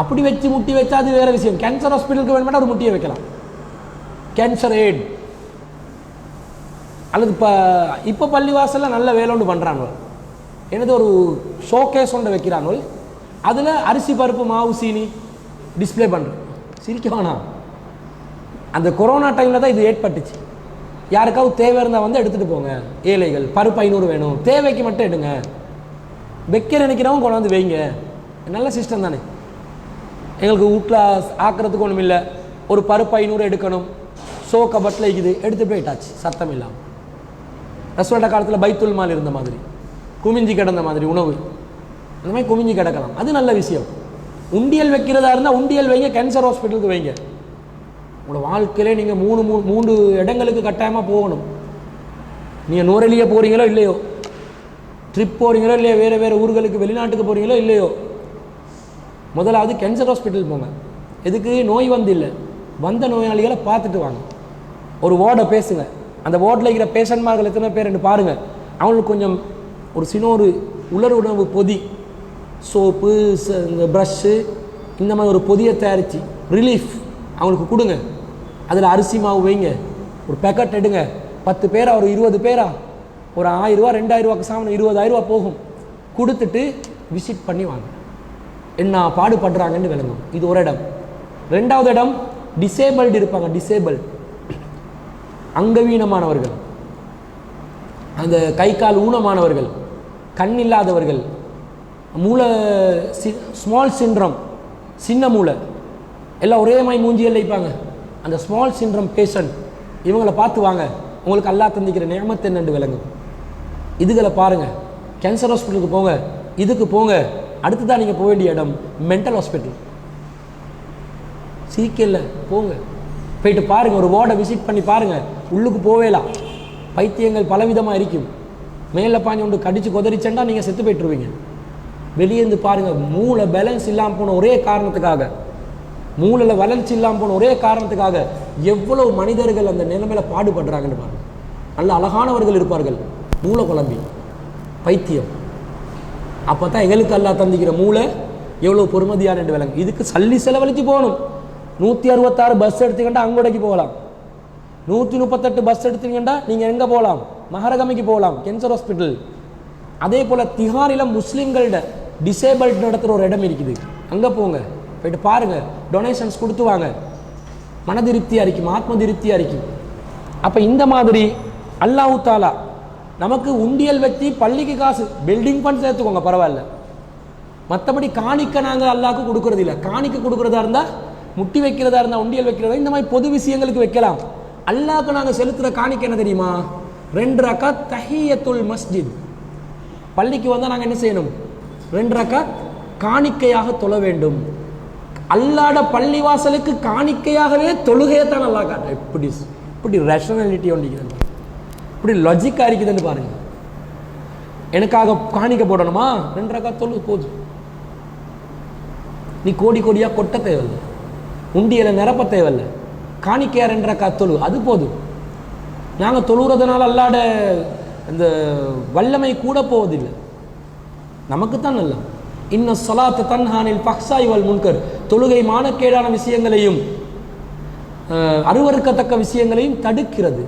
A: அப்படி வச்சு முட்டி வச்சா அது வேற விஷயம். கேன்சர் ஹாஸ்பிட்டலுக்கு வேணுமெண்டா ஒரு முட்டியை வைக்கலாம், கேன்சர் எய்ட். அல்லது இப்போ பள்ளிவாசலில் நல்ல வேலை ஒன்று பண்ணுறாங்க. எனது ஒரு ஷோகேஸ் ஒன்று வைக்கிறாங்க, அதில் அரிசி பருப்பு மாவு சீனி டிஸ்பிளே பண்ணுறேன். சிரிக்க வேணாம். அந்த கொரோனா டைமில் தான் இது ஏற்பட்டுச்சு. யாருக்காவது தேவை இருந்தால் வந்து எடுத்துகிட்டு போங்க, ஏழைகள் பருப்பு 500 வேணும், தேவைக்கு மட்டும் எடுங்க. வைக்க நினைக்கிறவங்க கொண்டு வந்து வைங்க. நல்ல சிஸ்டம் தானே. எங்களுக்கு வீட்டில் ஆக்கிறதுக்கு ஒன்றும் இல்லை, ஒரு பருப்பு 500 எடுக்கணும், ஷோ கபட்டில் இருக்குது, எடுத்து போயிட்டாச்சு சத்தம் இல்லாமல். ரசூலுல்லாஹ் காலத்தில் பைத்துல் மால் இருந்த மாதிரி, குமிஞ்சி கிடந்த மாதிரி உணவு, அந்த மாதிரி குமிஞ்சி கிடக்கலாம். அது நல்ல விஷயம். உண்டியல் வைக்கிறதா இருந்தால் உண்டியல் வைங்க, கேன்சர் ஹாஸ்பிட்டலுக்கு வைங்க. உங்களோட வாழ்க்கையிலே நீங்கள் மூணு இடங்களுக்கு கட்டாயமாக போகணும். நீங்கள் நூறலியே போகிறீங்களோ இல்லையோ, ட்ரிப் போகிறீங்களோ இல்லையோ, வேறு ஊர்களுக்கு வெளிநாட்டுக்கு போகிறீங்களோ இல்லையோ, முதலாவது கேன்சர் ஹாஸ்பிட்டல் போங்க. எதுக்கு? நோய் வந்து இல்லை, வந்த நோயாளிகளை பார்த்துட்டு வாங்க. ஒரு வார்டை பேசுங்க, அந்த வார்டில் இருக்கிற பேஷண்ட்மார்கள் எத்தனை பேர்னு பாருங்கள். அவங்களுக்கு கொஞ்சம் ஒரு சின்ன ஒரு உலர் உணவு பொதி, சோப்பு, இந்த ப்ரஷ்ஷு, இந்த மாதிரி ஒரு பொதியை தயாரித்து ரிலீஃப் அவங்களுக்கு கொடுங்க. அதில் அரிசி மாவு வைங்க, ஒரு பேக்கெட் எடுங்க. 10 பேரா ஒரு 20 பேரா ஒரு 1000 ரூபா 2000 ரூபாய்க்கு சாமான் 20000 ரூபா போகும். கொடுத்துட்டு விசிட் பண்ணி வாங்க, என்ன பாடுபடுறாங்கன்னு விளங்கும். இது ஒரு இடம். 2வது இடம், டிசேபிள்டு இருப்பாங்க, டிசேபிள்டு அங்கவீனமானவர்கள், அந்த கை கால் ஊனமானவர்கள், கண் இல்லாதவர்கள், மூளை ஸ்மால் சிண்ட்ரம், சின்ன மூளை, எல்லாம் ஒரே மாதிரி மூஞ்சியில் வைப்பாங்க. அந்த ஸ்மால் சிண்ட்ரம் பேஷண்ட், இவங்களை பார்த்து வாங்க. உங்களுக்கு அல்லாஹ் தந்திக்கிற நியமத் என்னென்று விளங்கும். இதுகளை பாருங்கள். கேன்சர் ஹாஸ்பிட்டலுக்கு போங்க, இதுக்கு போங்க. அடுத்து தான் நீங்கள் போக வேண்டிய இடம் மென்டல் ஹாஸ்பிட்டல். சீக்கிரம் போங்க, போயிட்டு பாருங்கள். ஒரு வார்டை விசிட் பண்ணி பாருங்கள். உள்ளுக்கு போவேலாம், பைத்தியங்கள் பலவிதமாக இருக்கும். மேலே பாஞ்சு ஒன்று கடிச்சு கொதறிச்சேன்னா நீங்கள் செத்து போய்ட்டுருவீங்க. வெளியேந்து பாருங்கள். மூளை பேலன்ஸ் இல்லாமல் போன ஒரே காரணத்துக்காக, மூளையில் வளர்ச்சி இல்லாமல் போன ஒரே காரணத்துக்காக எவ்வளவு மனிதர்கள் அந்த நிலைமையில் பாடுபடுறாங்கன்னு பாருங்கள். நல்ல அழகானவர்கள் இருப்பார்கள், மூளை குழம்பி பைத்தியம். அப்போ தான் எங்களுக்கு அல்லாஹ் தந்திக்கிற மூளை எவ்வளோ பொறுமதியான விலங்கு. இதுக்கு சல்லி செலவழித்து போகணும். 166 பஸ் எடுத்துக்கிட்டா அங்கோடைக்கு போகலாம், 138 பஸ் எடுத்தீங்கன்னா நீங்கள் எங்கே போகலாம்? மஹரகமைக்கு போகலாம், கேன்சர் ஹாஸ்பிட்டல். அதே போல் திஹாரில் முஸ்லீம்களோட டிசேபிள்டு நடத்துகிற ஒரு இடம் இருக்குது, அங்கே போங்க, போயிட்டு பாருங்கள். டொனேஷன்ஸ் கொடுத்து வாங்க, மன திருப்தியாக இருக்கும், ஆத்ம திருப்தியாக இருக்கும். அப்போ இந்த மாதிரி அல்லாஹ் தாலா நமக்கு உண்டியல் வச்சு பள்ளிக்கு காசு, பில்டிங் ஃபண்ட் சேர்த்துக்கோங்க பரவாயில்ல. மற்றபடி காணிக்க நாங்கள் அல்லாஹ்க்கு கொடுக்கறது இல்லை. காணிக்க கொடுக்குறதா இருந்தால், முட்டி வைக்கிறதா இருந்தால், உண்டியல் வைக்கிறதா, இந்த மாதிரி பொது விஷயங்களுக்கு வைக்கலாம். அல்லாஹ்க்கு நாங்கள் செலுத்துகிற காணிக்க என்ன தெரியுமா? 2 ரக்காத் தஹியத்துல் மஸ்ஜித். பள்ளிக்கு வந்தால் நாங்கள் என்ன செய்யணும்? 2 ரக்காத் காணிக்கையாக தொழ வேண்டும். அல்லாட பள்ளிவாசலுக்கு காணிக்கையாகவே தொழுகையை தான் நல்லா காட்ட. இப்படி ரேஷனாலிட்டி ஒன்றிக்கிறது, இப்படி லாஜிக்காக இருக்குதுன்னு பாருங்கள். எனக்காக காணிக்க போடணுமா? 2 ரக்காத் தொழு போதும். நீ கோடி கோடியாக கொட்ட தேவையில்லை, உண்டியலை நிரப்ப தேவையில்லை. காணிக்கையா 2 ரக்காத் தொழு, அது போதும். நாங்கள் தொழுகிறதுனால அல்லாட அந்த வல்லமை கூட போவதில்லை, நமக்கு தான் நல்லா. இன்ன ஸலாத்த தன்ஹானில் ஃபஹ்ஷாஇ வல் முன்கர். தொழுகை மானக்கேடான விஷயங்களையும் அருவருக்கத்தக்க விஷயங்களையும் தடுக்கிறது.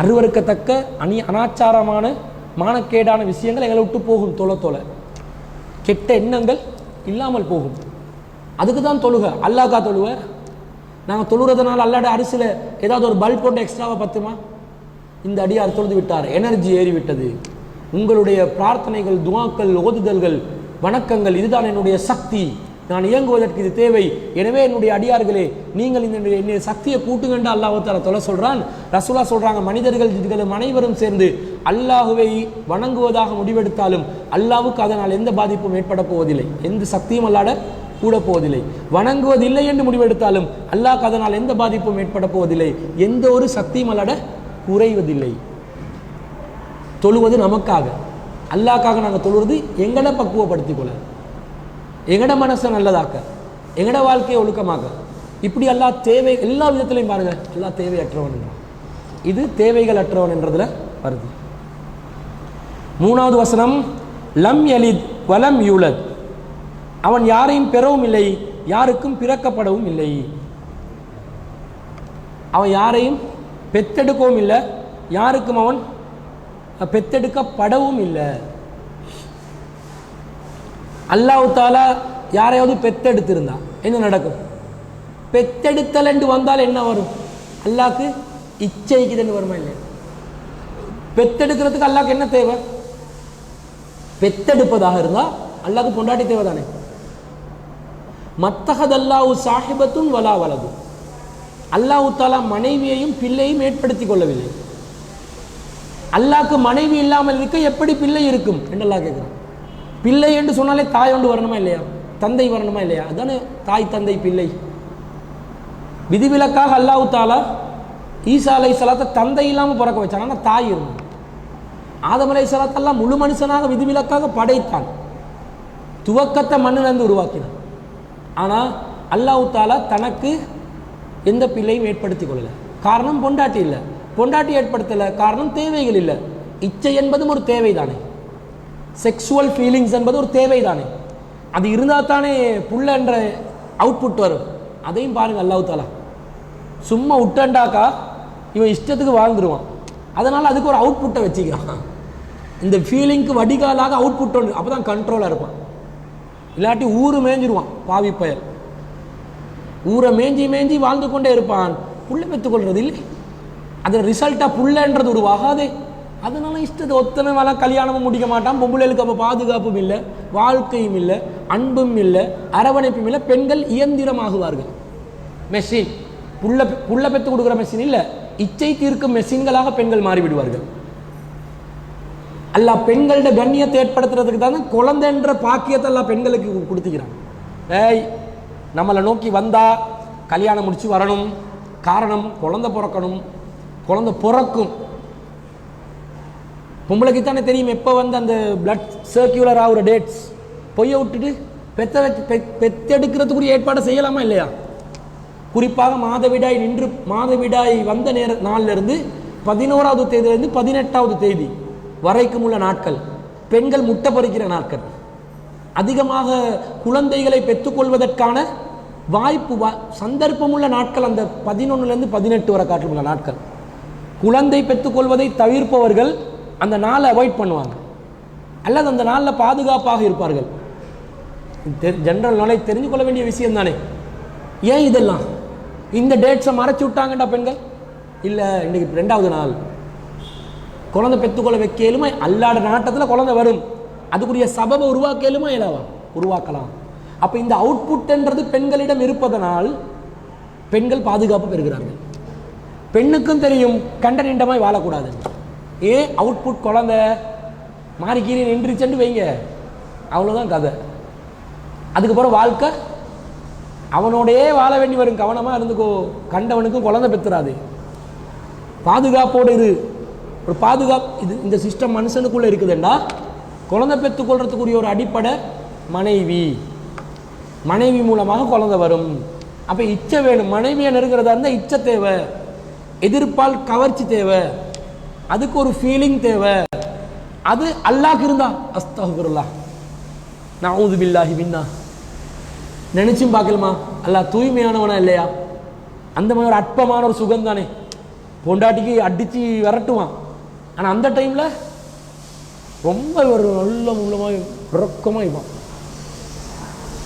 A: அருவருக்கத்தக்க அனாச்சாரமான மானக்கேடான விஷயங்கள் எங்களை விட்டு போகும். தொலை கெட்ட எண்ணங்கள் இல்லாமல் போகும். அதுக்கு தான் தொழுகை. அல்லாஹ்க்கா தொழுவ? நாங்கள் தொழுகிறதுனால அல்லாட அரிசியில் ஏதாவது ஒரு பல்ப் போட்டு எக்ஸ்ட்ராவாக பத்துமா? இந்த அடியார் தொழுது விட்டார், எனர்ஜி ஏறிவிட்டது. உங்களுடைய பிரார்த்தனைகள், துவாக்கள், ஓதுதல்கள், வணக்கங்கள், இதுதான் என்னுடைய சக்தி. நான் இயங்குவதற்கு இது தேவை. எனவே என்னுடைய அடியார்களே, நீங்கள் இந்த சக்தியை கூட்டுங்கண்டு அல்லாஹ் தஆலா தொலை சொல்றான். ரசூலா சொல்றாங்க, மனிதர்கள் அனைவரும் சேர்ந்து அல்லாஹுவை வணங்குவதாக முடிவெடுத்தாலும் அல்லாஹ்வுக்கு அதனால் எந்த பாதிப்பும் ஏற்பட போவதில்லை, எந்த சக்தியும் அல்லாட கூட போவதில்லை. வணங்குவதில்லை என்று முடிவெடுத்தாலும் அல்லாஹ்க்கு அதனால் எந்த பாதிப்பும் ஏற்பட போவதில்லை, எந்த ஒரு சக்தியும் அல்லாட குறைவதில்லை. தொழுவது நமக்காக, அல்லாஹ்க்காக நாங்கள் தொழுவது எங்களை பக்குவப்படுத்திக் கொள்ள, எங்கட மனசை நல்லதாக்க, எங்கட வாழ்க்கையை ஒழுக்கமாக்க. இப்படி அல்லாஹ் தேவை எல்லா விதத்திலையும் பாருங்க, அல்லாஹ் தேவையற்றவன் என்றான். இது தேவைகள் அற்றவன் என்றதுல வருது. 3வது வசனம், லம் யலித் வலம் யூலத், அவன் யாரையும் பெறவும் இல்லை, யாருக்கும் பிறக்கப்படவும் இல்லை. அவன் யாரையும் பெத்தெடுக்கவும் இல்லை, யாருக்கும் அவன் பெத்தெடுக்கப்படவும் இல்லை. அல்லாஹ் தஆலா யாரையாவது பெத்தெடுத்திருந்தா என்ன நடக்கும்? பெத்தெடுத்தல் என்று வந்தால் என்ன வரும்? அல்லாஹ்க்கு இச்சைக்குதுன்னு வருமா இல்லையா? பெத்தெடுக்கிறதுக்கு அல்லாஹ்க்கு என்ன தேவை? பெத்தெடுப்பதாக இருந்தால் அல்லாஹ்க்கு பொண்டாட்டி தேவை தானே. மத்தஹதல்லாஹு சாஹிபத்துன் வலா வலது, அல்லாஹ் தஆலா மனைவியையும் பிள்ளையும் ஏற்படுத்திக் கொள்ளவில்லை. அல்லாஹ்க்கு மனைவி இல்லாமல் இருக்க எப்படி பிள்ளை இருக்கும் என்று அல்லாஹ் கேட்கிறான். பிள்ளை என்று சொன்னாலே தாய் ஒன்று வரணுமா இல்லையா, தந்தை வரணுமா இல்லையா? அதுதானே தாய் தந்தை பிள்ளை. விதிவிலக்காக அல்லாஹ் தஆலா ஈசா அலைஹிஸ்ஸலாத்தை தந்தை இல்லாமல் பிறக்க வச்சான், ஆனால் தாய் இருந்தான். ஆதம் அலைஹிஸ்ஸலாத்தெல்லாம் முழு மனுஷனாக விதிவிலக்காக படைத்தான், துவக்கத்தை மண்ணிலிருந்து உருவாக்கினான். ஆனால் அல்லாஹ் தஆலா தனக்கு எந்த பிள்ளையும் ஏற்படுத்திக் கொள்ளலை. காரணம் பொண்டாட்டி இல்லை, பொண்டாட்டி ஏற்படுத்தலை, காரணம் தேவைகள் இல்லை. இச்சை என்பதும் ஒரு தேவை தானே, செக்ஸுவல் ஃபீலிங்ஸ் என்பது ஒரு தேவை தானே. அது இருந்தால் தானே புள்ள என்ற அவுட்புட் வரும். அதையும் பாருங்க, அல்லாஹ் தஆலா சும்மா விட்டண்டாக்கா இவன் இஷ்டத்துக்கு வாழ்ந்துருவான். அதனால் அதுக்கு ஒரு அவுட்புட்டை வச்சுக்கிறான். இந்த ஃபீலிங்க்கு வடிகாலாக அவுட்புட் ஒன்று, அப்போ தான் கண்ட்ரோலாக இருப்பான். இல்லாட்டி ஊரு மேய்ஞ்சிருவான் பாவி பயல். ஊரை மேய்ஞ்சி மேய்ஞ்சி வாழ்ந்து கொண்டே இருப்பான், புள்ள பெற்றுக்கொள்றது இல்லை. அதில் ரிசல்ட்டாக புள்ளன்றது உருவாகாதே. அதனால இஷ்டத்தை ஒத்தனை வேலை கல்யாணமும் முடிக்க மாட்டான். பொம்பளைகளுக்கு அப்போ பாதுகாப்பும் இல்லை, வாழ்க்கையும் இல்லை, அன்பும் இல்லை, அரவணைப்பும் இல்லை. பெண்கள் இயந்திரமாகுவார்கள், மெஷின். புள்ள பெற்று கொடுக்குற மெஷின் இல்லை, இச்சை தீர்க்கும் மெஷின்களாக பெண்கள் மாறிவிடுவார்கள். அல்லாஹ் பெண்களோட கண்ணியத்தை ஏற்படுத்துறதுக்கு தான் குழந்தைன்ற பாக்கியத்தை எல்லாம் பெண்களுக்கு கொடுத்துக்கிறான். ஏய், நம்மளை நோக்கி வந்தா கல்யாணம் முடிச்சு வரணும், காரணம் குழந்தை பிறக்கணும், குழந்தை பிறக்கும். பொம்பளைக்கு தானே தெரியும் எப்போ வந்து அந்த பிளட் சர்க்குலர் ஆகிற டேட்ஸ். பொய்யை விட்டுட்டு பெத்தெடுக்கிறதுக்குரிய ஏற்பாடு செய்யலாமா இல்லையா? குறிப்பாக மாதவிடாய் வந்த நாளிலிருந்து 11வது தேதியிலிருந்து 18வது தேதி வரைக்கும் உள்ள நாட்கள் பெண்கள் முட்டை பொறிக்கிற நாட்கள். அதிகமாக குழந்தைகளை பெற்றுக்கொள்வதற்கான வாய்ப்பு சந்தர்ப்பம் உள்ள நாட்கள் அந்த 11லேருந்து 18 வரை காட்டுள்ள நாட்கள். குழந்தை பெற்றுக்கொள்வதை தவிர்ப்பவர்கள் அந்த நாளை அவாய்ட் பண்ணுவாங்க, அல்லது அந்த நாளில் பாதுகாப்பாக இருப்பார்கள். ஜென்ரல் நாலேஜ் தெரிஞ்சு கொள்ள வேண்டிய விஷயம் தானே. ஏன் இதெல்லாம் இந்த டேட்ஸை மறைச்சி விட்டாங்கடா பெண்கள்? இல்லை, இன்னைக்கு 2வது நாள் குழந்தை பெற்றுக்கொள்ள வைக்கலுமா? அல்லாட நாட்டத்தில் குழந்தை வரும், அதுக்குரிய சபபை உருவாக்கலுமா? இலவா உருவாக்கலாம். அப்போ இந்த அவுட்புட்ன்றது பெண்களிடம் இருப்பதனால் பெண்கள் பாதுகாப்பு பெறுகிறார்கள். பெண்ணுக்கும் தெரியும் கண்ட நிண்டமாய் வாழக்கூடாது. ஏன் அவுட்புட் குழந்தை மாறிக்கீரி நின்றுச்சென்று வைங்க, அவ்வளோதான் கதை. அதுக்கப்புறம் வாழ்க்கை அவனோடையே வாழ வேண்டி வரும். கவனமாக இருந்துக்கோ, கண்டவனுக்கும் குழந்தை பெற்றுறாது. பாதுகாப்போடு இரு. ஒரு பாதுகாப்பு இது இந்த சிஸ்டம் மனுஷனுக்குள்ளே இருக்குதுன்னா குழந்தை பெற்றுக்கொள்றதுக்குரிய ஒரு அடிப்படை மனைவி மூலமாக குழந்தை வரும். அப்போ இச்சை வேணும். மனைவியை நெருங்கிறதா இருந்தால் இச்சை தேவை, எதிர்ப்பால் கவர்ச்சி தேவை, அதுக்கு ஒரு ஃபீலிங் தேவை. அது அல்லாஹ்க்கு இருந்தா அஸ்தக்ஃபிருல்லாஹ் நஊது பில்லாஹி மின்னா நினைச்சும் பார்க்கலுமா? அல்லாஹ் தூய்மையானவனா இல்லையா? அந்த மாதிரி ஒரு அற்பமான ஒரு சுகம் தானே. பொண்டாட்டிக்கு அடித்து விரட்டுவான், ஆனால் அந்த டைமில் ரொம்ப ஒரு நல்ல உள்ளமாக உறக்கமாக இருப்பான்.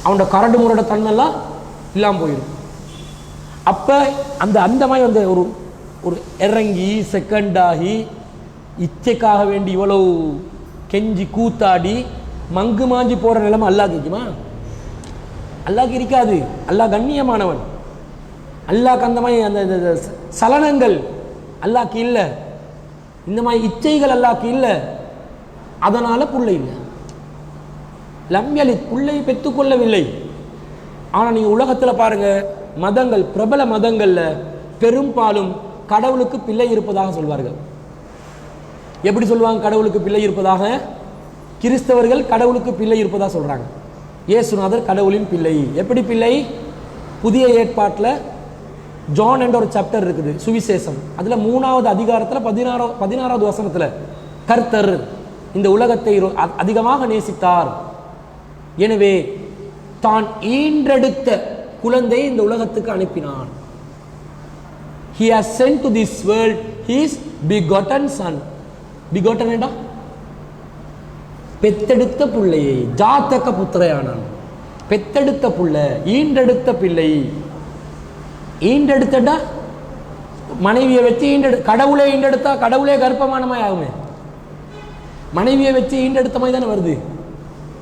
A: அவனோட கரடு முரட தன்மைலாம் இல்லாமல் போயிடும். அப்போ அந்த மாதிரி வந்து ஒரு இறங்கி செகண்டாகி இச்சைக்காக வேண்டி இவ்வளவு கெஞ்சி கூத்தாடி மங்கு மாஞ்சி போகிற நிலைமை அல்லாஹ் கேட்குமா? அல்லாஹ்க்கு இருக்காது. அல்லாஹ் கண்ணியமானவன். அல்லாஹ்க்கு அந்த மாதிரி அந்த சலனங்கள் அல்லாஹ்க்கு இல்லை. இந்த மாதிரி இச்சைகள் அல்லாஹ்க்கு இல்லை. அதனால புள்ளை இல்லை. லம்யலி புள்ளை பெற்றுக்கொள்ளவில்லை. ஆனால் நீங்கள் உலகத்தில் பாருங்க, மதங்கள், பிரபல மதங்கள்ல பெரும்பாலும் கடவுளுக்கு பிள்ளை இருப்பதாக சொல்வார்கள். எப்படி சொல்லுவாங்க கடவுளுக்கு பிள்ளை இருப்பதாக? கிறிஸ்தவர்கள் கடவுளுக்கு பிள்ளை இருப்பதாக சொல்றாங்க. இயேசுநாதர் கடவுளின் பிள்ளை. எப்படி பிள்ளை? புதிய ஏற்பாட்டில் ஜான் என்ற ஒரு சாப்டர் இருக்குது, சுவிசேஷம். அதுல 3வது அதிகாரத்தில் 16வது வசனத்துல கர்த்தர் இந்த உலகத்தை அதிகமாக நேசித்தார், எனவே தான் ஈன்றெடுத்த குழந்தையை இந்த உலகத்துக்கு அனுப்பினான். He has sent to this world his begotten son. begotten என்றா பெத்தெடுத்த பிள்ளையை, ஜாத்தக புத்திரையானான். பெத்தெடுத்த பிள்ளை, ஈன்றெடுத்த பிள்ளை. ஈன்றெடுத்தா மனைவியை வச்சு கடவுளே ஈண்டெடுத்தா கடவுளே கர்ப்பமானமாய் ஆகுமே. மனைவியை வச்சு ஈண்டெடுத்த மாதிரி தானே வருது.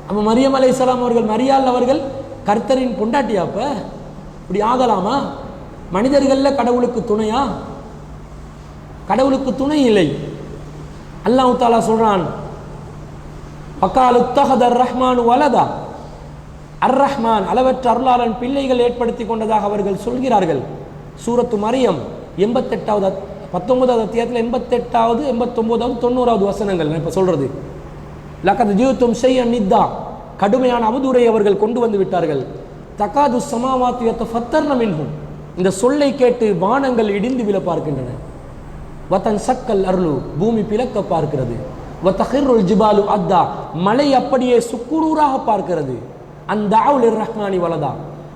A: அப்ப மரியம் அலைஹிஸ்ஸலாம் அவர்கள், மரியாள் அவர்கள் கர்த்தரின் பொண்டாட்டியாப்ப இப்படி ஆகலாமா? மனிதர்கள்ல கடவுளுக்கு துணையா? கடவுளுக்கு துணை இல்லை. அல்லாஹ் தஆலா சொல்றான், வகாலு தஹதர் ரஹ்மான் வலதா, அர் ரஹ்மான் அளவற்ற அருளாளன் பிள்ளைகள் ஏற்படுத்தி கொண்டதாக அவர்கள் சொல்கிறார்கள். சூரத்து மரியம் 88வது 19வது அத்தியாயத்தில் 88வது 89வது 90வது வசனங்கள் நான் இப்ப சொல்றது. லகத் ஜீதும் ஷைஅன் நித்தா, கடுமையான அவதூறை அவர்கள் கொண்டு வந்து விட்டார்கள். தகாது ஸமாவாத்து யதஃபத்தர்ன மின்ஹும், இந்த சொல்லை கேட்டு வானங்கள் இடிந்து விழ பார்க்கின்றன. வதன் சக்கல் அருளு, பூமி பிளக்க பார்க்கிறது. வதஹிருல் ஜிபாலு அத்தா, மலை அப்படியே சுக்குநூறாக பார்க்கிறது. அந்த அவுலிர் ரஹ்மானி வலதா,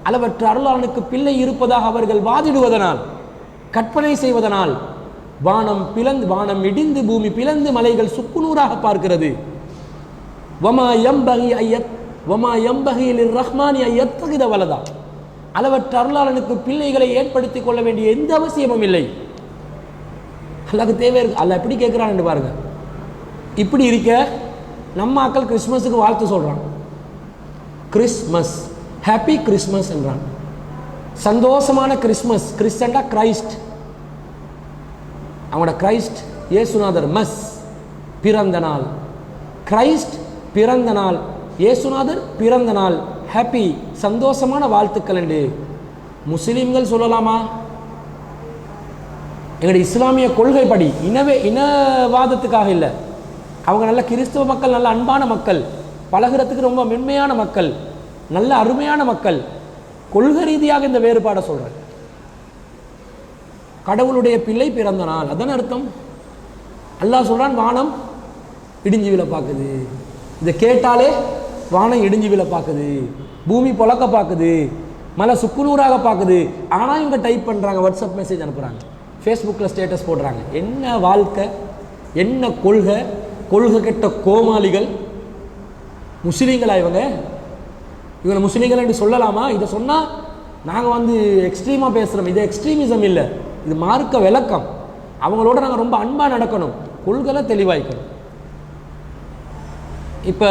A: அளவற்ற அருளானுக்கு பிள்ளை இருப்பதாக அவர்கள் வாதிடுவதனால், கற்பனை செய்வதனால் வானம் இடிந்து பூமி பிளந்து மலைகள் சுக்குநூறாக பார்க்கிறது. வமா யம்பகி லிர் ரஹ்மானி அய்யத்தகித வலதா, அளவற்ற அருளாளனுக்கு பிள்ளைகளை ஏற்படுத்திக் கொள்ள வேண்டிய எந்த அவசியமும் இல்லை. அல்லாஹ்க்கு தேவை இருக்கு. அல்லாஹ் எப்படி கேட்கிறான்னு பாருங்க. இப்படி இருக்க நம்ம ஆக்கள் கிறிஸ்மஸுக்கு வாழ்த்து சொல்றான். கிறிஸ்மஸ், ஹாப்பி கிறிஸ்மஸ் என்றான். சந்தோஷமான கிறிஸ்மஸ். கிறிஸ்டன்டா கிரைஸ்ட், அவங்களோட கிரைஸ்ட் இயேசுநாதர். மஸ் பிறந்த நாள், கிரைஸ்ட் பிறந்த நாள், இயேசுநாதர் பிறந்த நாள், ஹாப்பி சந்தோஷமான வாழ்த்துக்கள் என்று முஸ்லிம்கள் சொல்லலாமா? எங்களுடைய இஸ்லாமிய கொள்கைப்படி, இனவாதத்துக்காக இல்லை. அவங்க நல்ல கிறிஸ்தவ மக்கள், நல்ல அன்பான மக்கள், பழகிறதுக்கு ரொம்ப மென்மையான மக்கள், நல்ல அருமையான மக்கள். கொள்கை ரீதியாக இந்த வேறுபாடை சொல்றேன். கடவுளுடைய பிள்ளை பிறந்த நாள், அதான அர்த்தம். அல்லாஹ் சொல்றான் வானம் இடிஞ்சு விழ பார்க்குது. இதை கேட்டாலே வானம் இடிஞ்சு விழ பார்க்குது, பூமி பொழக்க பார்க்குது, மலை சுக்குநூறாக பார்க்குது. ஆனால் இவங்க டைப் பண்ணுறாங்க, வாட்ஸ்அப் மெசேஜ் அனுப்புகிறாங்க, ஃபேஸ்புக்கில் ஸ்டேட்டஸ் போடுறாங்க. என்ன வாழ்க்கை, என்ன கொள்கை, கொள்கை கெட்ட கோமாளிகள். முஸ்லீம்களா இவங்களை முஸ்லீம்கள் என்று சொல்லலாமா? இதை சொன்னால் நாங்கள் எக்ஸ்ட்ரீமாக பேசுகிறோம். இது எக்ஸ்ட்ரீமிசம் இல்லை, இது மார்க்க விளக்கம். அவங்களோட நாங்கள் ரொம்ப அன்பாக நடக்கணும், கொள்கைகளை தெளிவாய்க்கணும். இப்போ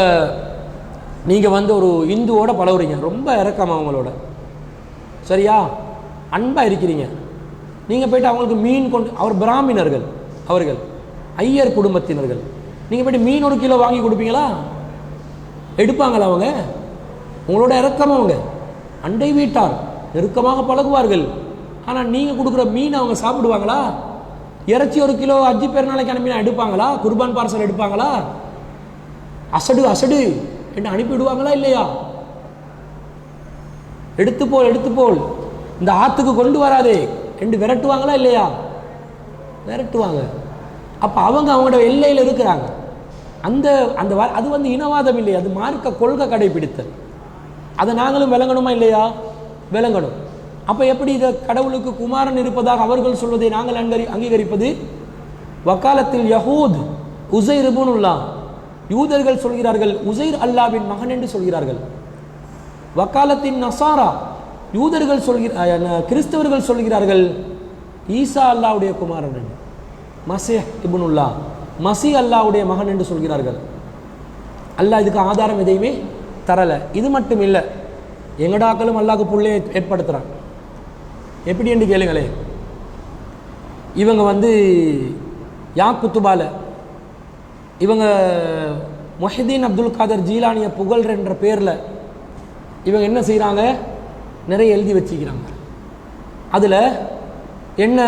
A: நீங்கள் ஒரு இந்துவோட பழகுறீங்க, ரொம்ப இறக்கமா அவங்களோட, சரியா, அன்பாக இருக்கிறீங்க. நீங்கள் போய்ட்டு அவங்களுக்கு மீன் கொண்டு, அவர் பிராமணர்கள், அவர்கள் ஐயர் குடும்பத்தினர்கள், நீங்கள் போய்ட்டு மீன் 1 கிலோ வாங்கி கொடுப்பீங்களா? எடுப்பாங்களா? அவங்க உங்களோட இறக்கம், அவங்க அண்டை வீட்டார், நெருக்கமாக பழகுவார்கள். ஆனால் நீங்கள் கொடுக்குற மீன் அவங்க சாப்பிடுவாங்களா? இறைச்சி 1 கிலோ அஜி பேர் நாளைக்கு அனுப்பினா எடுப்பாங்களா? குர்பான் பார்சல் எடுப்பாங்களா? அசடு அசடு என்று அனுப்பிவிடுவாங்களா இல்லையா? எடுத்துப்போல் இந்த ஆத்துக்கு கொண்டு வராதே என்று விரட்டுவாங்களா இல்லையா? விரட்டுவாங்க. அப்போ அவங்களோட எல்லையில் இருக்கிறாங்க. அந்த அந்த அது இனவாதம் இல்லை, அது மார்க்க கொள்கை கடைபிடித்தல். அதை நாங்களும் விளங்கணுமா இல்லையா? விளங்கணும். அப்போ எப்படி இதை கடவுளுக்கு குமாரன் இருப்பதாக அவர்கள் சொல்வதை நாங்கள் அங்கீகரிப்பது? வக்காலத்தில் யஹூத் உஸைர் இப்னுல்லாஹ், யூதர்கள் சொல்கிறார்கள் உஸைர் அல்லாஹ்வின் மகன் என்று சொல்கிறார்கள். வக்காலத்தின் நசாரா, யூதர்கள் கிறிஸ்தவர்கள் சொல்கிறார்கள் ஈசா அல்லாஹ்வுடைய குமாரன் என்று, மஸீஹ் இப்னுல்லாஹ், மஸீஹ் அல்லாஹ்வுடைய மகன் என்று சொல்கிறார்கள். அல்லாஹ் இதுக்கு ஆதாரம் எதையுமே தரல. இது மட்டும் இல்லை, எங்கடாக்களும் அல்லாஹ்க்கு புள்ளையை ஏற்படுத்துகிறான். எப்படி என்று கேளுங்களே. இவங்க வந்து யாக்குத்துபால இவங்க முஹிதீன் அப்துல் காதர் ஜீலானியை புகழ்ன்ற பேரில் இவங்க என்ன செய்கிறாங்க, நிறைய எழுதி வச்சுக்கிறாங்க. அதில் என்ன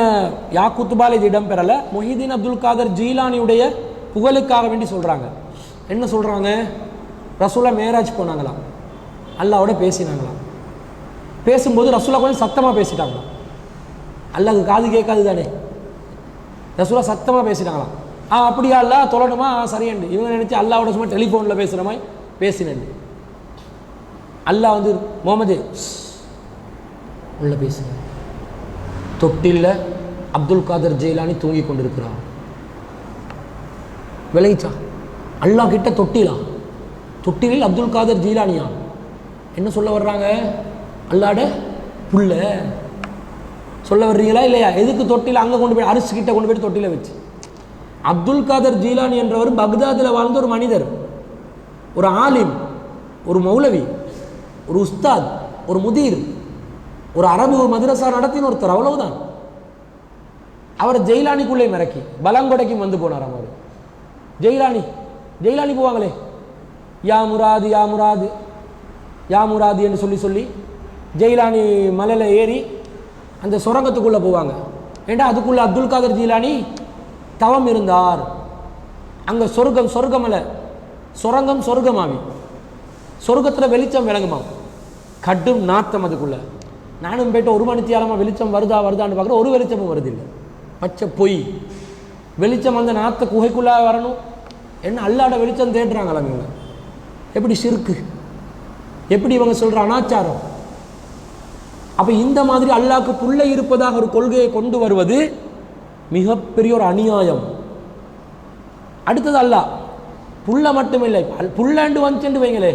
A: யாக்குத்துபால இது இடம்பெறலை, முஹிதீன் அப்துல் காதர் ஜீலானியுடைய புகழுக்காக வேண்டி சொல்கிறாங்க. என்ன சொல்கிறாங்க, ரசூலா மேராஜ் போனாங்களாம், அல்லாவோட பேசினாங்களாம். பேசும்போது ரசூலா கொஞ்சம் சத்தமாக பேசிட்டாங்களாம். அல்லாஹ்க்கு காது கேட்காது தானே, ரசூலா சத்தமாக பேசிட்டாங்களாம். அப்படியா அல்லா தொழணுமா, சரியண்டு. இவங்க நினச்சி அல்லாவோட சும்மா டெலிஃபோனில் பேசுகிற மாதிரி பேசினேன். அல்லாஹ் வந்து முகமது உள்ள பேசுங்க, தொட்டில்ல அப்துல் காதர் ஜெயிலானி தூங்கி கொண்டிருக்கிறான். விளைச்சா அல்லாஹ் கிட்ட தொட்டிலா, தொட்டிலில் அப்துல் காதர் ஜீலானியா. என்ன சொல்ல வர்றாங்க, அல்லாட புள்ள சொல்ல வர்றீங்களா இல்லையா? எதுக்கு தொட்டில் அங்கே கொண்டு போய் அரிசி கிட்ட கொண்டு போய் தொட்டில வச்சு. அப்துல் காதர் ஜீலானி என்றவர் பக்தாதில் வாழ்ந்த ஒரு மனிதர், ஒரு ஆலிம், ஒரு மௌலவி, ஒரு உஸ்தாத், ஒரு முதீர், ஒரு அரபு மதரசா நடத்தின ஒருத்தர், அவ்வளவுதான். அவர் ஜெயிலானிக்குள்ளே மிரக்கி பலங்கொடைக்கும் வந்து போனார். அவர் ஜெயிலானி ஜெயிலானி போவாங்களே, யா முராது யா முராது யா முராது என்று சொல்லி சொல்லி ஜெயிலானி மலையில் ஏறி அந்த சுரங்கத்துக்குள்ளே போவாங்க. ஏண்டா அதுக்குள்ளே அப்துல் காதர் ஜீலானி தவம் இருந்தார். அங்கே சொர்க்கமலை சுரங்கம் சொர்க்கமாவி, சொர்க்கத்தில் வெளிச்சம் விளங்குமாம், கடும் நாத்தம் அதுக்குள்ளே. நானும் போய்ட்டு ஒரு மணித்தியாலமாக வெளிச்சம் வருதான்னு பார்க்குறேன், ஒரு வெளிச்சமும் வருது இல்லை, பச்சை பொய். வெளிச்சம் அந்த நாத்த குகைக்குள்ளே வரணும், என்ன அல்லாட வெளிச்சம் தேடுறாங்களாம் இவங்க. எப்படி சிறுக்கு, எப்படி இவங்க சொல்கிற அனாச்சாரம். அப்போ இந்த மாதிரி அல்லாஹ்க்கு புள்ளை இருப்பதாக ஒரு கொள்கையை கொண்டு வருவது மிகப்பெரிய ஒரு அநியாயம். அடுத்தது அல்லாஹ் புள்ள மட்டுமில்லை, புள்ளண்டு வந்துட்டு வைங்களே,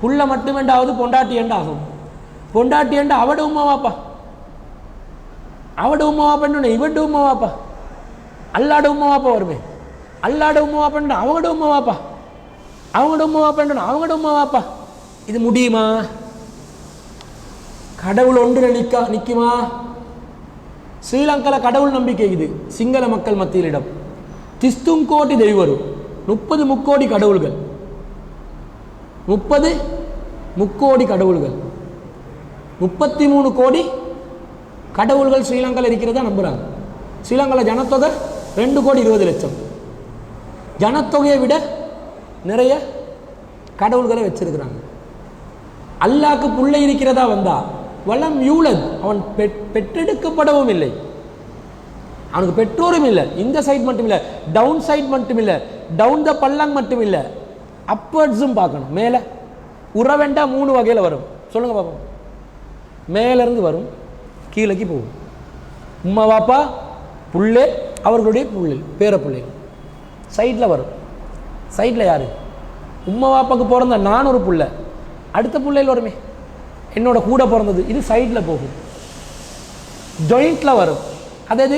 A: புள்ள மட்டுமெண்டாவது பொண்டாட்டி எண்டு ஆகும். பொண்டாட்டி எண்டு அவட உமாவாப்பா, அவட உமாவாப்பா, இவட உமாவாப்பா, அல்லாட உமாவாப்பா வருமே, அல்லாட உமாவாப்பா அவங்கட உமாவாப்பா, அவங்கட உமாவாப்பா அவங்கட உமாவாப்பா. இது முடியுமா? கடவுள் ஒன்று நிற்குமா? ஸ்ரீலங்காவில் கடவுள் நம்பிக்கை இது சிங்கள மக்கள் மத்தியிலிடம். திஸ்துங்கோட்டி தெய்வரு 30 முக்கோடி கடவுள்கள், 30 முக்கோடி கடவுள்கள், 33 கோடி கடவுள்கள் ஸ்ரீலங்காவில் இருக்கிறதா நம்புகிறாங்க. ஸ்ரீலங்காவில் ஜனத்தொகை 2,20,00,000. ஜனத்தொகையை விட நிறைய கடவுள்களை வச்சிருக்கிறாங்க. அல்லாஹ்க்கு புள்ளை இருக்கிறதா வந்தா வலம் யூலத், அவன் பெற்றெடுக்கப்படவும் இல்லை, அவனுக்கு பெற்றோரும் இல்லை. இந்த சைட் மட்டும் இல்லை, டவுன் சைட் மட்டும் இல்லை, டவுன் த பல்லாங் மட்டும் இல்லை, அப்வர்ட்ஸும் பார்க்கணும். மேலே உறவெண்டா 3 வகையில் வரும், சொல்லுங்க பாப்போம். மேலேருந்து வரும், கீழேக்கு போகும். உம்மா வாப்பா புள்ளே, அவர்களுடைய புள்ளை பேர பிள்ளை சைடில் வரும். சைடில் யார்? உம்மா வாப்பாக்கு பிறந்த நான் ஒரு புள்ள, அடுத்த பிள்ளையில் வருமே என்னோட கூட பிறந்தது, இது சைடில் போகும். ஜாயிண்டில் வரும், அதாவது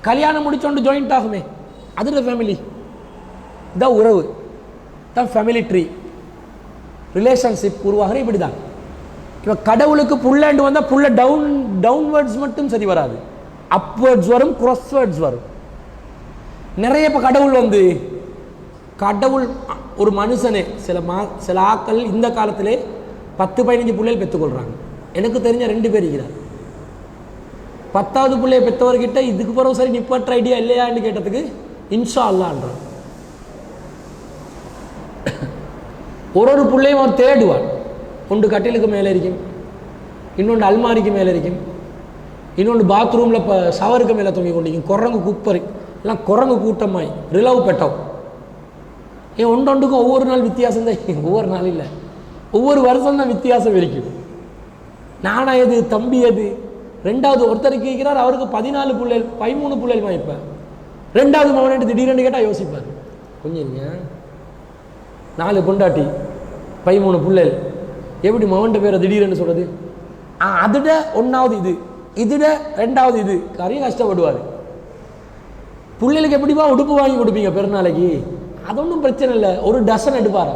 A: கல்யாணம் முடிச்சோண்டு ஜாயிண்ட் ஆகுமே, அதில் ஃபேமிலி இதான் உறவு, தான் ஃபேமிலி ட்ரீ, ரிலேஷன்ஷிப் உருவாகிற இப்படி தான். இப்போ கடவுளுக்கு புள்ளண்டு வந்தால் புள்ள டவுன்வேர்ட்ஸ் மட்டும் சரி வராது, அப்வேர்ட்ஸ் வரும், க்ராஸ்வேர்ட்ஸ் வரும். நிறைய இப்போ கடவுள் வந்து கடவுள் ஒரு மனுஷனே சில ஆக்கள் இந்த காலத்திலே 10-15 பிள்ளைகள் பெற்றுக்கொள்கிறாங்க. எனக்கு தெரிஞ்ச 2 பேர் இருக்கிறார். 10வது பிள்ளையை பெற்றவர்கிட்ட இதுக்கு பிறகு சரி நிப்பாற்ற ஐடியா இல்லையான்னு கேட்டதுக்கு இன்ஷா அல்லான்றான். ஒரு பிள்ளையும் அவன் தேடுவான். ஒன்று கட்டிலுக்கு மேலே இருக்கும், இன்னொன்று அல்மாரிக்கு மேலே இருக்கும், இன்னொன்று பாத்ரூமில் இப்போ ஷவருக்கு மேலே தொங்கி கொண்டிருக்கும். குரங்கு குப்பரி எல்லாம் குரங்கு கூட்டமாய் ரிலவ் பெட்டோம். ஏன் ஒன்றொன்றுக்கும் ஒவ்வொரு நாள் வித்தியாசம் தான், ஒவ்வொரு நாள் இல்லை, ஒவ்வொரு வருஷம் தான் வித்தியாசம் இருக்கும். நானா எது தம்பி எது? 2வது ஒருத்தர் கேட்கிறார், அவருக்கு 14 பிள்ளைகள் 13 பிள்ளைகள். இப்போ 2வது மகன் திடீரென்று கேட்டால் யோசிப்பார், கொஞ்சம் இருங்க, 4 பொண்டாட்டி 13 பிள்ளைகள், எப்படி மகன்கிட்ட பேரை திடீரென்று சொல்கிறது? அதுட 1வது இது, இதுட 2வது இது, கரையும் கஷ்டப்படுவார். பிள்ளைகளுக்கு எப்படிப்பா உடுப்பு வாங்கி கொடுப்பீங்க பெருநாளைக்கு? அது ஒன்றும் பிரச்சனை இல்லை, ஒரு டசன் எடுப்பார்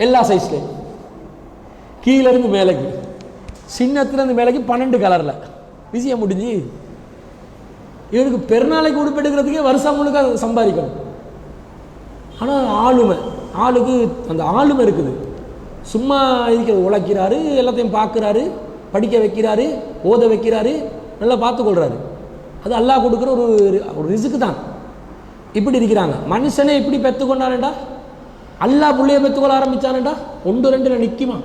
A: எல்லா சைஸ்லையும், கீழேருந்து மேலேக்கு. சின்னத்துலேருந்து மேலைக்கு 12 கலரில் விஷயம் முடிஞ்சு. இவனுக்கு பெருநாளைக்கு உடுப்பெடுக்கிறதுக்கே வருஷம் முழுக்க சம்பாதிக்கணும். ஆனால் ஆளுக்கு அந்த ஆளுமை இருக்குது. சும்மா இருக்கிற உழைக்கிறாரு, எல்லாத்தையும் பார்க்குறாரு, படிக்க வைக்கிறாரு, ஓத வைக்கிறாரு, நல்லா பார்த்துக்கொள்கிறாரு. அது அல்லாஹ் கொடுக்குற ஒரு ரிஸ்க்கு தான். இப்படி இருக்கிறாங்க. மனுஷனே இப்படி பெற்றுக்கொண்டானேண்டா, அல்லாஹ் பிள்ளைய பெற்றுக்கொள்ள ஆரம்பித்தானேண்டா 1-2 நிற்குமா?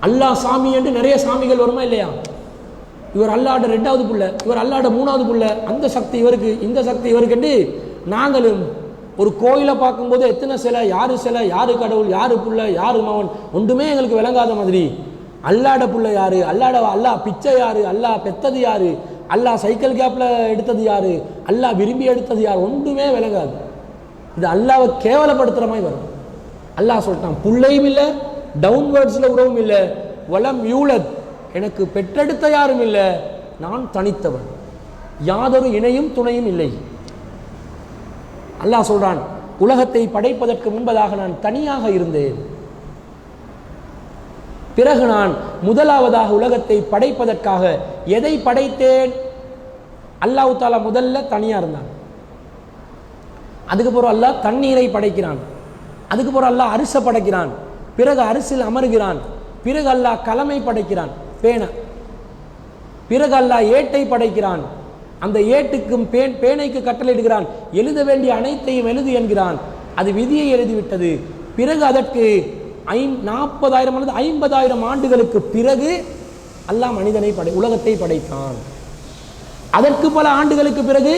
A: அல்லாஹ் சாமி என்று நிறைய சாமிகள் வருமா இல்லையா? இவர் அல்லாட 2வது புள்ள, இவர் அல்லாட 3வது புள்ள, அந்த சக்தி இவருக்கு, இந்த சக்தி இவருக்கு. நாங்களும் ஒரு கோயிலை பார்க்கும்போது எத்தனை சிலை, யாரு கடவுள், யாரு புள்ள, யாரு மவன் ஒன்றுமே எங்களுக்கு விளங்காத மாதிரி, அல்லாட புள்ள யாரு, அல்லாஹ் பிச்சை யாரு, அல்லாஹ் பெத்தது யாரு, அல்லாஹ் சைக்கிள் கேப்ல எடுத்தது யாரு, அல்லாஹ் விரும்பி எடுத்தது யாரு, ஒன்றுமே விளங்காது. இது அல்லாஹ்வை கேவலப்படுத்துற மாதிரி வரும். அல்லாஹ் சொல்லிட்டான், புள்ளையும் இல்லை, டவுன்வேர்ட்ஸ்ல உறவும் இல்லை, வலம் யூலத், எனக்கு பெற்றெடுத்த யாரும் இல்லை, நான் தனித்தவன், யாதொரு இணையும் துணையும் இல்லை. அல்லாஹ் சொல்றான், உலகத்தை படைப்பதற்கு முன்பதாக நான் தனியாக இருந்தேன், பிறகு நான் முதலாவதாக உலகத்தை படைப்பதற்காக எதை படைத்தேன்? அல்லாஹ் தஆலா முதல்ல தனியா இருந்தான். அதுக்கப்புறம் அல்லாஹ் தண்ணீரை படைக்கிறான், அதுக்கப்புறம் அல்லாஹ் அரிசை படைக்கிறான், பிறகு அரிசில் அமர்கிறான், பிறகு அல்லாஹ் கலமை படைக்கிறான் பேனை, பிறகு அல்லாஹ் ஏட்டை படைக்கிறான், அந்த ஏட்டுக்கும் பேனைக்கு கட்டளையிடுகிறான், எழுத வேண்டிய அனைத்தையும் எழுது என்கிறான், அது விதியை எழுதிவிட்டது. பிறகு அதற்கு 40,000 அல்லது 50,000 ஆண்டுகளுக்கு பிறகு அல்லாஹ் மனிதனை உலகத்தை படைத்தான். அதற்கு பல ஆண்டுகளுக்கு பிறகு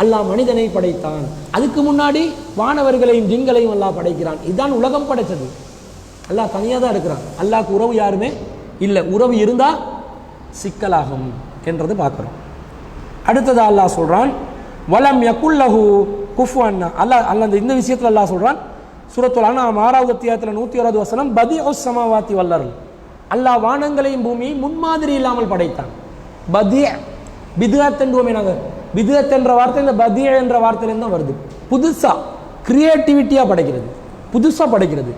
A: அல்லாஹ் மனிதனை படைத்தான். அதுக்கு முன்னாடி வானவர்களையும் ஜின்களையும் அல்லாஹ் படைக்கிறான். இதுதான் உலகம் படைத்தது. அல்லாஹ் தனியாக தான் இருக்கிறான். அல்லாஹ்க்கு உறவு யாருமே இல்லை. உறவு இருந்தால் சிக்கலாகும் என்றது பார்க்குறோம். அடுத்தது அல்லாஹ் சொல்கிறான், வலம் யகுல்லஹு குஃபுவன். அல்லாஹ் இந்த விஷயத்தில் அல்லாஹ் சொல்கிறான், சூரத்துல் அன்ஆம் 6வது அத்தியாயத்தில் 106வது வசனம், பதீஉஸ் ஸமாவாத்தி வல் அர்ள். அல்லாஹ் வானங்களையும் பூமியையும் முன்மாதிரி இல்லாமல் படைத்தான். பிதுஅத் என்றுவோமே நாங்கள், பிதுஅத் என்ற வார்த்தை இந்த பதீ என்ற வார்த்தையிலேருந்து தான் வருது. புதுசாக கிரியேட்டிவிட்டியாக படைக்கிறது, புதுசாக படைக்கிறது.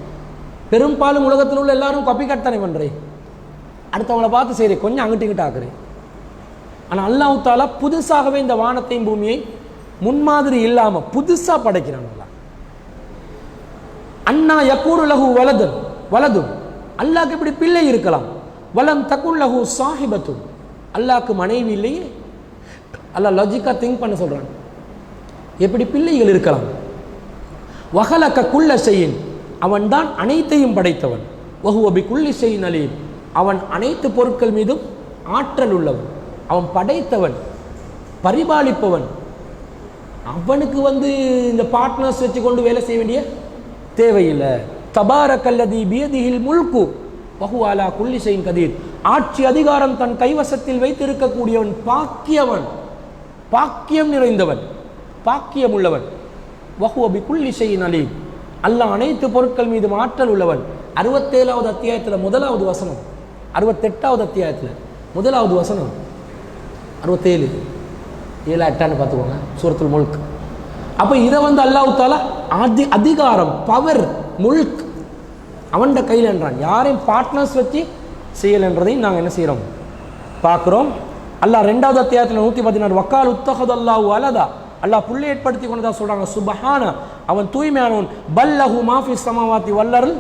A: பெரும்பாலும் உலகத்தில் உள்ள எல்லாரும் காப்பி கட் தானே பண்ணுறேன், அடுத்தவங்களை பார்த்து சரி கொஞ்சம் அங்கிட்டு இங்கிட்ட ஆக்குறேன். ஆனால் அல்லாஹ் தஆலா புதுசாகவே இந்த வானத்தையும் பூமியை முன்மாதிரி இல்லாமல் புதுசாக படைக்கிறான். அண்ணா யகூனு லஹு வலது, அல்லாஹ்க்கு இப்படி பிள்ளை இருக்கலாம். வலம் தகுன் லஹு சாஹிபத்து, அல்லாஹ்க்கு மனைவி இல்லையே. அல்லாஹ் லாஜிக்கா திங்க் பண்ண சொல்றான், எப்படி பிள்ளைகள் இருக்கலாம். வஹலக குல்ல ஷைஇன், அவன் தான் அனைத்தையும் படைத்தவன். வஹுவ பிகுல்லி ஷைஇன் அலீம், அவன் அனைத்து பொருட்கள் மீதும் ஆற்றல் உள்ளவன். அவன் படைத்தவன், பரிபாலிப்பவன். அவனுக்கு இந்த பார்ட்னர்ஸ் வச்சு கொண்டு வேலை செய்ய வேண்டிய தேவையில்லை. தபாரக்கல்லதி பியதிஹில் முல்கு வஹுவ அலா குல்லி ஷைஇன் கதீர், ஆட்சி அதிகாரம் தன் கைவசத்தில் வைத்திருக்கக்கூடியவன் பாக்கியவன், பாக்கியம் நிறைந்தவன், பாக்கியம் உள்ளவன். வஹுவ பிகுல்லி ஷைஇன் அலீம், அல்லாஹ் அனைத்து பொருட்கள் மீது ஆற்றல் உள்ளவன். 67வது அத்தியாயத்தில் 1வது வசனம், 68வது அத்தியாயத்தில் 1வது வசனம், 67 7 8 பார்த்துக்கோங்க, சூரத்துல் முல்க். அப்போ இதை அல்லாஹ் தஆலா அதிகாரம், பவர், முல்க் அவன் கையில் என்றான். யாரையும் பார்ட்னர்ஸ் வச்சு செய்யலைன்றதையும் நாங்கள் என்ன செய்கிறோம் பார்க்குறோம். அல்லாஹ் 2வது அத்தியாயத்தில் 116 வக்கால் உத்தஹதல்லாஹு வலதா, அல்லாஹ் புள்ளை ஏற்படுத்தி கொண்டதா சொல்கிறாங்க. சுபஹான, அவன் தூய்மையானவன். பல்லஹு மாஃபி ஸமாவாத்தி வல் அர்ள்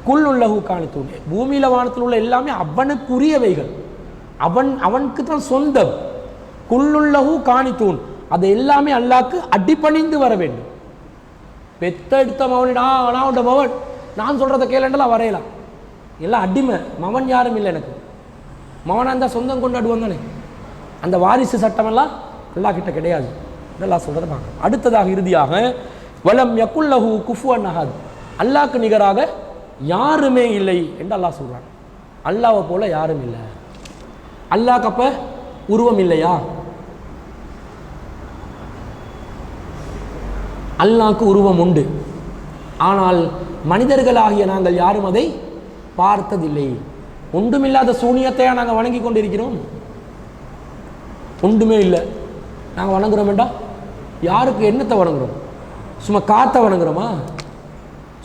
A: குல்லுல்லஹு கானித்தூன், பூமியில் வானத்தில் உள்ள எல்லாமே அவனுக்குரியவைகள், அவனுக்கு தான் சொந்தம். குல்லுல்லஹு கானித்தூன், அது எல்லாமே அல்லாஹ்க்கு அடிபணிந்து வர வேண்டும். பெத்தெடுத்த மவனிடா அவனோட மவன், நான் சொல்கிறத கேளண்டெல்லாம் வரையலாம், எல்லாம் அடிமை. மவன் யாரும் இல்லை எனக்கு. மவனாக இருந்தால் சொந்தம் கொண்டாடுவான் தானே. அந்த வாரிசு சட்டமெல்லாம் அல்லாஹ் கிட்ட கிடையாது. இதெல்லாம் சொல்கிறத பார்க்கணும். அடுத்ததாக இறுதியாக வலம் யகுல்லஹு குஃபுவன் அஹத், அல்லாஹ்க்கு நிகராக யாருமே இல்லை என்று அல்லாஹ் சொல்கிறான். அல்லாஹ்வை போல யாரும் இல்லை. அல்லாஹ்க்கு அப்போ உருவம் இல்லையா? அல்லாஹ்க்கு உருவம் உண்டு, ஆனால் மனிதர்களாகிய நாங்கள் யாரும் அதை பார்த்ததில்லை. ஒன்றுமில்லாத சூனியத்தையா நாங்கள் வணங்கி கொண்டிருக்கிறோம்? ஒன்றுமே இல்லை நாங்கள் வணங்குறோம் வேண்டாம். யாருக்கு என்னத்தை வணங்குறோம்? சும்மா காற்றை வணங்குறோமா?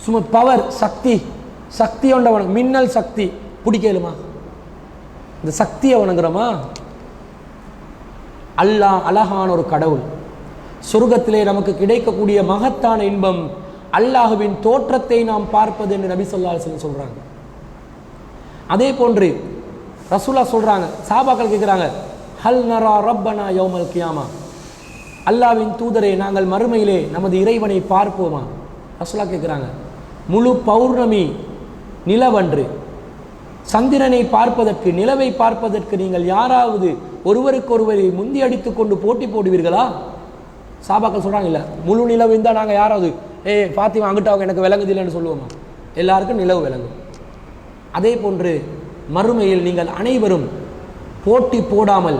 A: சும்மா பவர் சக்தி, சக்தி ஒன்றை வணங்க, மின்னல் சக்தி பிடிக்கலுமா? இந்த சக்தியை வணங்குறோமா? அல்லாஹ் அழகான ஒரு கடவுள். சொர்க்கத்திலே நமக்கு கிடைக்கக்கூடிய மகத்தான இன்பம் அல்லாஹுவின் தோற்றத்தை நாம் பார்ப்பது என்று நபி ஸல்லல்லாஹு அலைஹி வஸல்லம் சொல்றாங்க. அதே போன்று ரசூலுல்லாஹ் சொல்றாங்க, சஹாபாக்கள் கேட்குறாங்க, ஹல் நரா ரப்பனா யௌமல் கியாமா, அல்லாஹ்வின் தூதரே நாங்கள் மறுமையிலே நமது இறைவனை பார்ப்போமா? ரசூலுல்லாஹ் கேட்குறாங்க, முழு பௌர்ணமி நிலவன்று சந்திரனை பார்ப்பதற்கு, நிலவை பார்ப்பதற்கு நீங்கள் யாராவது ஒருவருக்கொருவரை முந்தி அடித்து கொண்டு போட்டி போடுவீர்களா? சஹாபாக்கள் சொல்றாங்க, இல்லை, முழு நிலவு இருந்தால் நாங்கள் யாராவது ஃபாத்திமா அங்கிட்ட அவங்க எனக்கு விளங்குதில்லைன்னு சொல்லுவோமா? எல்லாருக்கும் நிலவு விளங்கும். அதே போன்று மறுமையில் நீங்கள் அனைவரும் போட்டி போடாமல்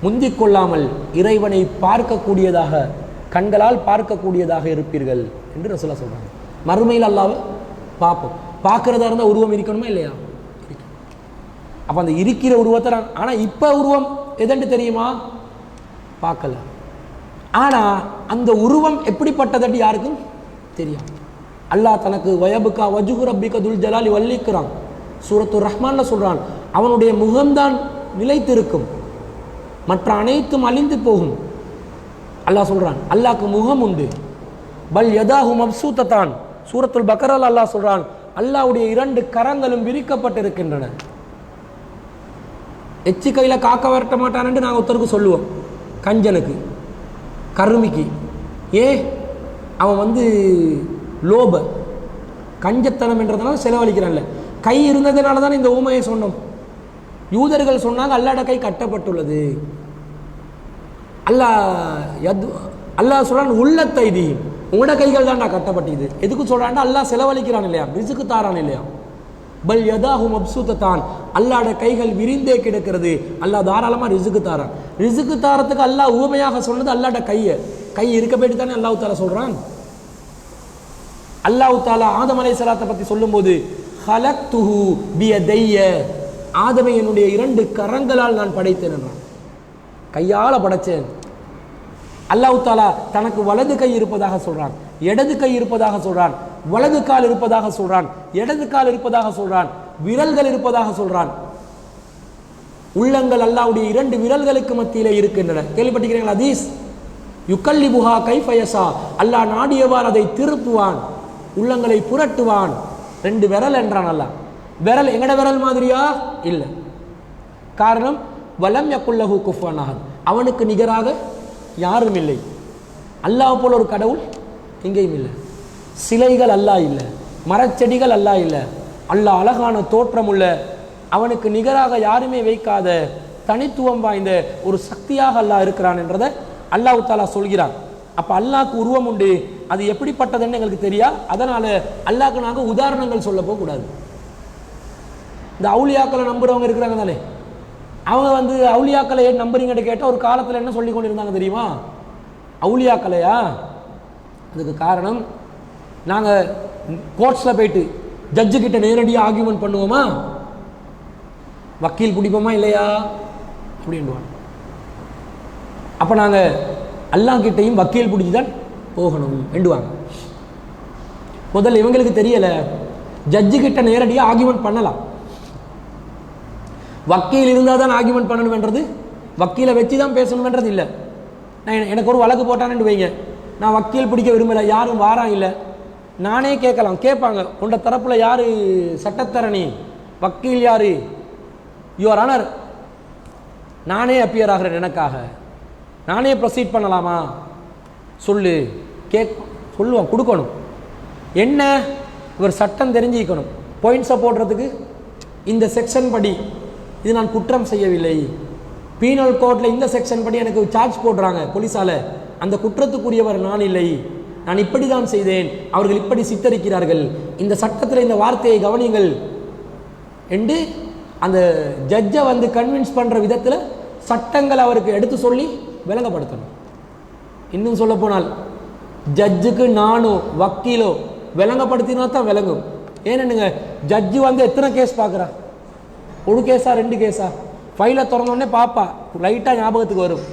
A: முந்திக் கொள்ளாமல் இறைவனை பார்க்கக்கூடியதாக, கண்களால் பார்க்கக்கூடியதாக இருப்பீர்கள் என்று ரசூலுல்லாஹ் சொல்றாங்க. மறுமையில் அல்லாஹ்வை பார்ப்போம். பார்க்கறதா இருந்தால் உருவம் இருக்கணுமா இல்லையா? அப்போ அந்த இருக்கிற உருவத்தை ஆனால் இப்போ உருவம் எதென்று தெரியுமா? பார்க்கல. ஆனால் அந்த உருவம் எப்படிப்பட்டதட்டு யாருக்கும் தெரியும். அல்லாஹ் தனக்கு வயபுக்கா வஜுகு ரப்பிக துல் ஜலாலி வல்லிக்கிறான். சூரத்துர் ரஹ்மான்ல சொல்றான், அவனுடைய முகம்தான் நிலைத்திருக்கும், மற்ற அனைத்தும் அழிந்து போகும். அல்லாஹ் சொல்றான், அல்லாஹ்க்கு முகம் உண்டு. பல் யதாஹு மப்சூத்தத்தான். சூரத்துல் பக்கரால் அல்லாஹ் சொல்றான், அல்லாஹ்வுடைய 2 கரங்களும் விரிக்கப்பட்டிருக்கின்றன. எச்சி கையில் காக்க வரட்ட மாட்டான்னு நாங்கள் ஒருத்தருக்கு சொல்லுவோம், கஞ்சனுக்கு, கருமிக்கு. அவன் வந்து லோப கஞ்சத்தனம் என்றதுனால செலவழிக்கிறான்ல. கை இருந்ததுனால தான் இந்த ஊமையை சொன்னோம். யூதர்கள் சொன்னாங்க அல்லாஹ்ட கை கட்டப்பட்டுள்ளது. அல்லாஹ் சொல்றான், உள்ளத்தை தி உங்களோட கைகள் தான்டா கட்டப்பட்டது. எதுக்கு சொல்றான்டா? அல்லாஹ் செலவழிக்கிறான் இல்லையா, ரிஸ்க் தாரான் இல்லையா. பல் யதாஹு மப்சூத்தத்தான், அல்லாஹ்ட கைகள் விரிந்தே கிடக்கிறது. அல்லாஹ் தாராளமா ரிஸ்க் தாரான். ரிஸ்க் தாரத்துக்கு அல்லாஹ் ஊமையாக சொன்னது அல்லாஹ்ட கையை. கை இருக்க போயிட்டு தானே அல்லாஹ் தாலா சொல்றான். அல்லாஹ் தாலா ஆதம் அலைஹிஸ்ஸலாத்தை பத்தி சொல்லும்போது, ஹலக்துஹு பியதைய, ஆதமை என்னுடைய 2 கரங்களால் நான் படைத்தேன் என்றான். கையால படைச்சேன். அல்லாஹ் தாலா தனக்கு வலது கை இருப்பதாக சொல்றான், இடது கை இருப்பதாக சொல்றான், வலது கால் இருப்பதாக சொல்றான், இடது கால் இருப்பதாக சொல்றான், விரல்கள் இருப்பதாக சொல்றான். உள்ளங்கள் அல்லாஹ்வுடைய 2 விரல்களுக்கு மத்தியிலே இருக்கின்றன. கேள்விப்பட்டிருக்கிறீங்களா ஹதீஸ்? யுகல்லிபுஹா கைஃப யஷா, அல்லாஹ் நாடியவாறு அதை திருப்புவான், உள்ளங்களை புரட்டுவான். 2 விரல் என்றான் அல்லாஹ். விரல் எங்கட விரல் மாதிரியா? இல்லை. காரணம், வலம் யகுல்லஹு குஃபுவன் அஹத், அவனுக்கு நிகராக யாரும் இல்லை. அல்லாஹ் போல ஒரு கடவுள் எங்கேயும் இல்லை. சிலைகள் அல்லாஹ் இல்லை, மரச்செடிகள் அல்லாஹ் இல்லை. அல்லாஹ் அழகான தோற்றம் உள்ள, அவனுக்கு நிகராக யாருமே வைக்காத தனித்துவம் வாய்ந்த ஒரு சக்தியாக அல்லாஹ் இருக்கிறான் என்றதை அல்லாஹ் தாலா சொல்கிறான். அப்போ அல்லாஹ்க்கு உருவம் உண்டு, அது எப்படிப்பட்டதுன்னு எங்களுக்கு தெரியா. அதனால அல்லாஹ்க்கு நாங்கள் உதாரணங்கள் சொல்ல போகக்கூடாது. இந்த அவுலியாக்களை நம்புறவங்க இருக்கிறாங்க தானே, அவங்க வந்து அவுலியாக்களை ஏன் நம்புறீங்கன்னு கேட்டால் ஒரு காலத்தில் என்ன சொல்லி கொண்டு இருந்தாங்க தெரியுமா? அவுலியாக்களையா? அதுக்கு காரணம், நாங்கள் கோர்ட்ஸில் போயிட்டு ஜட்ஜு கிட்ட நேரடியாக ஆர்கியூமெண்ட் பண்ணுவோமா, வக்கீல் பிடிப்போமா இல்லையா அப்படின்வாங்க. அப்போ நாங்கள் அல்லாஹ் கிட்டையும் வக்கீல் பிடிச்சி தான் போகணும் வேண்டுவாங்க. முதல்ல இவங்களுக்கு தெரியலை, ஜட்ஜு கிட்ட நேரடியாக ஆர்கியூமெண்ட் பண்ணலாம், வக்கீல் இருந்தால் தான் ஆர்கியூமெண்ட் பண்ணணும்ன்றது, வக்கீலை வச்சு தான் பேசணும்ன்றது இல்லை. நான் எனக்கு ஒரு வழக்கு போட்டான்னு வைங்க, நான் வக்கீல் பிடிக்க விரும்பலை, யாரும் வாரா இல்லை, நானே கேட்கலாம். கேட்பாங்க, உண்ட தரப்பில் யார் சட்டத்தரணி, வக்கீல் யார்? யுவர் ஆனர், நானே அப்பியர் ஆகிறேன், எனக்காக நானே ப்ரொசீட் பண்ணலாமா சொல்லு, சொல்லுவான், கொடுக்கணும். என்ன, இவர் சட்டம் தெரிஞ்சிக்கணும். பாயிண்ட்ஸை போடுறதுக்கு இந்த செக்ஷன் படி இது நான் குற்றம் செய்யவில்லை, பீனல் கோர்ட்டில் இந்த செக்ஷன் படி எனக்கு சார்ஜ் போடுறாங்க போலீஸால், அந்த குற்றத்துக்குரியவர் நான் இல்லை, நான் இப்படி தான் செய்தேன், அவர்கள் இப்படி சித்தரிக்கிறார்கள், இந்த சட்டத்தில் இந்த வார்த்தையை கவனிங்கள் என்று அந்த ஜட்ஜை வந்து கன்வின்ஸ் பண்ணுற விதத்தில் சட்டங்கள் அவருக்கு எடுத்து சொல்லி விளங்கப்படுத்தணும். இன்னும் சொல்ல போனால் ஜட்ஜுக்கு நானோ வக்கீலோ விளங்கப்படுத்தினா தான் விளங்கும். ஏன்னுங்க, ஜட்ஜு வந்து எத்தனை கேஸ் பார்க்குறா, ஒரு கேஸா 2 கேஸா, ஃபைலை திறந்தோடனே பாப்பா லைட்டாக ஞாபகத்துக்கு வரும்.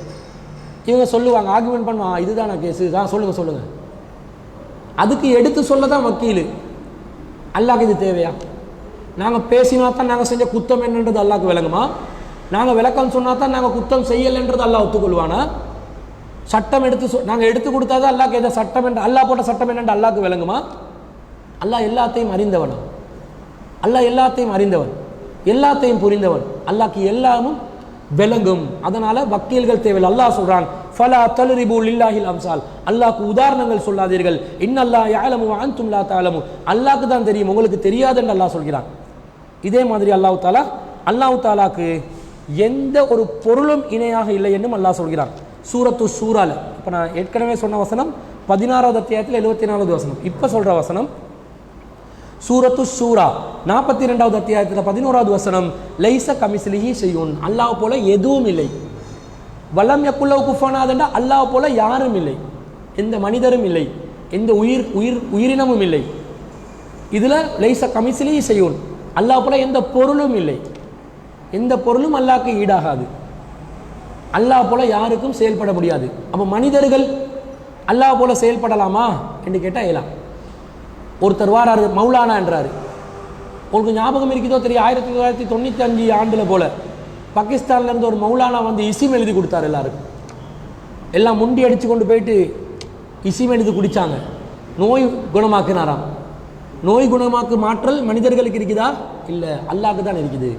A: இவங்க சொல்லுவாங்க, ஆர்குமெண்ட் பண்ணுவாங்க, இதுதான் நான் கேஸு தான், சொல்லுங்கள். அதுக்கு எடுத்து சொல்ல தான் வக்கீல். அல்லாஹ்க்கு இது தேவையா? நாங்கள் பேசினா தான் நாங்கள் செஞ்ச குத்தம் என்னன்றது அல்லாஹ்க்கு விளங்குமா? நாங்கள் விளக்கம் சொன்னால் தான் நாங்கள் குத்தம் செய்யலைன்றது அல்லாஹ் ஒத்துக்கொள்வானா? சட்டம் நாங்கள் எடுத்து கொடுத்தா தான் அல்லாஹ்க்கு எதை சட்டம் என்று அல்லாஹ் போட்ட சட்டம் என்னென்று அல்லாஹ்க்கு விளங்குமா? அல்லாஹ் எல்லாத்தையும் அறிந்தவனா? அல்லாஹ் எல்லாத்தையும் அறிந்தவன், எல்லாத்தையும் புரிந்தவன். அல்லாஹ்க்கு எல்லாமும் விளங்கும். அதனால வக்கீல்கள் தேவையில்லை. அல்லாஹ் சொல்றான், ஃபலா தல்ரிபு லில்லாஹில் அம்சால், அல்லாஹ்க்கு உதாரணங்கள் சொல்லாதீர்கள். இன்னல்லாஹ் யஅலமு வ அன்தும் லா தஅலமு, அல்லாஹ்க்கு தான் தெரியும், உங்களுக்கு தெரியாது என்று அல்லாஹ் சொல்கிறான். இதே மாதிரி அல்லாஹ் தாலாக்கு எந்த ஒரு பொருளும் இணையாக இல்லை என்றும் அல்லாஹ் சொல்கிறான். சூரத்து ஷூரால, இப்போ நான் ஏற்கனவே சொன்ன வசனம் 16வது அத்தியாயத்தில் 74வது வசனம். இப்போ சொல்ற வசனம் சூரத்து ஷூரா 42வது அத்தியாயத்தில் 11வது வசனம், லைஸ கமிஸ்லிஹி ஷைஉன், அல்லாஹ் போல எதுவும் இல்லை. வலம் யக்குல்லஹு குஃபுவன் அஹத், அல்லாஹ் போல யாரும் இல்லை, எந்த மனிதரும் இல்லை, எந்த உயிரினமும் இல்லை. இதுல லைஸ கமிஸ்லிஹி ஷைஉன், அல்லாஹ் போல எந்த பொருளும் இல்லை, எந்த பொருளும் அல்லாஹ்க்கு ஈடாகாது. அல்லாஹ் போல யாருக்கும் செயல்பட முடியாது. அப்போ மனிதர்கள் அல்லாஹ் போல செயல்படலாமா என்று கேட்டால் இயலாம். ஒருத்தர் வாராரு, மௌலானா என்றாரு. உங்களுக்கு ஞாபகம் இருக்குதோ தெரியும், 1995 ஆண்டுல போல பாகிஸ்தான்ல இருந்து ஒரு மௌலானா வந்து இசிம் எழுதி கொடுத்தாரு. எல்லாருக்கும் எல்லாம் முண்டி அடிச்சு கொண்டு போயிட்டு இசிம் எழுதி குடிச்சாங்க. நோய் குணமாக்கினாராம். நோய் குணமாக்கு மாற்றல் மனிதர்களுக்கு இருக்குதா? இல்லை, அல்லாஹ்க்கு தான் இருக்குது.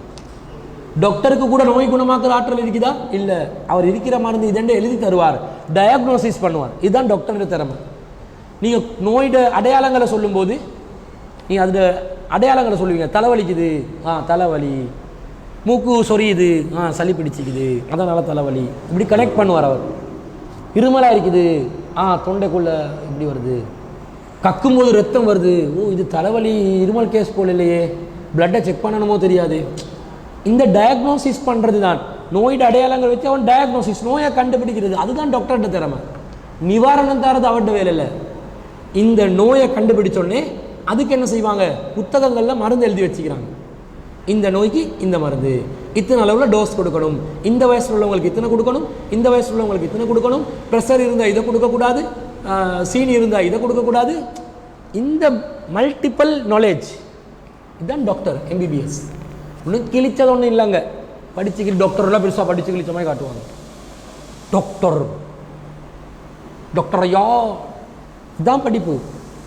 A: டாக்டருக்கு கூட நோய் குணமாக்குற ஆற்றல் இருக்குதா? இல்லை. அவர் இருக்கிற மருந்து இதென்று எழுதி தருவார், டயக்னோசிஸ் பண்ணுவார். இதுதான் டாக்டர் திறமை. நீங்கள் நோயோட அடையாளங்களை சொல்லும்போது நீங்கள் அதில் அடையாளங்களை சொல்லுவீங்க. தலைவலிக்குது, தலைவலி. மூக்கு சொரியுது, சளி பிடிச்சிக்குது, அதனால தலைவலி. இப்படி கனெக்ட் பண்ணுவார் அவர். இருமலாக இருக்குது, தொண்டைக்குள்ள இப்படி வருது. கக்கும்போது ரத்தம் வருது, இது தலைவலி, இருமல் கேஸ் போல இல்லையே, பிளட்டை செக் பண்ணணுமோ தெரியாது. இந்த டயக்னோசிஸ் பண்ணுறது தான் நோயோட அடையாளங்கள் வச்சு அவன் டயக்னோசிஸ், நோயை கண்டுபிடிக்கிறது. அதுதான் டாக்டர்கிட்ட திறமை. நிவாரணம் தரது அவர்கிட்ட வேலை இல்லை. இந்த நோயை கண்டுபிடிச்சோடனே அதுக்கு என்ன செய்வாங்க, புத்தகங்களில் மருந்து எழுதி வச்சுக்கிறாங்க. இந்த நோய்க்கு இந்த மருந்து, இத்தனை அளவில் டோஸ் கொடுக்கணும், இந்த வயசில் உள்ளவங்களுக்கு இத்தனை கொடுக்கணும், இந்த வயசில் உள்ளவங்களுக்கு இத்தனை கொடுக்கணும், ப்ரெஷர் இருந்தால் இதை கொடுக்கக்கூடாது, சீனி இருந்தால் இதை கொடுக்கக்கூடாது. இந்த மல்டிபிள் நாலேஜ் இதுதான் டாக்டர், எம்பிபிஎஸ். ஒன்றும் கிழிச்சது ஒன்றும் இல்லைங்க. படிச்சுக்கிட்டு டாக்டர்லாம் பெருசாக படித்து கிழிச்ச மாதிரி காட்டுவாங்க. டாக்டர் ஐயா இதுதான் படிப்பு.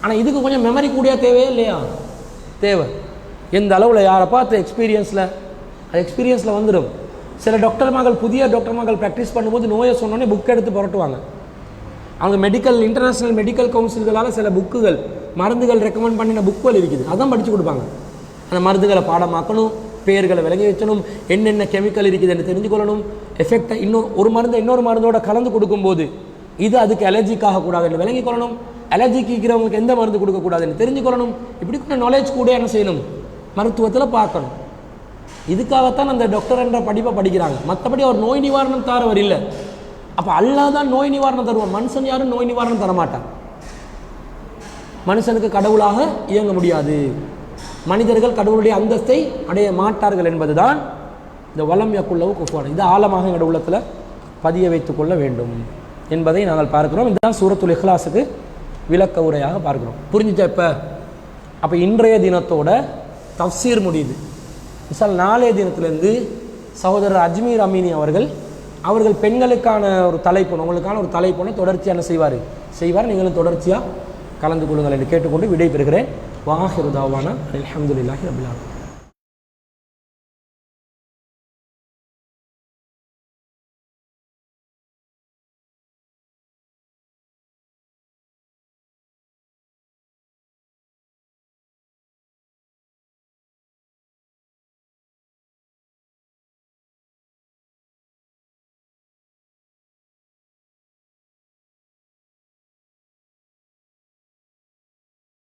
A: ஆனால் இதுக்கு கொஞ்சம் மெமரி கூடிய தேவையே இல்லையா? தேவை. எந்த அளவில் யாரை பார்த்து எக்ஸ்பீரியன்ஸில் வந்துடும். சில புதிய டாக்டர் மகள் ப்ராக்டிஸ் பண்ணும்போது நோயை சொன்னோன்னே புக் எடுத்து புரட்டுவாங்க. அவங்க இன்டர்நேஷ்னல் மெடிக்கல் கவுன்சில்களால் சில புக்குகள், மருந்துகள் ரெக்கமெண்ட் பண்ணின புக்குகள் இருக்குது, அதான் படித்து கொடுப்பாங்க. அந்த மருந்துகளை பாடமாக்கணும், பேர்களை விளங்கி வச்சணும், என்னென்ன கெமிக்கல் இருக்குதுன்னு தெரிஞ்சுக்கொள்ளணும், எஃபெக்டை ஒரு இன்னொரு மருந்தோட கலந்து கொடுக்கும்போது இது அதுக்கு அலர்ஜிக்காக கூடாதுன்னு விளங்கி கொள்ளணும், அலர்ஜிக்கு இருக்கிறவங்களுக்கு எந்த மருந்து கொடுக்கக்கூடாதுன்னு தெரிஞ்சுக்கொள்ளணும். இப்படி கூட நாலேஜ் கூட என்ன செய்யணும், மருத்துவத்தில் பார்க்கணும். இதுக்காகத்தான் அந்த டாக்டர் என்ற படிப்பை படிக்கிறாங்க. மற்றபடி அவர் நோய் நிவாரணம் தரவர் இல்லை. அப்போ அல்லாஹ் தான் நோய் நிவாரணம் தருவான். மனுஷன் யாரும் நோய் நிவாரணம் தரமாட்டான். மனுஷனுக்கு கடவுளாக இயங்க முடியாது. மனிதர்கள் கடவுளுடைய அந்தஸ்தை அடைய மாட்டார்கள் என்பதுதான் இந்த வலம் யக்குல்லஹு குஃபுவன். இது ஆழமாக எங்களுடைய உள்ளத்தில் பதிய வைத்துக் கொள்ள வேண்டும் என்பதை நாங்கள் பார்க்கிறோம். இதுதான் சூரத்துல் இஹ்லாஸுக்கு விளக்க உரையாக பார்க்கிறோம். புரிஞ்சுச்சா? அப்போ இன்றைய தினத்தோட தஃப்சீர் முடியுது. நாளைய தினத்திலேருந்து சகோதரர் அஜ்மீர் அமீனி அவர்கள் பெண்களுக்கான ஒரு தலைப்பு, உங்களுக்கான ஒரு தலைப்புன்னு தொடர்ச்சியாக செய்வார். நீங்களும் தொடர்ச்சியாக கலந்து கொள்ளுங்கள் என்று கேட்டுக்கொண்டு விடை பெறுகிறேன். வாஹிரு தாவானா அல்ஹம்துலில்லாஹி ரப்பில் ஆலமீன்.